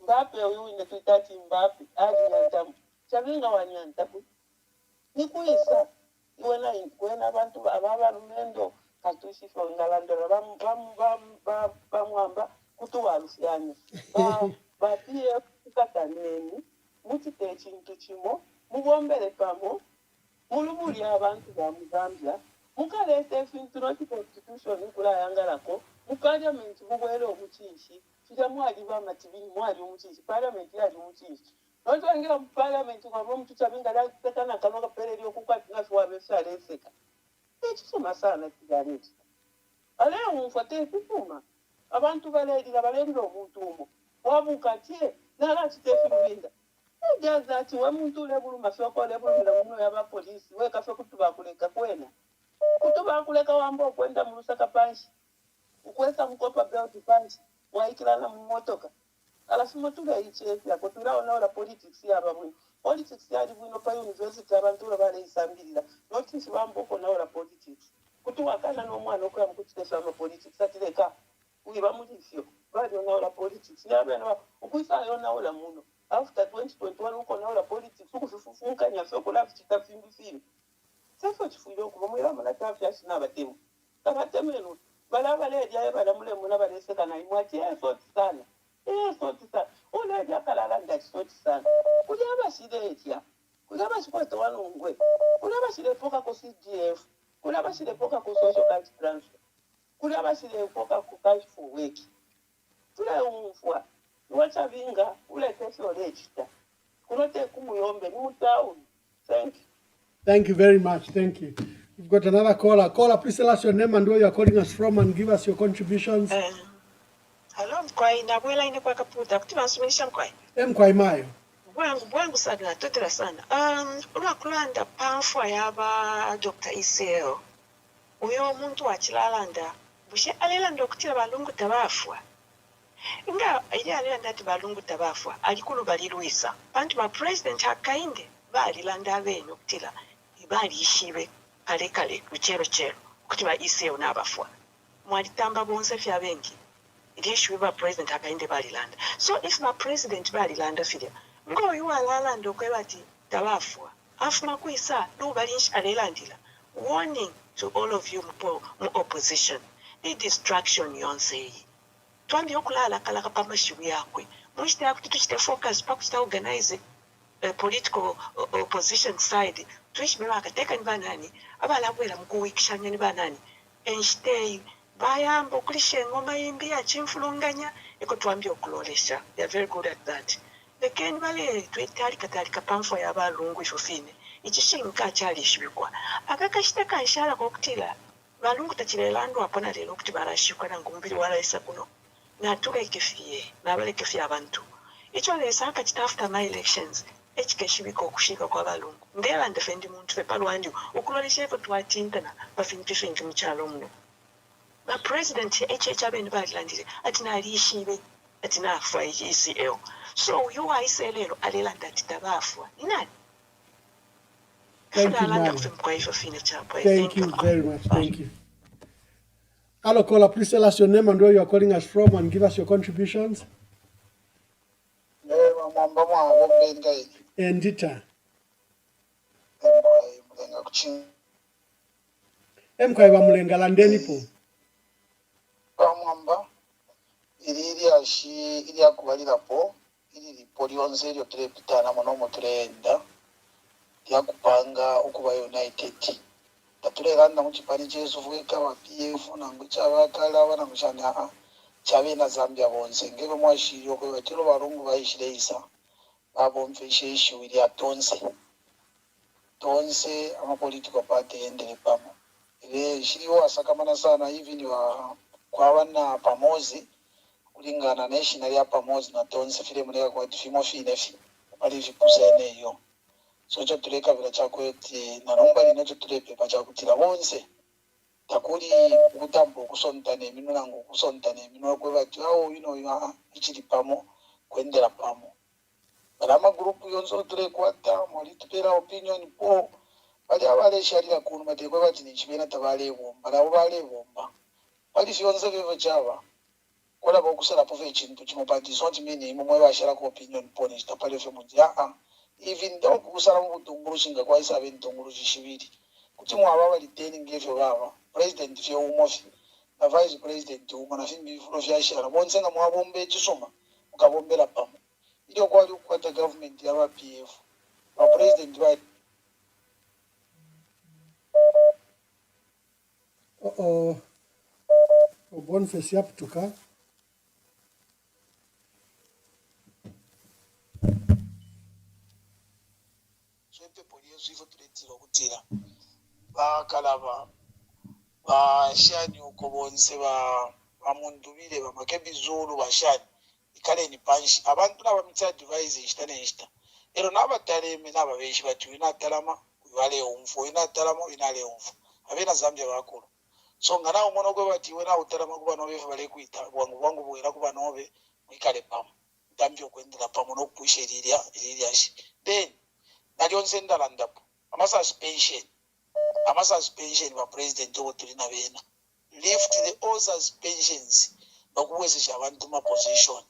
Mbappe uyu ine tuitati Mbappe aji nyantamu chabinga wanyantamu nikuisa iwena kwena abantu ababa rumendo katushi fo ngalandera ba mwamba kutuwalufyanya ba pia kukataneni mutite chintu chimo mubombere pamo mulubuli abantu ba Mugambia mukalete finturoti constitution kula yangalako muparliament mubwele omuchishi kija mwali ba matibini mwali omuchishi parliament yali omuchishi notwangira mu parliament kwa bomu tuchabinga la tekana kanoka pereri okukwati na fwa besale eseka ekisoma sana kiganiti ale umfate kufuma abantu baledira balendira omuntu umo wabukatie nala kitefirubinda ejaza ati wa muntu lebulu mafyoko lebulu muno yaba polisi weka fe kutuba kuleka kwena kutuba kuleka wambo kwenda mu Lusaka panshi ukwesa mkopa belt panshi waikilana mu motoka alafu motula ichefya kutula ona politics yaba bwe politics yali bwino pa university abantu bale isambirira notice bambo kona ola politics kutuwakana n'omwana okula mukutesa ama politics atileka uyiba mulifyo bali ona ola politics yabe na ukuisa yona ola muno after 2021 uko na ola politics ukufufuka nyafyo kula fita fimbi sefo chifuyo kuba mwira mana tafya sina batemu tabatemenu bala bale ya bala mule muna bale seka na imwache so sana ule jakalala ndachoti sana kujaba shidetia kujaba shikwato wanungwe kujaba shidepoka ko CGF kujaba shidepoka ko social cash transfer kujaba shidepoka ko cash for work tule umfwa wacha vinga ule kesho lechita kunote kumuyombe mutauni.
Thank you very much. Thank you. We've got another caller. Caller, please tell us your name and where you're calling us from and give us your contributions.
Hello, mkwai nabwela ine kwa kaputa kuti vansumisha mkwai
Mkwai mayo
bwangu sana totera sana ulwakulanda pamfwa yaba Dr. Iseo uyo muntu wachilalanda bushe alelanda okutira balungu tabafwa nga ili alelanda ati balungu tabafwa alikulu balirwisa bantu ba president akainde balilanda abeno okutira ibali ishibe kale kuchero kuti ba Iseo nabafwa mwalitamba bonse fya bengi issue ba president akainde balilanda so if my president balilanda filia ngo yuwalala ndokwebati tabafwa afuma kuisa no balinshi alelandila warning to all of you mu opposition the distraction yonse twambi okulala kala kapamashibu yakwe mushita kuti tuchite focus pakuchita organize political opposition side twishime bakateka ni banani abalabwera mukuwikishanya ni banani enstay bayamba okulisha engoma yimbi yakimfulunganya eko twambye okulolesha. They are very good at that. Lekeni bale twetalika pamfo y'abalungu ifufine ikishinga akyalishibikwa akakashita kanshara kokutila balungu tachilelandu apana lero kuti barashikwa nangu mubiri walaisa kuno natulekefie nabalekefie abantu icho lesa akachita after my elections ekikeshibika okushika kwa balungu ndela ndefendi muntu fepalwandi okulolesha efo twatintana bafintifingi mukyalo muno ba president abeni balandire atina alishibe atina afa ECL. So you are iselelo alelanda titabafwa inani.
Thank you, Mali. Thank you very much. Thank you. Hello, caller. Please tell us your name and where you are calling us from and give us your contributions. Endita. Emkaiba mulenga landeni po.
Mwamba ili ashi ili akubalira po ili polionze lyo tulepitana mono turenda yakupanga okuba united tatulekanda muchipani chesu fuka wa PF nangu chabakala wana mushana chabe na Zambia bonse ngebe mwashiri okwe batiro barungu bayishireisa abo mfishe issue ili tonse ama political party endele pamo ile shiriwa asakamana sana hivi ni wa kwa wana pamozi kulingana national ya pamozi na tonse file muneka kwa tifimo finefi pali vipusene hiyo so cho tuleka vila chako eti na nomba linacho tulepe pa chako tila bonse takuli kutambo kusontane minu nangu kusontane minu kwa vati hao ya ichili pamo kuendela pamo balama grupu yonso tulekwata mwali tupera opinion po pali awale sharira kunu mate kwa vati nichibena tabale bomba na ubale bomba pali fionse vivo chava kola bokusala pove chintu chimopati sonti mini mumwe bashara ko opinion po ni tapale fe mujaa even though kusala mubutunguru shinga kwa isa bentunguru jishibiri kuti mwaba baliteni ngefyo baba president fye umofi na vice president umana fimbi fulo fya shara bonse nga mwabombe chisoma mukabombera pamo iyo kwali ukwata government ya PF wa president wa
Boniface yaptuka.
bakalaba bashani uko bonse bamundubire bamakebizulu bashani ikale ni panshi abantu nabamitsa device ishitane ishita ero nabataleme nababeshi bati wina talama wale umfu wina talama winale umfu abena Zambia bakulu so ngana umono gwe bati wena utalama kuba nobe bale kuita wangu bwera kuba nobe mwikale pamo ndambyo kwendera pamo no pushe iliria shi then najonse ndalandapo ama suspension wa president wotulina bena lift all suspensions nokuwezesha abantu ma position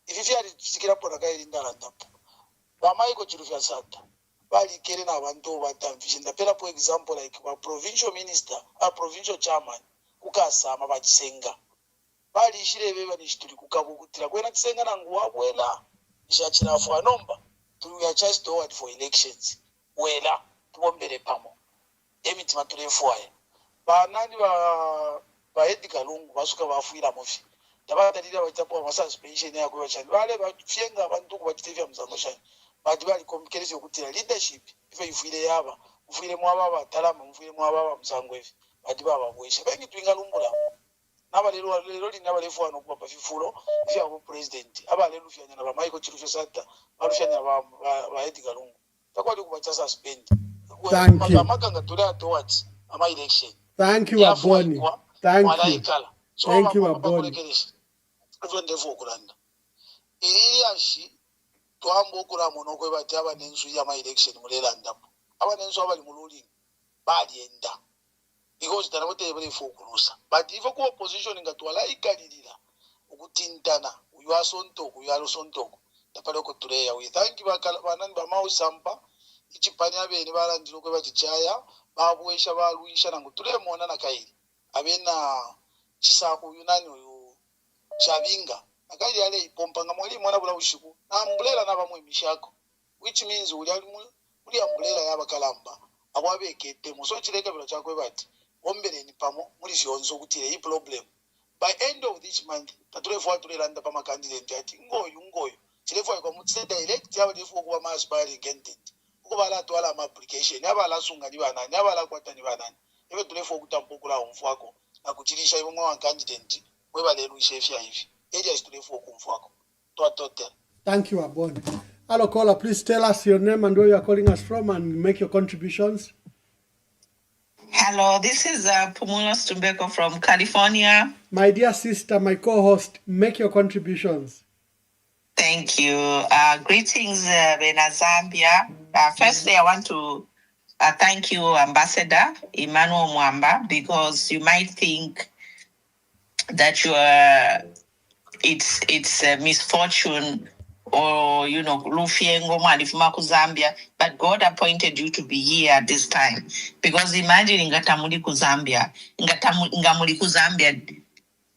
if you are tikira pona kairi ndalandapo bamaiko chirufya sata bali kere na abantu batamfisha ndapera for example like wa provincial minister a provincial chairman kukasama bachisenga bali ishirebe banishituli kukabukutira kwena chisenga nangu wabwela ishachirafu anomba we are just toward for elections wela tubombere pamo emiti matulefuaye banani ba Edgar Lungu basuka bafuira mufi tabatalira baitapo ama suspension yako bachani bale bafyenga abantu kubatitevya mzango shani bati bali komkelezi okutira leadership ife ifuire yaba ufire mwaba batalama mufire mwaba mzango ife bati baba bwesha bengi twinga lumbula naba lero linaba lefuano kwa bafifulo ifya abo president aba lero fyanya na ba Michael Chirufya Sata barufyanya ba Edgar Lungu takwali kubacha suspend.
Thank you.
Thank
you, Aboni. Thank you. Thank you, Aboni.
Iriyashi tuambo kula monokwe bati abanenzu ya election mulelanda abanenzu abali mululi balienda because tanabote bali fokulusa but if ku opposition ngatwala ikalilira ukutintana uyu asontoko uyu asontoko tapale ko tuleya we thank you banani ba mausampa ichipani abeni balandiro kwe bachichaya babwesha baluisha nangu tulemona nakairi abena chisaku yunani uyu Chabinga akali yale ipompa ngamwali mwana bula ushiku na ambulela na bamwe mishako which means uli ambulela yaba kalamba abwabekete muso chileka bila chakwe bati ombereni pamo muri zionzo kuti hii problem by end of this month taturefuwa tureranda pama candidate ati ngoyu chirefuwa kwa mutse direct yaba defuwa kuwa ma aspiring candidate ukuba la twala ma application yaba la sunga ni banani yaba la kwata ni banani ibe turefuwa kutampokula umfwako na kuchirisha ibo mwa candidate weba lelu ishefia hivi areas turefuwa kumfwako tote.
Thank you, Abon. Hello, caller. Please tell us your name and where you are calling us from and make your contributions.
Hello, this is Pumula Stumbeko from California.
My dear sister, my co-host, make your contributions.
Thank you. Greetings, Bena Zambia. Firstly, I want to thank you, Ambassador Emmanuel Mwamba, because you might think that it's a misfortune or Lufiengo Malifuma Zambia, but God appointed you to be here at this time. Because imagine Ngatamuli Zambia,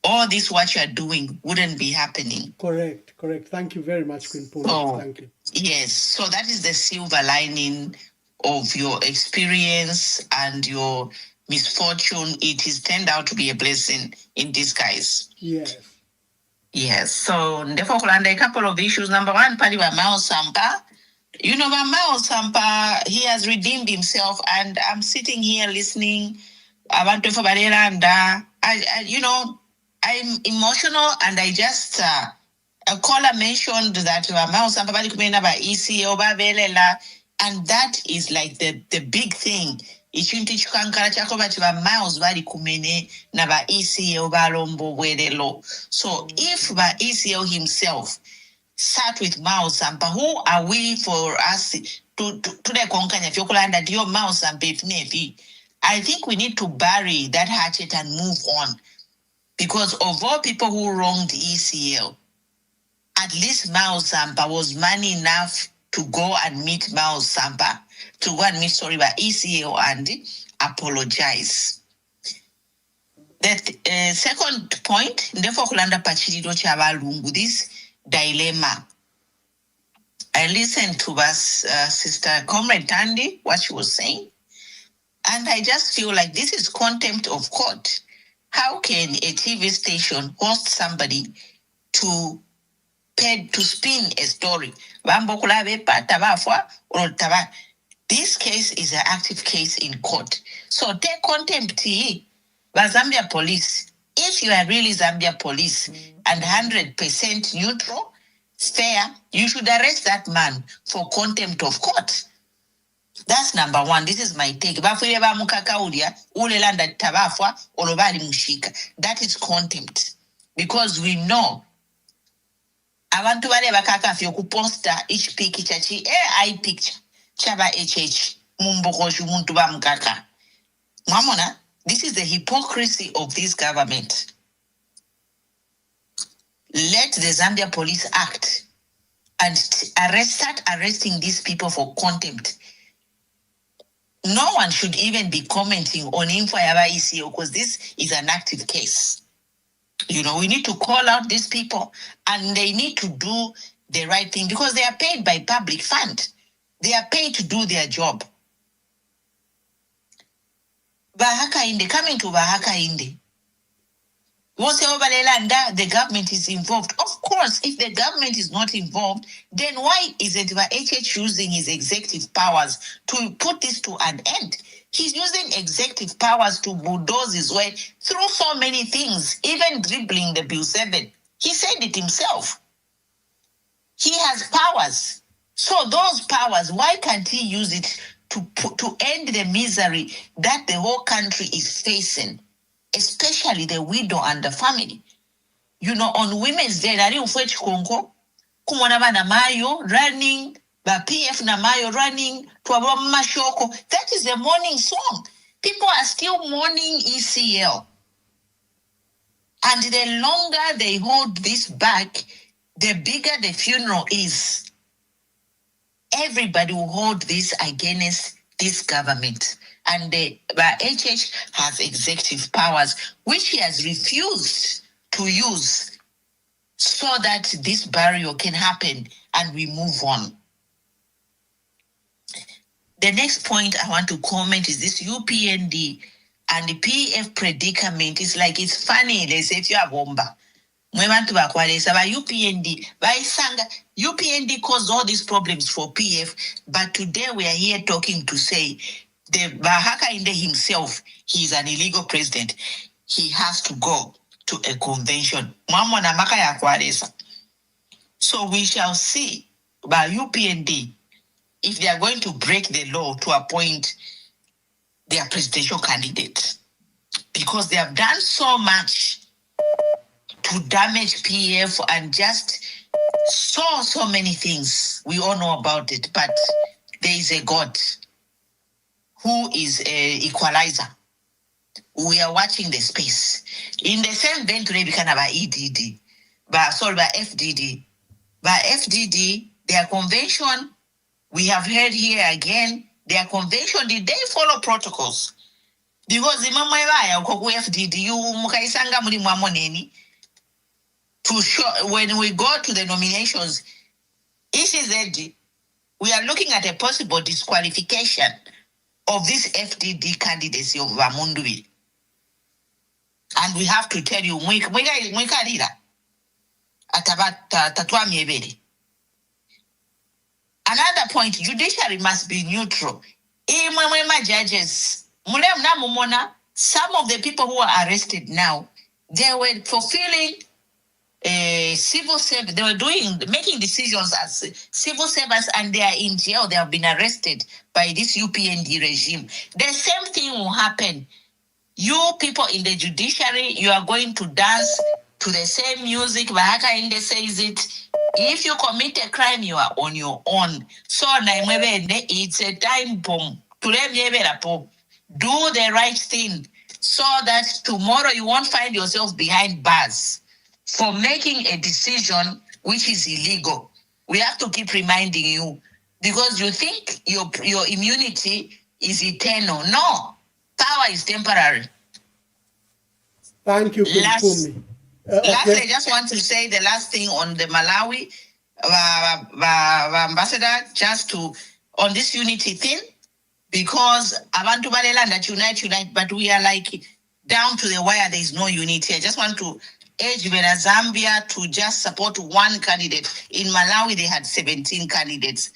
all this what you are doing wouldn't be happening.
Correct. Thank you very much, Queen Puma. Thank you.
Yes, so that is the silver lining of your experience and your misfortune. It has turned out to be a blessing in disguise. Yes, so therefore, a couple of issues. Number one, Pali Mao Sampa. Mao Sampa, he has redeemed himself, and I'm sitting here listening. I'm emotional, and I just a caller mentioned that Mao Sampa Bali Kumena ba ECO ba Velela, and that is like the big thing. So if the ECO himself sat with Mao Sampa, who are we for us to the Konkanya Fiokulanda Dio Mao Sampa? I think we need to bury that hatchet and move on. Because of all people who wronged ECL, at least Mao Sampa was man enough to go and meet Mao Sampa, to go and meet ECL and apologize. That second point, therefore, Kulanda Pachirido Chavalungu, this dilemma. I listened to Sister Comrade Tandy, what she was saying, and I just feel like this is contempt of court. How can a TV station host somebody to spin a story? This case is an active case in court. So take contempt by Zambia police. If you are really Zambia police and 100% neutral, fair, you should arrest that man for contempt of court. That's number one. This is my take. That is contempt. Because we know abantu bale bakaka fyo ku poster each picture AI picture chaba HH mumbokoshu muntu ba mkaka. Mamona, this is the hypocrisy of this government. Let the Zambia police act and start arresting these people for contempt. No one should even be commenting on info ECO because this is an active case. We need to call out these people and they need to do the right thing because they are paid by public fund. They are paid to do their job. Bahaka Inde, coming to Bahaka Inde. The government is involved. Of course, if the government is not involved, then why isn't HH using his executive powers to put this to an end? He's using executive powers to bulldoze his way through so many things, even dribbling the Bill 7. He said it himself. He has powers. So those powers, why can't he use it to end the misery that the whole country is facing? Especially the widow and the family. On Women's Day, kumwana bana mayo running, ba PF na mayo running, mashoko. That is the mourning song. People are still mourning ECL. And the longer they hold this back, the bigger the funeral is. Everybody will hold this against this government. And the HH has executive powers, which he has refused to use so that this barrier can happen and we move on. The next point I want to comment is this UPND and the PF predicament is like, it's funny, they say if you have bomba. Mwebantu bakwalesa ba UPND, baisanga, UPND caused all these problems for PF, but today we are here talking to say the Bahaka Inde himself, he's an illegal president. He has to go to a convention. Mwamona maka ya kwalesa. So we shall see by UPND if they are going to break the law to appoint their presidential candidate. Because they have done so much to damage PF and just so many things. We all know about it, but there is a God who is an equalizer. We are watching the space. In the same vein today, we can have EDD, by FDD. By FDD, their convention, we have heard here again, their convention, did they follow protocols? Because the mama FDD, you mukaisanga muri mwamoneni, to show when we go to the nominations, ECZ, we are looking at a possible disqualification of this FDD candidacy of Vamundubi. And we have to tell you, mwikarira atabata tatwa miebere. Another point, judiciary must be neutral. Judges, some of the people who are arrested now, they were fulfilling civil service. They were making decisions as civil servants, and they are in jail. They have been arrested by this UPND regime. The same thing will happen. You people in the judiciary, you are going to dance to the same music. Bahaka Inde says it. If you commit a crime, you are on your own. So it's a time bomb. Do the right thing so that tomorrow you won't find yourself behind bars for making a decision which is illegal. We have to keep reminding you, because you think your immunity is eternal. No, power is temporary.
Thank you,
Lastly,
okay.
I just want to say the last thing on the Malawi ambassador, just to on this unity thing, because abantu balelanda unite, but we are like down to the wire. There is no unity. I just want to urge Zambia to just support one candidate. In Malawi, they had 17 candidates,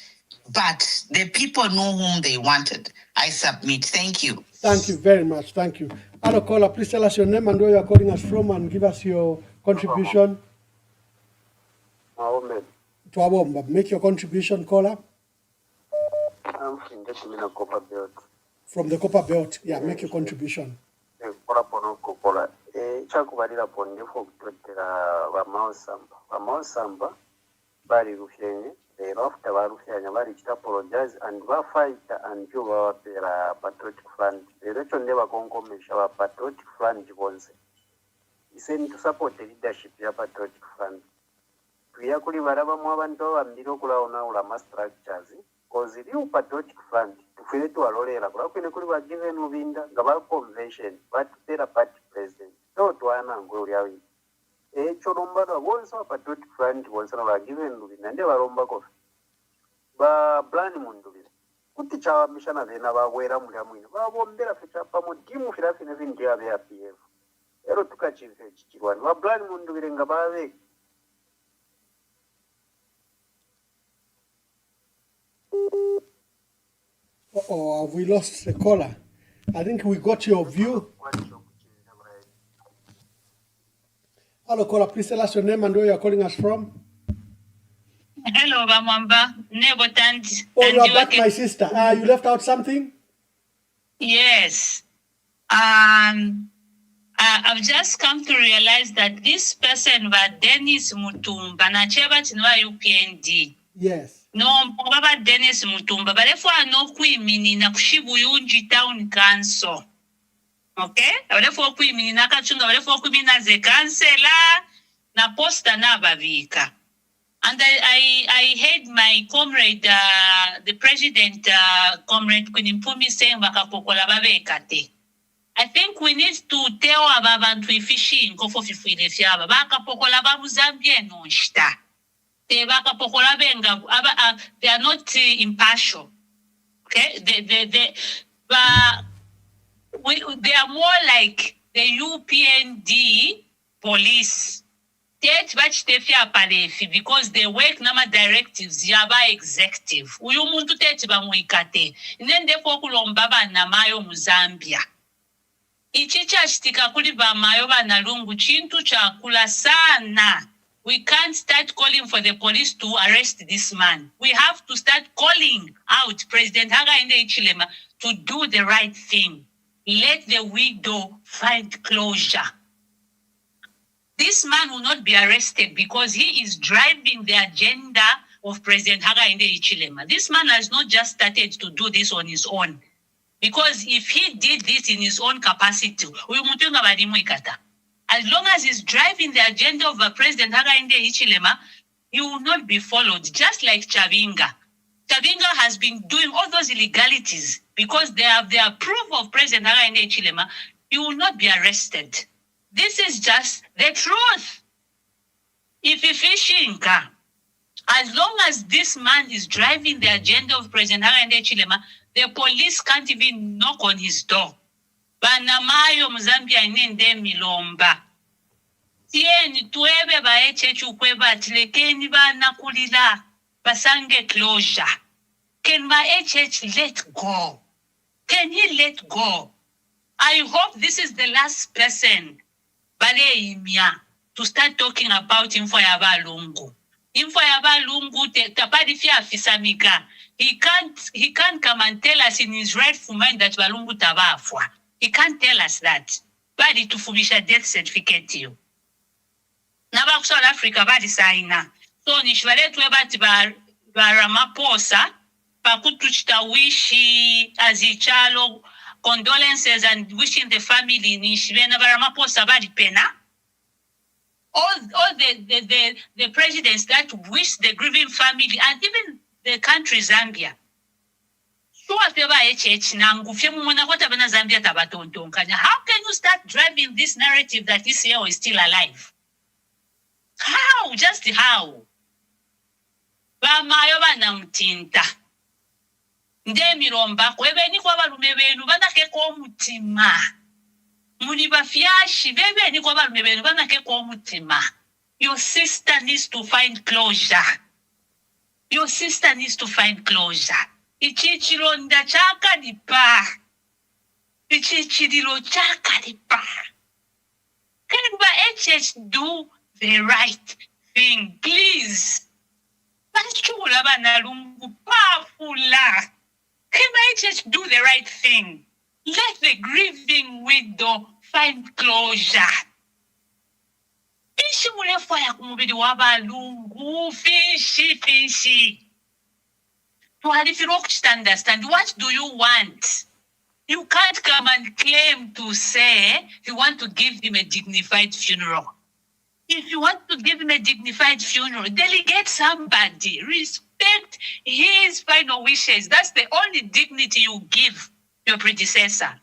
but the people knew whom they wanted. I submit. Thank you.
Thank you very much. Thank you. Hello, caller. Please tell us your name and where you are calling us from, and give us your contribution. To our bomb. Make your contribution, caller.
I'm from the Copper Belt.
From the Copper Belt. Yeah, make your contribution.
Chakubalira pondefu kutotera Bamausamba bali rufyenye leero after barufyanya bali apologize and fight and you bawapera patriotic front leero ekyo nde bakonkomesha ba patriotic front bonse iseni to support the leadership ya patriotic front tuya kuli barabamu abantu abambiri okulawunaawula structures cause iri patriotic front tufire tuwalolera kulakwine kuli ba given Lubinda nga ba convention batutera party president so twana ngwe yawi ekyo lombana bonse patriotic front bonse na given Lubinda nde baromba ko ba plan mundubira kuti chawa mishana vena bawera muri amwine babombera fecha pamo dimu firafine vindi yabe ya PF ero tukachive chichirwani ba plan mundubire nga babe.
Oh, have we lost the caller? I think we got your view. Hello, caller. Please tell us your name and where you are calling us from.
Hello, Mwamba.
Oh, you are back, my sister. You left out something?
Yes. I've just come to realize that this person was Dennis Mutumba, na cheba chinwa UPND.
Yes.
No, Baba Dennis Mutumba, but if I know Queen na Kushibuyunji Town Council. Okay? Therefore, Queen Nakachunga, therefore, Queen as a councillor, na posta na bavika. And I heard my comrade, the president, comrade Kunimpumi saying, Wakapokola Babekate. I think we need to tell abantu fishing, go for Fifine Fiaba, Bakapokola Babu Zambia no shita. They are not impartial. Okay, they are more like the UPND police. Because they work nama directives yaba executive. Uyu muntu tete bamuikate. Nende fokulomba bana mayo mu Zambia. Ichicha shitika kuli ba mayo bana lungu chintu chakula sana. We can't start calling for the police to arrest this man. We have to start calling out President Hakainde Hichilema to do the right thing. Let the widow find closure. This man will not be arrested because he is driving the agenda of President Hakainde Hichilema. This man has not just started to do this on his own. Because if he did this in his own capacity, as long as he's driving the agenda of President Hakainde Hichilema, he will not be followed, just like Chavinga. Chavinga has been doing all those illegalities because they have the approval of President Hakainde Hichilema. He will not be arrested. This is just the truth. If you fishing, as long as this man is driving the agenda of President Hakainde Hichilema, the police can't even knock on his door. Banamayo Mzambia inende milomba. Tieni tuebe ba echechu kweba tilekeni ba nakulila. Basange closure. Can my HH let go? Can he let go? I hope this is the last person to start talking about Info Yaba Lungu. Info Yaba Lungu tapadifia fisamika. He can't come and tell us in his rightful mind that Balungu tabafwa. He can't tell us that. Badi tufubisha death certificate you. Naba South Africa badi saina. So nishwale tuwe bati Ramaphosa pakutuchita wishi azichalo condolences and wishing the family nishwena Ramaphosa badi pena. All the presidents that wish the grieving family and even the country Zambia. How can you start driving this narrative that this CEO is still alive? How? Just how? Bamayo banamtinta. Ndemiromba kwebeni kwa balume benu banake ko mutima. Muni bafyashi bebeni kwa balume benu banake ko mutima. Your sister needs to find closure. Your sister needs to find closure. Ichichironda chaka nipa. Ichichirilo chaka nipa. Can HH do the right thing, please? Bachula banalungu pafula. Can HH do the right thing? Let the grieving widow find closure. Fishi mule fire kumubidi wabalungu. Fishi. If you don't understand, what do you want? You can't come and claim to say you want to give him a dignified funeral. If you want to give him a dignified funeral, delegate somebody. Respect his final wishes. That's the only dignity you give your predecessor.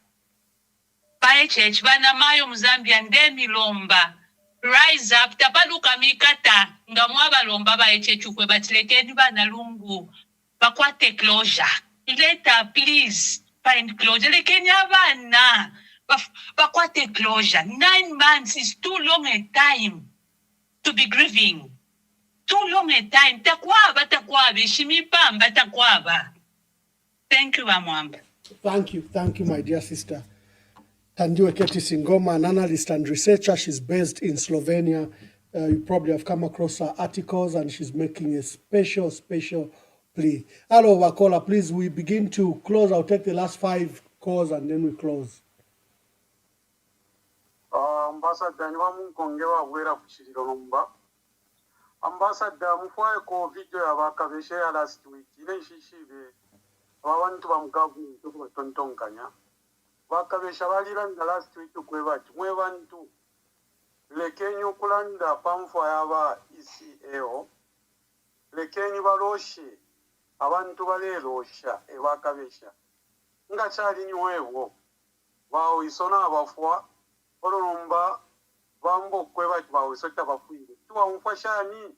Paechech, banamayo Mzambia ndemi lomba. Rise up, tapaluka mikata. Ngamwaba lomba baechechu kwe batilekeni banalungu. Bakwate closure. Later, please find closure. Lekenya bana. Bakwate closure. 9 months is too long a time to be grieving. Too long a time. Takwaba. Shimipamba takwaba. Thank you, Mwamba.
Thank you, my dear sister. Tandiwe Keti Singoma, an analyst and researcher. She's based in Slovenia. You probably have come across her articles, and she's making a special plea. Hello, Wakola, please, we begin to close. I'll take the last 5 calls and then we close.
Ambassador, ni wamunkonge wa wera kuchiriro nomba. Ambassador, mufwae ko video ya wakaveshe ya last week. Ile shishibe. Wawantu wa mgavu kwa tontonkanya. Wakavesha waliranda last week kwebati. Mwevantu. Lekenyu kulanda pamfwa yaba ECAO. Lekenyu baloshe. Abantu balelosha ewakabesha nga chali nywewo wao isona abafwa olumba bambo kweba bawo isota bafuire tuwa umfashani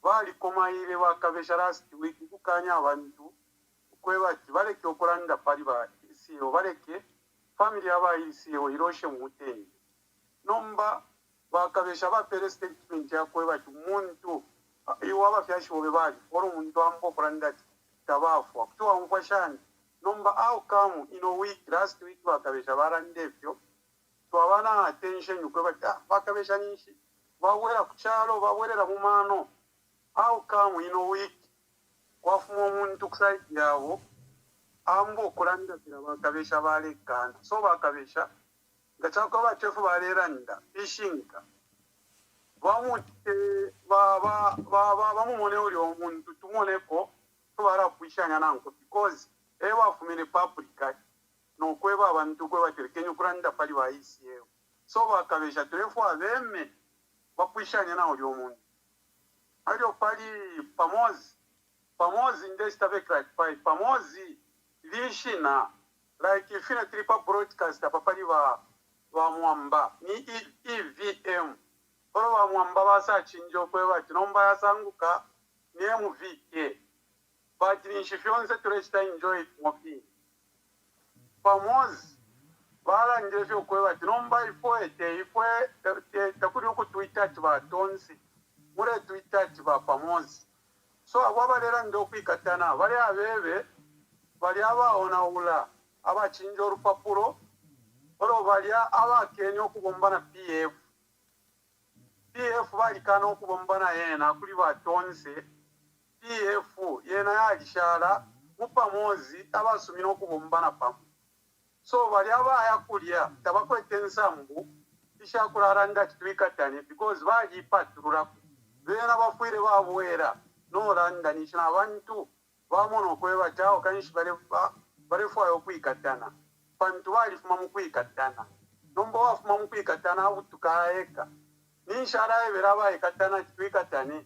bali komaire wakabesha last week kukanya abantu kweba baleke okulanda pali ba isiyo baleke family yabayisiyewo iroshe mutende nomba bakabesha bapere statement yakwe bati muntu iwaba fyashiwobe bali oro muntu ambokuranda tabafwa kutuwa mkwashani nomba outcome in a week last week bakabesha barandevyo twabana attention ukwe bati bakabesha nishi bawera kuchalo bawerera mumano outcome in a week kwafuma omuntu kusaidi yawo ambokuranda kira bakabesha balekana so bakabesha ngachako batefu baleranda ishinga bamute bamumone uli omuntu tumoneko tubara kwishanya nanko because bafumine public nokweba abantu kwe baterekenye kuranda pali bayisiyewo so bakabesha tulefu abeme bakwishanya nawo uli omuntu alio pali pamozi ndesitabe clarify pamozi lishina like ifina tripa broadcast papali ba Mwamba ni EVM oro ba Mwamba basa chinjo kwe bati nomba yasanguka ni MVK bati ni shifyonse turesta enjoy mopi pamozi bala njefyo kwe bati nomba ifwe takuri uku Twitter tiba tonsi mure Twitter tiba pamozi so ababalera ndo kwikatana bali abebe bali abaona ula abachinjo urupapuro oro balia abakenye okubombana PF balikana okubombana yena kuli batonse PF yena yalishala mupamozi abasumina okubombana pamu so bali abaya kulya tabakwete nsambu ishakuraranda kitwikatane because baji patrura bena bafwire babwera no randa nishina abantu bamono kweba chao kanishi bale fwayo kwikatana pantu walifuma mukwikatana nombo wafuma mukwikatana utukaeka ninshara ebera ekatana twikatane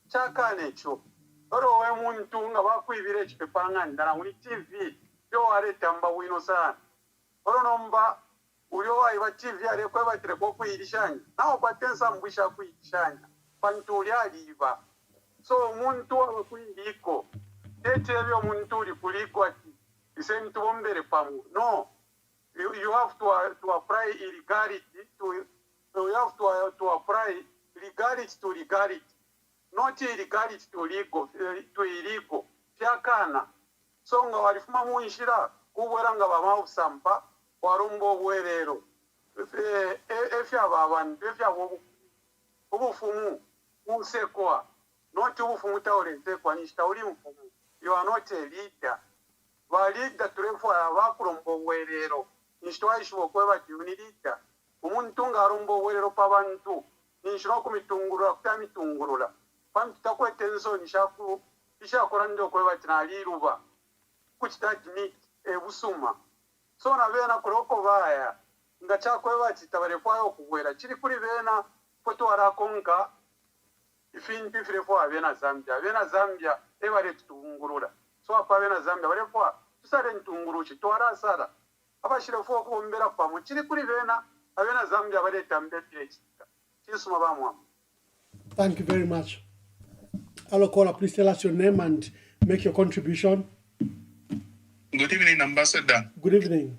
chakane cho oro we muntu nga bakwibire chipepanga ndana muri TV yo aretamba wino sana oro nomba uyo wa TV ale kwa batire ko kwirishanya nawo kwatensa mbwisha kwirishanya pantu lyaliva so muntu abakwindiko tetebyo muntu uli kuliko ati isemi tuombere pamu no you have to apply illegality you have to apply legality to legality not illegality to legal to illegal fyakana so nga walifuma muinshira kubwera nga bamausampa warumbo bwerero efya babantu efya obufumu usekwa not ubufumu taolente kwa nishtauli mfumu you are not a leader valida tulefu abakurombo bwerero nishitwaishibo kweba tiunilida umuntu ngarombo bwerero pabantu nishino kumitungurura kutamitungurura pantu takwete nso ishakora ndo kweba tinaliruba kuchitadmit ebusuma so na bena kuroko baya ngachakweba chitabarefayo kugwera chiri kuri bena foto arakonka ifinti firefo abena Zambia ebare tutungurura so apabena Zambia barefo tusare ntunguruchi twara sara abashirefo kubombera pamu chiri kuri bena abena Zambia bare tambete chisuma bamwa.
Thank you very much. Hello caller, please tell us your name and make your contribution.
Good evening, Ambassador.
Good evening.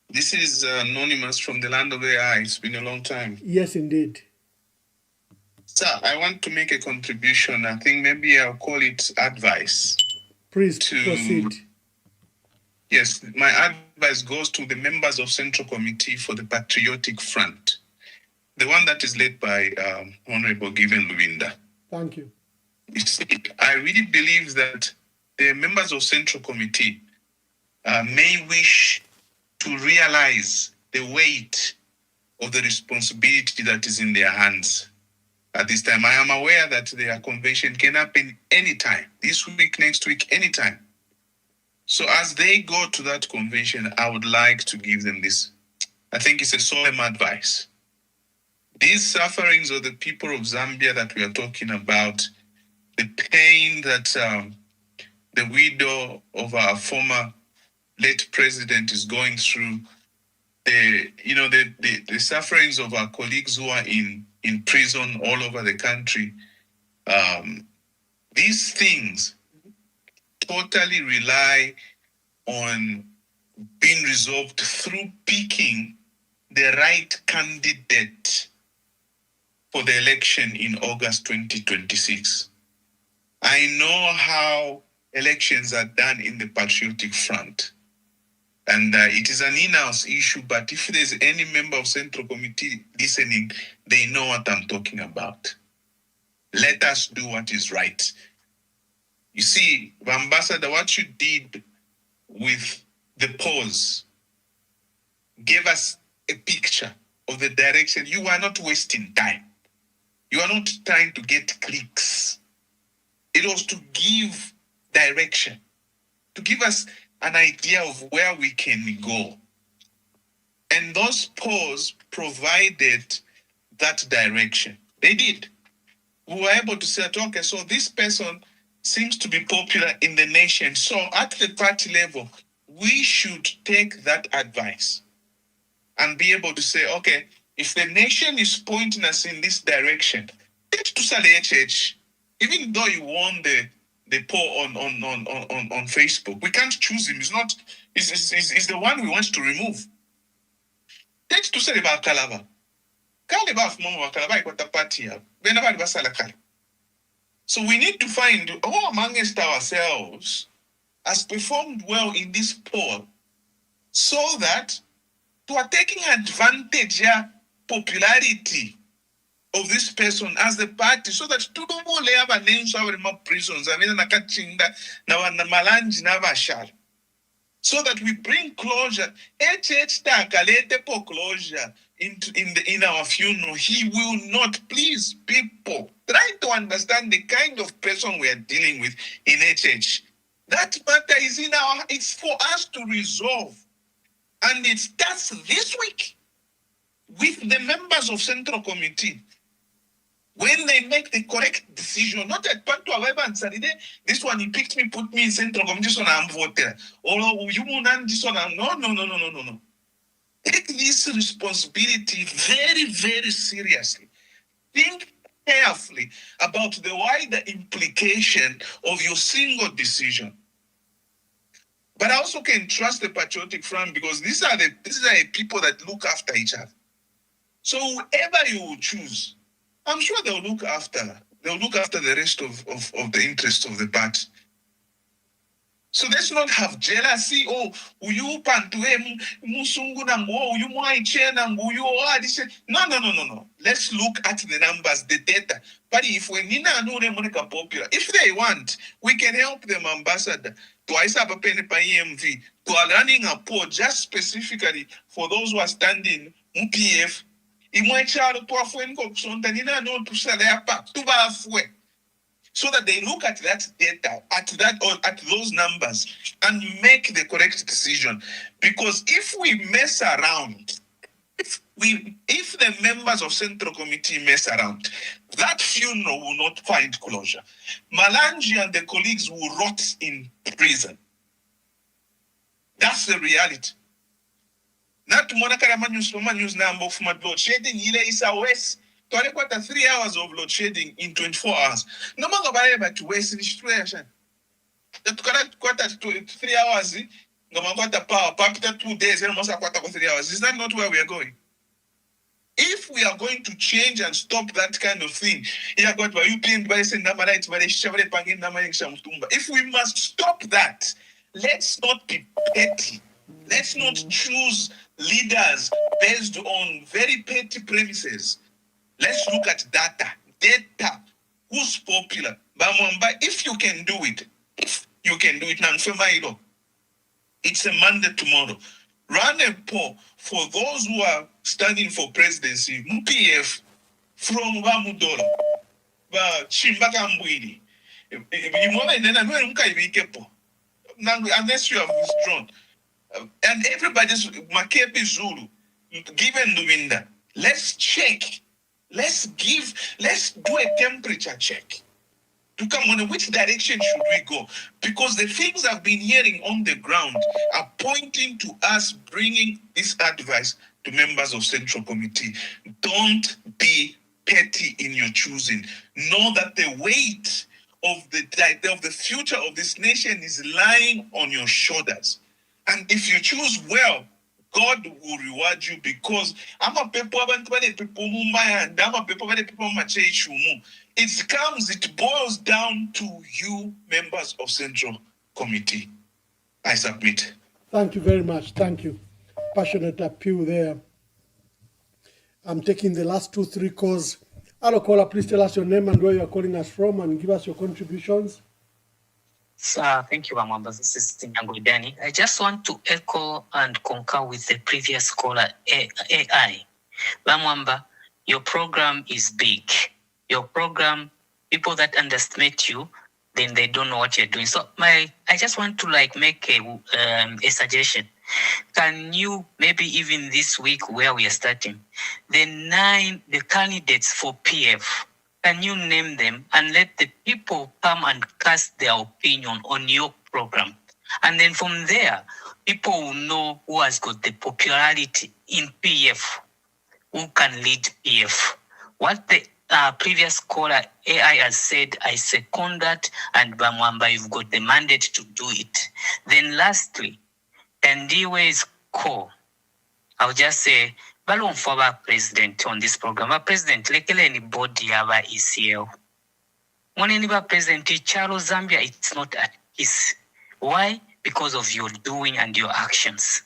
This is Anonymous from the land of AI. It's been a long time.
Yes, indeed.
Sir, I want to make a contribution. I think maybe I'll call it advice.
Please proceed.
Yes, my advice goes to the members of Central Committee for the Patriotic Front, the one that is led by Honorable Given Luwinda.
Thank you.
You see, I really believe that the members of Central Committee may wish to realize the weight of the responsibility that is in their hands. At this time, I am aware that their convention can happen anytime, this week, next week, anytime. So as they go to that convention, I would like to give them this. I think it's a solemn advice. These sufferings of the people of Zambia that we are talking about, the pain that the widow of our former late president is going through, the sufferings of our colleagues who are in prison all over the country, these things totally rely on been resolved through picking the right candidate for the election in August 2026. I know how elections are done in the Patriotic Front. And it is an in-house issue, but if there's any member of Central Committee listening, they know what I'm talking about. Let us do what is right. You see, Ambassador, what you did with the pause gave us a picture of the direction. You are not wasting time. You are not trying to get clicks. It was to give direction, to give us an idea of where we can go. And those polls provided that direction. They did. We were able to say, okay, so this person seems to be popular in the nation. So at the party level, we should take that advice and be able to say, okay, if the nation is pointing us in this direction, even though you won the poll on Facebook, we can't choose him. He's not. He's the one we want to remove. Let's to say about Kalaba. So we need to find who amongst ourselves has performed well in this poll, so that we are taking advantage of popularity of this person as the party, so that to don't have names of prisons, so that we bring closure. Closure in our funeral. He will not. Please, people, try to understand the kind of person we are dealing with in HH. That matter is it's for us to resolve. And it starts this week with the members of Central Committee. When they make the correct decision, not at Panto and Saturday, this one he picked me, put me in Central Committee, so I'm voting. Or you no. Take this responsibility very, very seriously. Think carefully about the wider implication of your single decision. But I also can trust the Patriotic Front, because these are people that look after each other. So whoever you will choose, I'm sure they'll look after the rest of the interests of the party. So let's not have jealousy. Oh, you pantuem musungu nango, you moiche nango, you no. Let's look at the numbers, the data. But if we need to popular, if they want, we can help them, Ambassador, to EMV, to running a poll just specifically for those who are standing MPF. So that they look at that data, at those numbers, and make the correct decision. Because if we mess around, if the members of Central Committee mess around, that funeral will not find closure. Malanji and the colleagues will rot in prison. That's the reality. Not to Monakara news number of my blood shedding, is a west. 3 hours of load shedding in 24 hours. No matter about to waste in situation. That 3 hours, no matter power, 2 days, and almost 3 hours. Is that not where we are going? If we are going to change and stop that kind of thing, if we must stop that, let's not be petty. Let's not choose leaders based on very petty premises. Let's look at data. Who's popular? Bamwamba, if you can do it, now, it's a Monday tomorrow. Run a poll for those who are standing for presidency, MPF, from Bamudola, Chimbakambwili. Unless you have withdrawn. And everybody's Makepi Zulu, given the window. Let's check. Let's do a temperature check to come on which direction should we go, because the things I've been hearing on the ground are pointing to us bringing this advice to members of Central Committee. Don't be petty in your choosing. Know that the weight of the future of this nation is lying on your shoulders. And if you choose well, God will reward you, because I'm a people it boils down to you, members of Central Committee. I submit.
Thank you very much. Thank you. Passionate appeal there. I'm taking the last 2-3 calls. Hello, caller, please tell us your name and where you're calling us from and give us your contributions.
Thank you, Mwamba. This is Dani. I just want to echo and concur with the previous caller, AI. Mwamba, your program is big. Your program, people that underestimate you, then they don't know what you're doing. So I just want to make a suggestion. Can you, maybe even this week where we are starting, the candidates for PF, can you name them and let the people come and cast their opinion on your program? And then from there, people will know who has got the popularity in PF, who can lead PF. What the previous caller AI has said, I second that, and Mwamba, you've got the mandate to do it. Then lastly, Tandiwe's call, I'll just say, balon for our president on this program. Our president, lekele anybody our ECL. When any president, Charles Zambia, it's not at peace. Why? Because of your doing and your actions.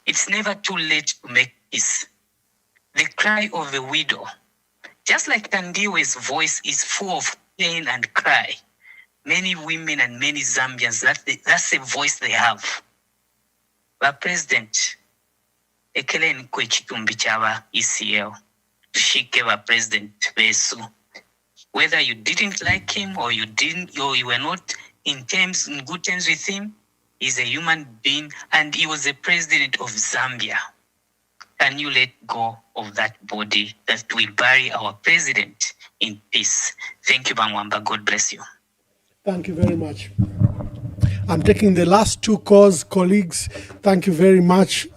It's never too late to make peace. The cry of a widow, just like Tandiwe's voice is full of pain and cry. Many women and many Zambians, that's the voice they have. But President, ekele nkwe chitumbi chaba ECL, tushike wa President Besu. Whether you didn't like him or you were not in good terms with him, he's a human being and he was the president of Zambia. Can you let go of that body that we bury our president in peace? Thank you, Mwamba. God bless you.
Thank you very much. I'm taking the last 2 calls, colleagues. Thank you very much.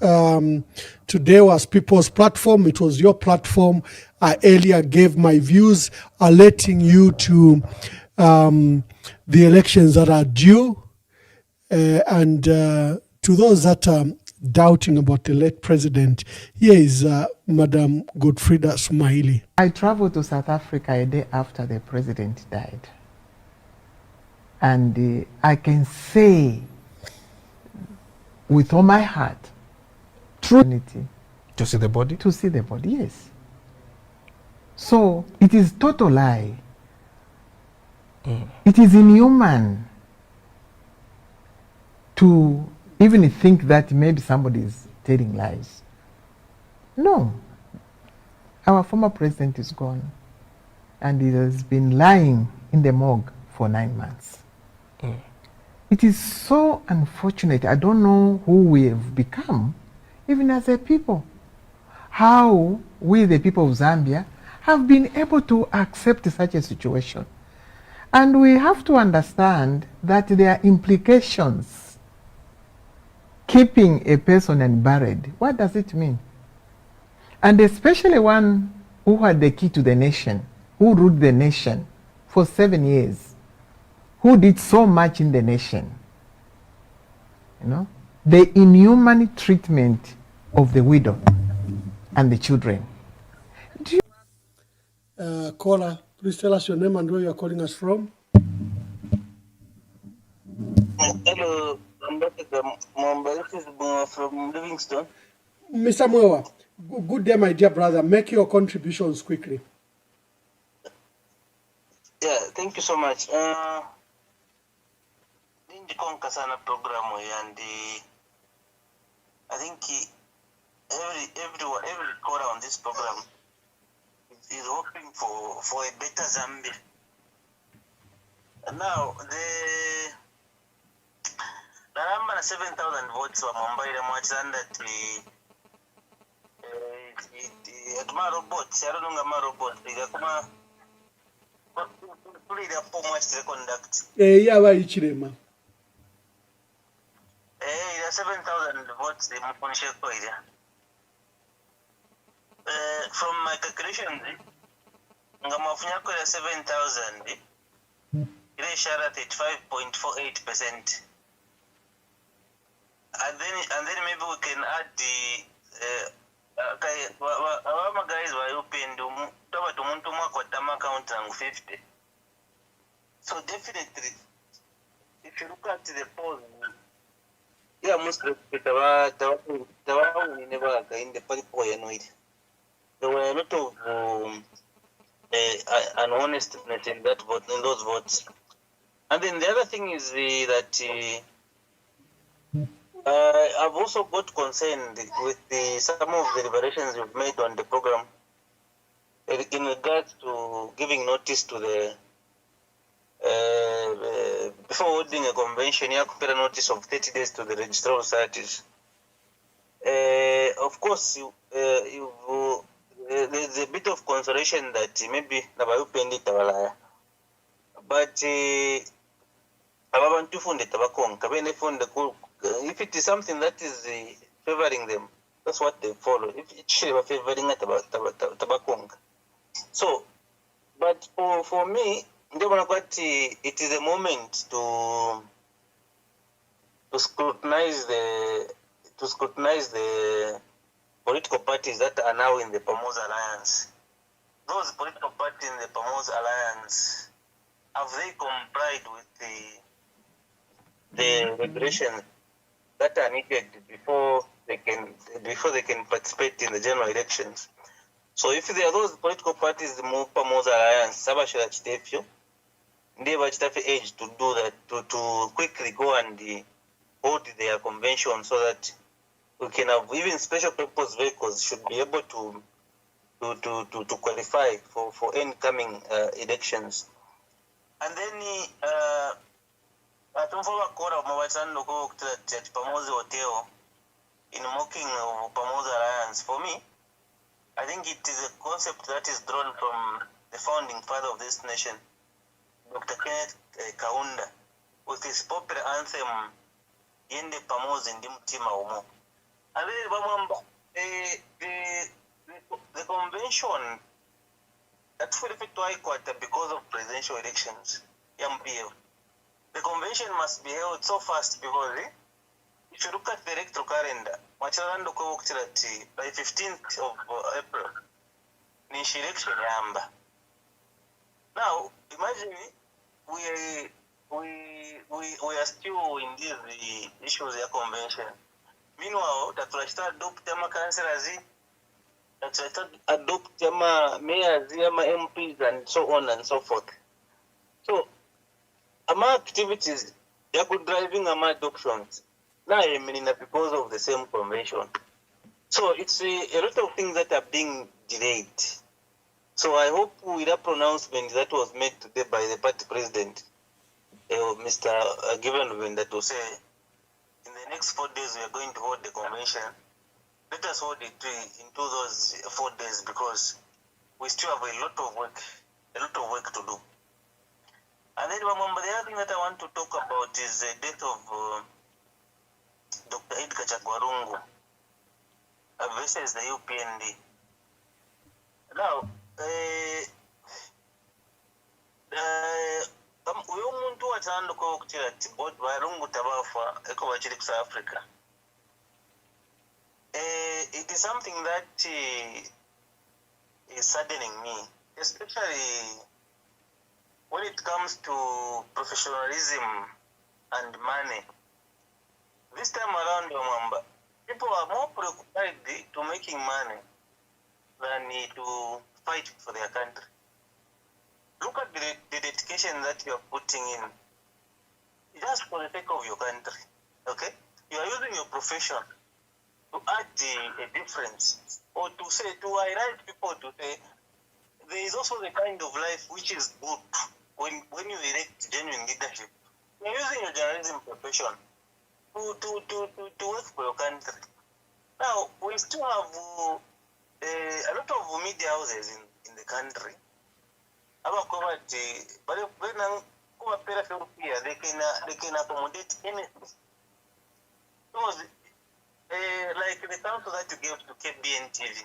Today was People's Platform. It was your platform. I earlier gave my views, alerting you to the elections that are due. And to those that are doubting about the late president, here is Madam Godfrida Sumaili.
I traveled to South Africa a day after the president died. And I can say with all my heart, true.
To see the body?
To see the body, yes. So it is total lie. It is inhuman to even think that maybe somebody is telling lies. No. Our former president is gone. And he has been lying in the morgue for 9 months. It is so unfortunate. I don't know who we have become, even as a people. How we, the people of Zambia, have been able to accept such a situation. And we have to understand that there are implications. Keeping a person unburied, what does it mean? And especially one who had the key to the nation, who ruled the nation for 7 years, who did so much in the nation. You know, the inhuman treatment of the widow and the children.
Caller, please tell us your name and where you are calling us from.
Hello, Ambassador Mwamba. This is from Livingston.
Mr. Mwewa, good day, my dear brother. Make your contributions quickly.
Yeah, thank you so much. Konka sana programu and I think every caller on this program is hoping for a better Zambia. And now the number 7,000 votes were Mumbai much and that at my robots, I don't know my robots because put up for much to conduct.
Yeah, why Ichirema?
7,000 votes from my calculation, ngamafunya kwa 7,000 ile ishara 35.48%. and then maybe we can add the abama guys bayopenda taba tumuntu mwaka watama account and 50. So definitely if you look at the polls, yeah, most of the never in the party. There were a lot of unhonestness in that vote, in those votes. And then the other thing is that I've also got concerned with some of the deliberations you've made on the program in regards to giving notice to the before holding a convention, you have to pay a notice of 30 days to the registrar of societies. Of course, there's a bit of consolation that maybe nabayupendi tabala, but if it is something that is favoring them, that's what they follow. If it should be favoring tabakong. So, but for me, it is a moment to scrutinize the political parties that are now in the Pamoza Alliance. Those political parties in the Pamoza Alliance, have they complied with the regulations that are needed before they can participate in the general elections? So if there are those political parties, the Pamoza Alliance, Sabashara Chitefio, they were age to do that, to quickly go and hold their convention so that we can have even special purpose vehicles should be able to qualify for incoming elections. And then atumfova kora mawachano ko at Pamoza Hotel in mocking of Pamoza Alliance. For me, I think it is a concept that is drawn from the founding father of this nation, Dr. Kenneth Kaunda, with his popular anthem Yende Pamoza Ndi Mutima Umo. And then the convention that fully fit because of presidential elections, MPF. The convention must be held so fast because if you look at the electoral calendar, by 15th of April, Nishi election yamba. Now, imagine we are still in these issues of convention. Meanwhile, that we start adopt them councillors, that we start adopt them mayors, MPs, and so on and so forth. So, among activities, they are driving among adoptions. Now, I mean, because of the same convention. So, it's a lot of things that are being delayed. So, I hope with that pronouncement that was made today by the party president, Mr. Given, that will say, in the next 4 days, we are going to hold the convention. Let us hold it into those 4 days because we still have a lot of work to do. And then, the other thing that I want to talk about is the death of Dr. Edgar Chagwarungu versus the UPND. Now, uyu muntu watandika okutira ati balungu tabafa eko bakiri ku South Africa. It is something that is saddening me, especially when it comes to professionalism and money. This time around, Mwamba, people are more preoccupied to making money than to fight for their country. Look at the dedication that you are putting in, just for the sake of your country. Okay, you are using your profession to add a difference, or to highlight people to say there is also the kind of life which is good when you elect genuine leadership. You are using your journalism profession to work for your country. Now we still have a lot of media houses in the country. They can accommodate anything. Like the council that you gave to KBN TV,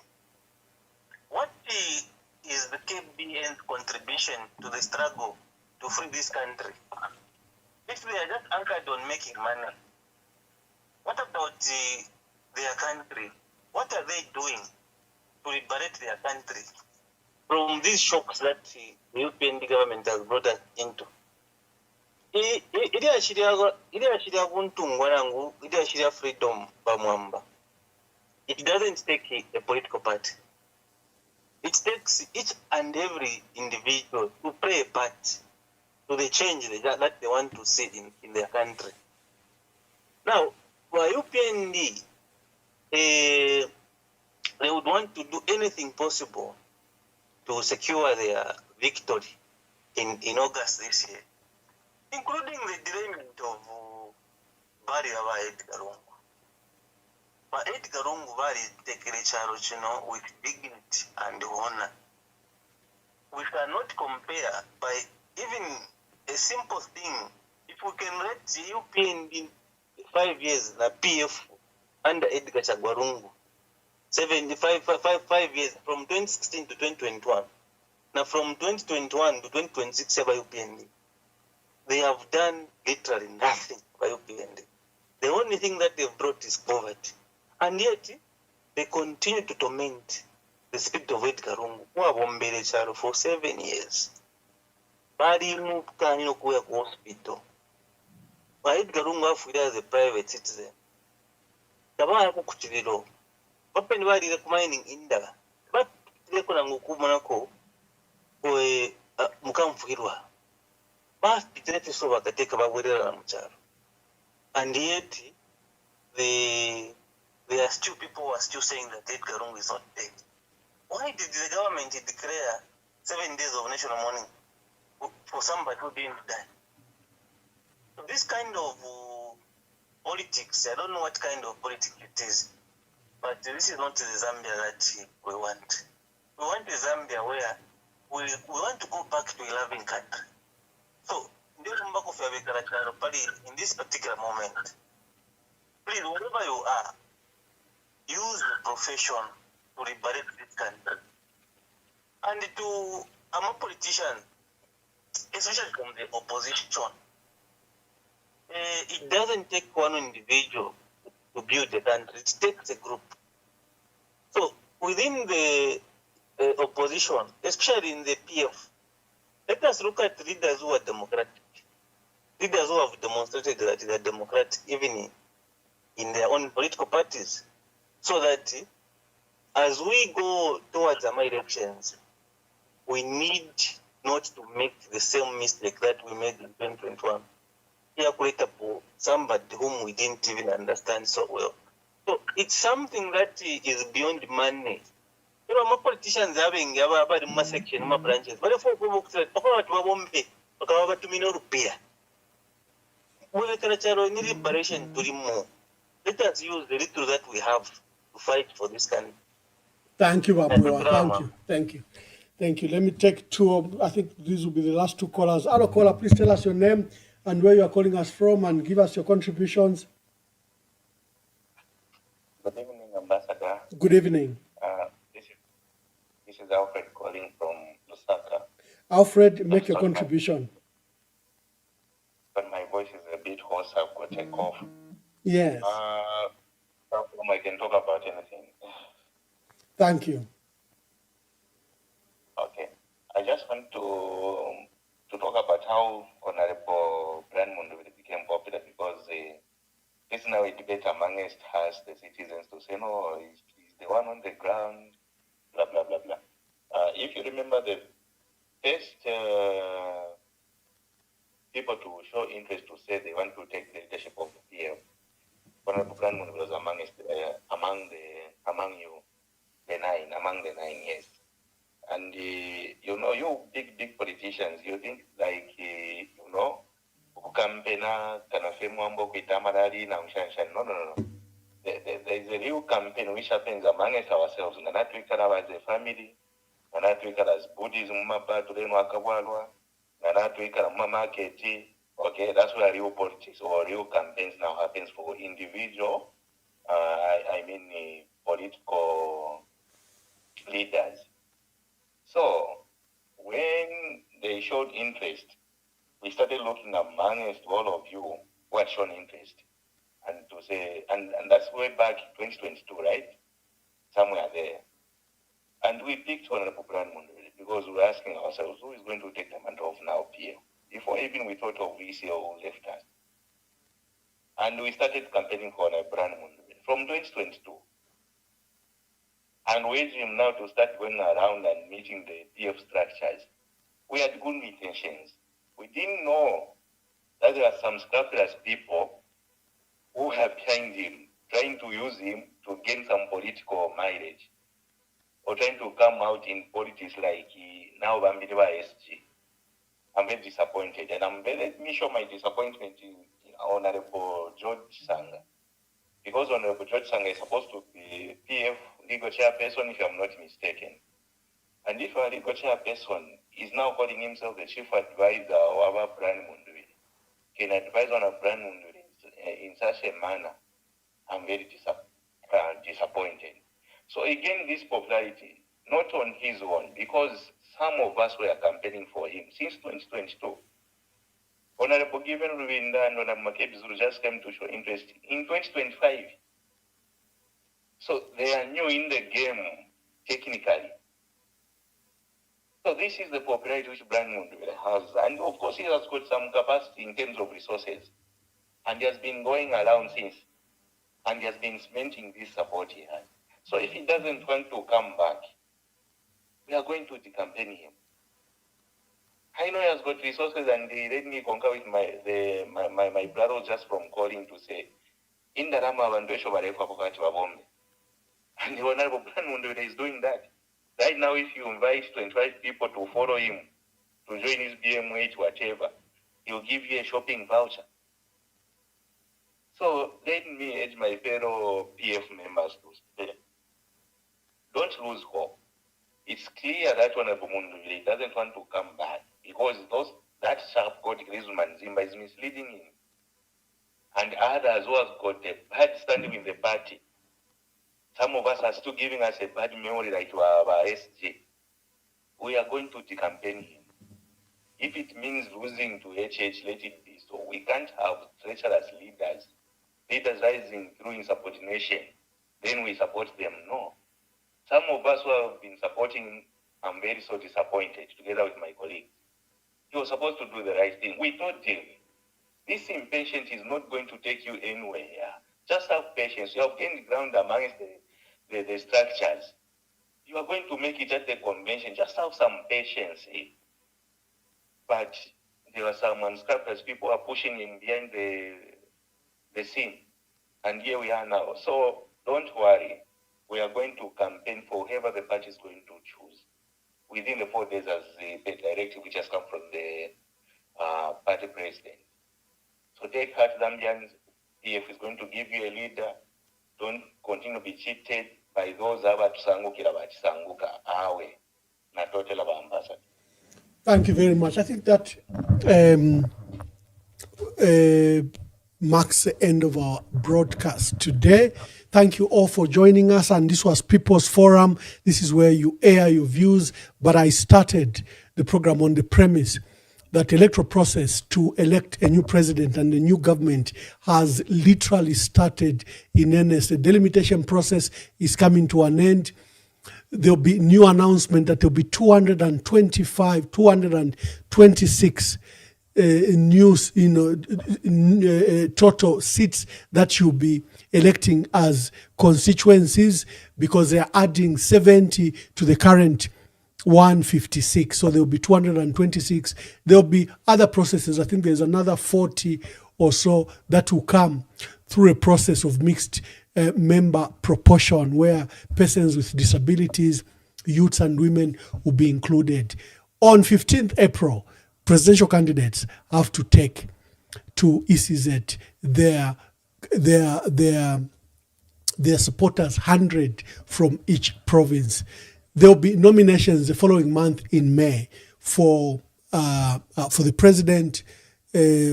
what is the KBN's contribution to the struggle to free this country? If they are just anchored on making money, What about their country? What are they doing to liberate their country from these shocks that the European government has brought us into? Ili ashiria kuntungwa nangu, ili ashiria freedom Mwamba. It doesn't take a political party. It takes each and every individual to play a part to the change that they want to see in their country. Now, for UPND, they would want to do anything possible to secure their victory in August this year, including the derailment of Barrier Edgar Lungu. But Edgar Lungu take a with dignity and honor. We cannot compare by even a simple thing. If we can rate the UPND in 5 years, the PF under Edgar Chagwarungu, 5 years from 2016 to 2021. Now from 2021 to 2026 by UPND, they have done literally nothing by UPND. The only thing that they've brought is poverty. And yet, they continue to torment the spirit of Edgar Lungu, for 7 years. Badi moved Kanino Kuya hospital. But Edgar Lungu as a private citizen. Tabana Kuchivilo. Open body like mining in there. But they couldn't go Monaco or Mukamfirwa. But it's so that they take about whether and yet, there are still people who are still saying that Edgar Lungu is not dead. Why did the government declare 7 days of national mourning for somebody who didn't die? So this kind of politics, I don't know what kind of politics it is, but this is not the Zambia that we want. We want a Zambia where we want to go back to a loving country. So, in this particular moment, please, wherever you are, use the profession to liberate this country. And I'm a politician, especially from the opposition. It doesn't take one individual to build the country, it takes a group. So within the opposition, especially in the PF, let us look at leaders who are democratic. Leaders who have demonstrated that they are democratic, even in their own political parties. So that as we go towards our elections, we need not to make the same mistake that we made in 2021. For somebody whom we didn't even understand so well. So it's something that is beyond money. You know, my politicians having about my section, my branches, but if we work to liberation to remove. Let us use the little that we have to fight for this country.
Thank you, Babua. Thank you. Thank you. Let me take two. I think these will be the last two callers. Hello, caller, please tell us your name and where you are calling us from and give us your contributions.
Good evening, Ambassador.
Good evening.
This is Alfred calling from Lusaka.
Alfred, make your contribution.
But my voice is a bit hoarse. I've got a cough.
Yes.
I can talk about anything.
Thank you.
Okay. I just want to talk about how Honorable Brian Munduvili became popular because it's now a debate amongst us, the citizens, to say, no, he's the one on the ground, blah, blah, blah, blah. If you remember, the first people to show interest to say they want to take the leadership of the PF, Honorable Brian Munduvili was among the nine, yes. And, you big politicians, you think like, campaigner, no. There is a real campaign which happens amongst ourselves. As a family, as Buddhism, okay, that's where real politics or real campaigns now happens for individual, political leaders. So, when they showed interest, we started looking amongst all of you who had shown interest. and to say, and that's way back 2022, right? Somewhere there. And we picked Honorable Brian Mundwele because we were asking ourselves, who is going to take the mantle of now PF? Before even we thought of VCO who left us. And we started campaigning for Honorable Brian Mundwele from 2022. And we urged him now to start going around and meeting the PF structures. We had good intentions. We didn't know that there are some scrupulous people who are behind him, trying to use him to gain some political mileage, or trying to come out in politics like now Bambiliwa SG. I'm very disappointed, and let me show my disappointment in Honorable George Sanga, because Honorable George Sanga is supposed to be PF legal chairperson, if I'm not mistaken. And if our legal chairperson is now calling himself the chief advisor of our Brian Mundwele, can advise on a Brian Mundwele in such a manner, I'm very disappointed. So again, this popularity, not on his own, because some of us were campaigning for him since 2022. Honorable Given Ruvinda and Honorable Makebi Zulu just came to show interest in 2025. So they are new in the game, technically. So this is the popularity which Brian Mundwele has. And of course, he has got some capacity in terms of resources. And he has been going around since. And he has been cementing this support he has. So if he doesn't want to come back, we are going to decampaign him. I know he has got resources, and he let me concur with my brother just from calling to say, in the Rama Vandesho Barefa Pokati Babombe. And the Honorable Brian Mundwele is doing that. Right now, if you invite 25 people to follow him, to join his BMH, whatever, he'll give you a shopping voucher. So let me urge my fellow PF members to stay. Don't lose hope. It's clear that Honorable Mundwele doesn't want to come back because that sharp court Griezmann Zimba is misleading him. And others who have got a bad standing in the party. Some of us are still giving us a bad memory like our SJ. We are going to decampaign him. If it means losing to HH, let it be so. We can't have treacherous leaders rising through insubordination. Then we support them. No. Some of us who have been supporting him, I'm very so disappointed, together with my colleagues. He was supposed to do the right thing. We told him, this impatience is not going to take you anywhere. Just have patience. You have gained ground amongst the structures. You are going to make it at the convention. Just have some patience. But there are some unscrupulous people who are pushing him behind the scene. And here we are now. So don't worry. We are going to campaign for whoever the party is going to choose within the 4 days as the directive which has come from the party president. So take heart, Zambians. PF is going to give you a leader. Don't continue to be cheated by those abatusanguka awe na totela ambassador.
Thank you very much. I think that marks the end of our broadcast today. Thank you all for joining us. And this was People's Forum. This is where you air your views. But I started the program on the premise that electoral process to elect a new president and a new government has literally started in earnest. The delimitation process is coming to an end. There'll be new announcement that there'll be 226 total seats that you'll be electing as constituencies, because they're adding 70 to the current 156. So there'll be 226. There'll be other processes. I think there's another 40 or so that will come through a process of mixed member proportion, where persons with disabilities, youths and women will be included. On 15th April, presidential candidates have to take to ECZ their supporters, 100 from each province. There will be nominations the following month in May for the president,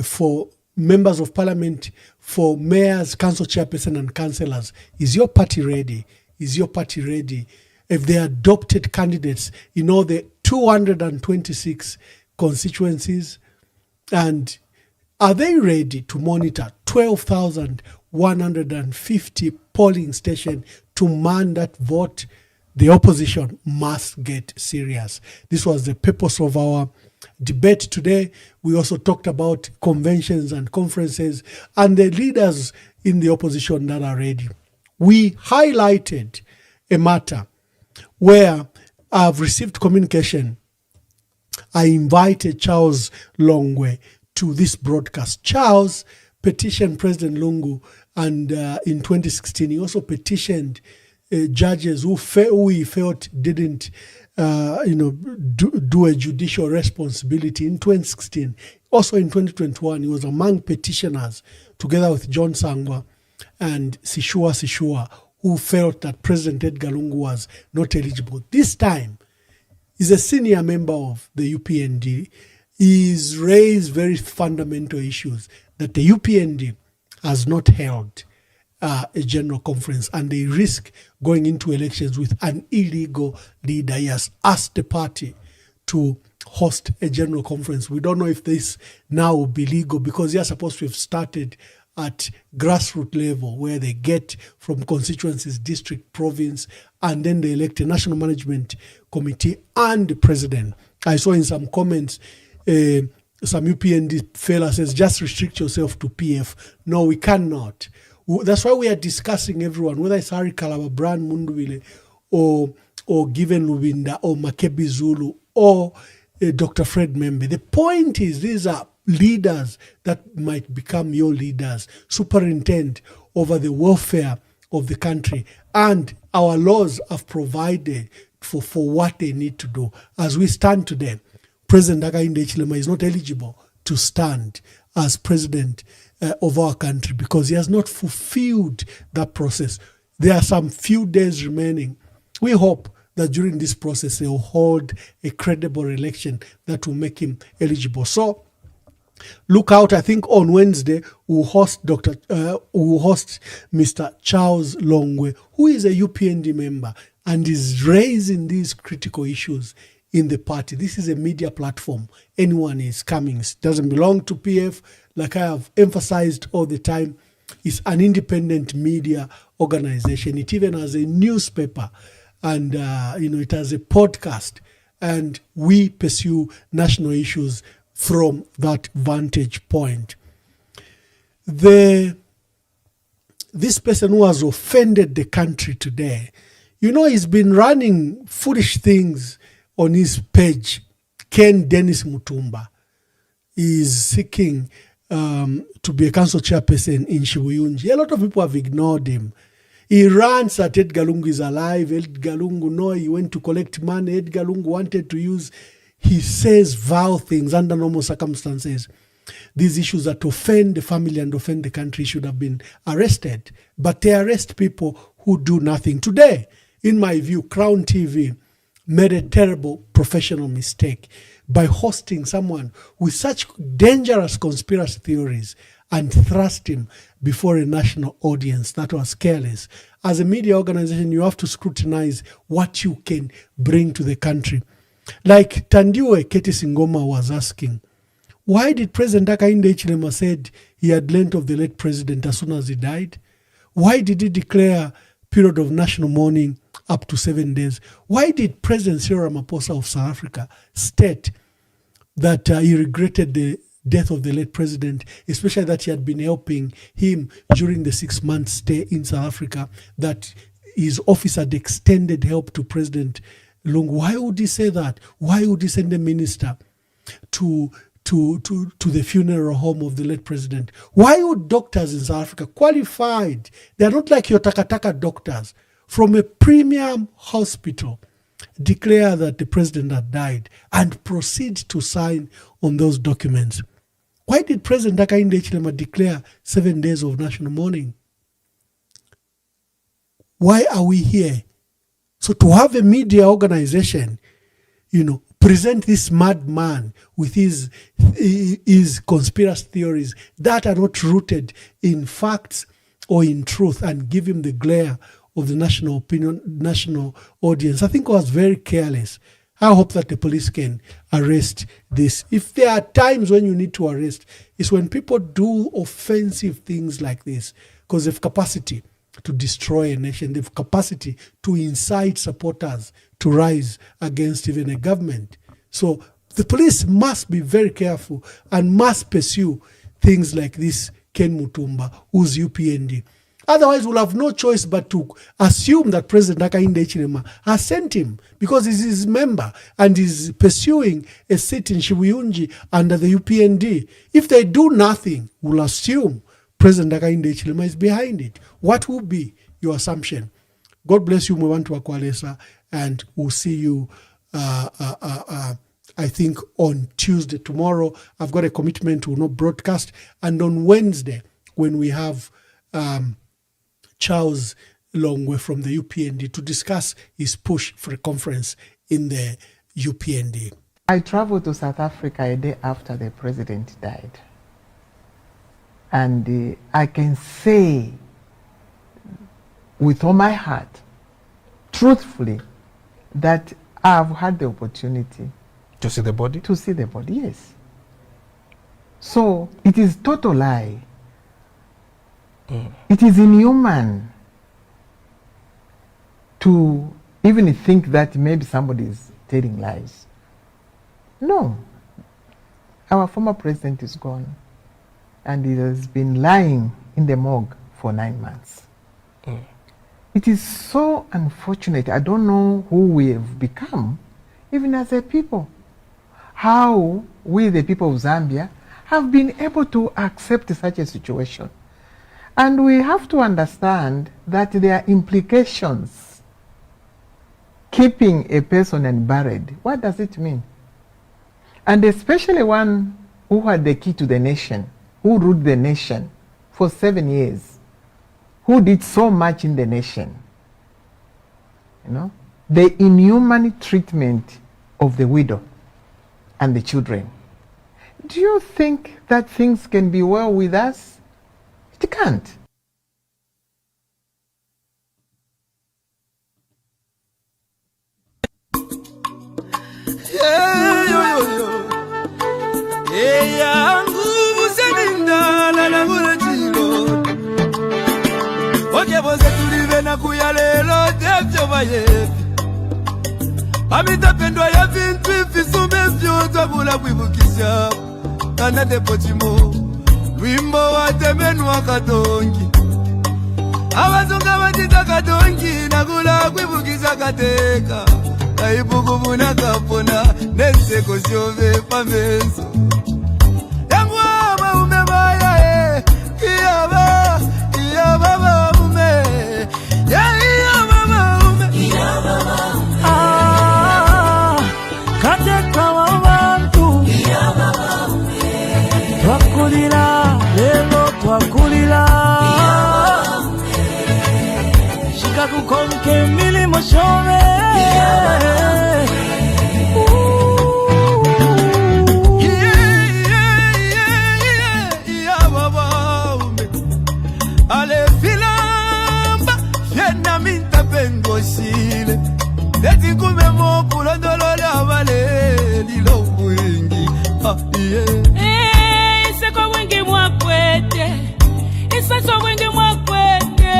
for members of parliament, for mayors, council chairperson and councillors. Is your party ready? Is your party ready? If they adopted candidates in all the 226 constituencies, and Are they ready to monitor 12,150 polling stations to man that vote? The opposition must get serious. This was the purpose of our debate today. We also talked about conventions and conferences and the leaders in the opposition that are ready. We highlighted a matter where I've received communication. I invited Charles Longwe to this broadcast. Charles petitioned President Lungu, and in 2016 he also petitioned judges who he felt didn't do a judicial responsibility in 2016. Also in 2021, he was among petitioners together with John Sangwa and Sishua, who felt that President Edgar Lungu was not eligible. This time, he's a senior member of the UPND. He's raised very fundamental issues that the UPND has not held a general conference, and they risk going into elections with an illegal leader. He has asked the party to host a general conference. We don't know if this now will be legal, because they are supposed to have started at grassroots level, where they get from constituencies, district, province, and then they elect a national management committee and the president. I saw in some comments, some UPND fella says, just restrict yourself to PF. No, we cannot. That's why we are discussing everyone, whether it's Harry Kalaba, Brian Munduvile, or Given Lubinda, or Makebi Zulu, or Dr. Fred Membe. The point is, these are leaders that might become your leaders, superintend over the welfare of the country. And our laws have provided for what they need to do. As we stand today, President Hakainde Hichilema is not eligible to stand as president of our country because he has not fulfilled that process. There are some few days remaining. We hope that during this process they will hold a credible election that will make him eligible. So look out. I think on Wednesday we'll host Mr. Charles Longwe, who is a UPND member and is raising these critical issues in the party. This is a media platform. Anyone is coming. It doesn't belong to PF. Like I have emphasized all the time, it's an independent media organization. It even has a newspaper, and it has a podcast, and we pursue national issues from that vantage point. This person who has offended the country today, he's been running foolish things on his page. Ken Dennis Mutumba is seeking to be a council chairperson in Shibuyunji. A lot of people have ignored him. He runs that Edgar Lungu is alive. Edgar Lungu, no, he went to collect money. Edgar Lungu wanted to use. He says vile things under normal circumstances. These issues that offend the family and offend the country should have been arrested. But they arrest people who do nothing. Today, in my view, Crown TV made a terrible professional mistake by hosting someone with such dangerous conspiracy theories and thrust him before a national audience. That was careless. As a media organization, you have to scrutinize what you can bring to the country. Like Tandiwe Keti Singoma was asking, why did President Hakainde Hichilema said he had learnt of the late president as soon as he died? Why did he declare period of national mourning up to 7 days? Why did President Cyril Ramaphosa of South Africa state that he regretted the death of the late president, especially that he had been helping him during the 6-month stay in South Africa, that his office had extended help to President Lungu? Why would he say that? Why would he send a minister to the funeral home of the late president? Why would doctors in South Africa, qualified, they are not like your takataka doctors, from a premium hospital, declare that the president had died and proceed to sign on those documents? Why did President Hakainde Hichilema declare 7 days of national mourning? Why are we here? So to have a media organization, present this madman with his conspiracy theories that are not rooted in facts or in truth, and give him the glare of the national opinion, national audience, I think was very careless. I hope that the police can arrest this. If there are times when you need to arrest, it's when people do offensive things like this, because they have capacity to destroy a nation. They have capacity to incite supporters to rise against even a government. So the police must be very careful and must pursue things like this Ken Mutumba, who's UPND. Otherwise, we'll have no choice but to assume that President Hakainde Hichilema has sent him because he's his member and is pursuing a seat in Shibuyunji under the UPND. If they do nothing, we'll assume President Hakainde Hichilema is behind it. What will be your assumption? God bless you, Mwebantu Wakwalesa, and we'll see you, I think, on Tuesday. Tomorrow, I've got a commitment to not broadcast. And on Wednesday, when we have Charles Longwe from the UPND to discuss his push for a conference in the UPND.
I traveled to South Africa a day after the president died. And I can say with all my heart, truthfully, that I've had the opportunity
to see the body?
To see the body, yes. So it is total lie. It is inhuman to even think that maybe somebody is telling lies. No. Our former president is gone, and he has been lying in the morgue for 9 months. It is so unfortunate. I don't know who we have become, even as a people. How we, the people of Zambia, have been able to accept such a situation. And we have to understand that there are implications. Keeping a person unburied, what does it mean? And especially one who had the key to the nation, who ruled the nation for 7 years, who did so much in the nation. You know, the inhuman treatment of the widow and the children. Do you think that things can be well with us? It can't.
Amitapendwa ya vintu ifisume vyoza bula kwibukisha kana depotimo Wimbo wa temenu wa katongi Abazunga batita katongi Nagula kwibukiza kateka Kaibuku muna kapona Nenseko siove pamenso Yangu ama umebaya Iyaba maume Iyaba maume Kateka wabantu Iyaba maume Twakulira, lelo twakulira Shika kukonke milimo shove Ale filamba, fiena minta pengosile Leti kume mokulo dolole avale Lilo mwingi,
Iseko wengi mwakwete Isaso wengi mwakwete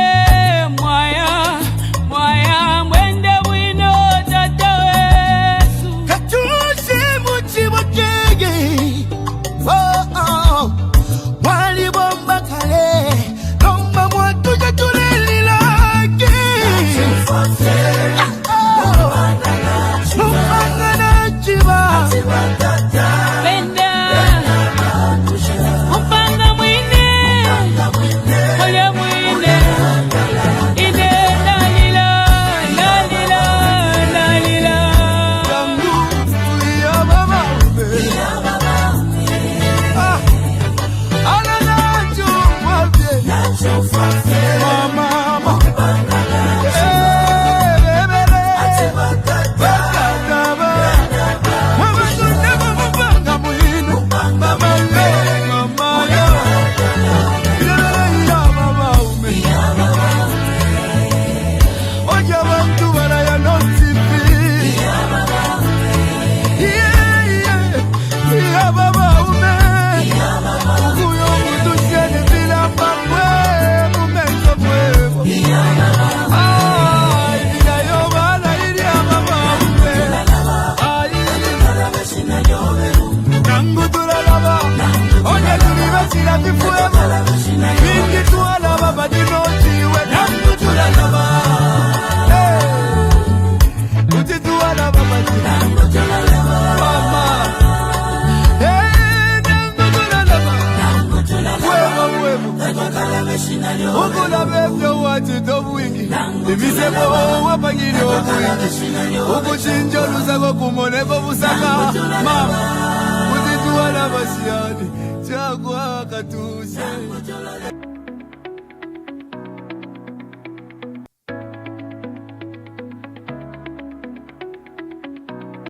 Mwaya mwende wino tata wesu
Katusi muchi wakege Wali bomba kale Lomba mwatu jatuleli lake Lumbangana chiba
Benda Upanga mwine Oye
vifuemo vingi tuwalaba badinotiwe nangu tulalaba uti tuwalaba badinangu tulalaba mama nangu tulalaba wemo ukulabe vyo wati tobwingi ibisebo wapangiri obwingi ukuchinjoluza kokumoneko busaka mama uti tuwalaba siyani chakwa katuse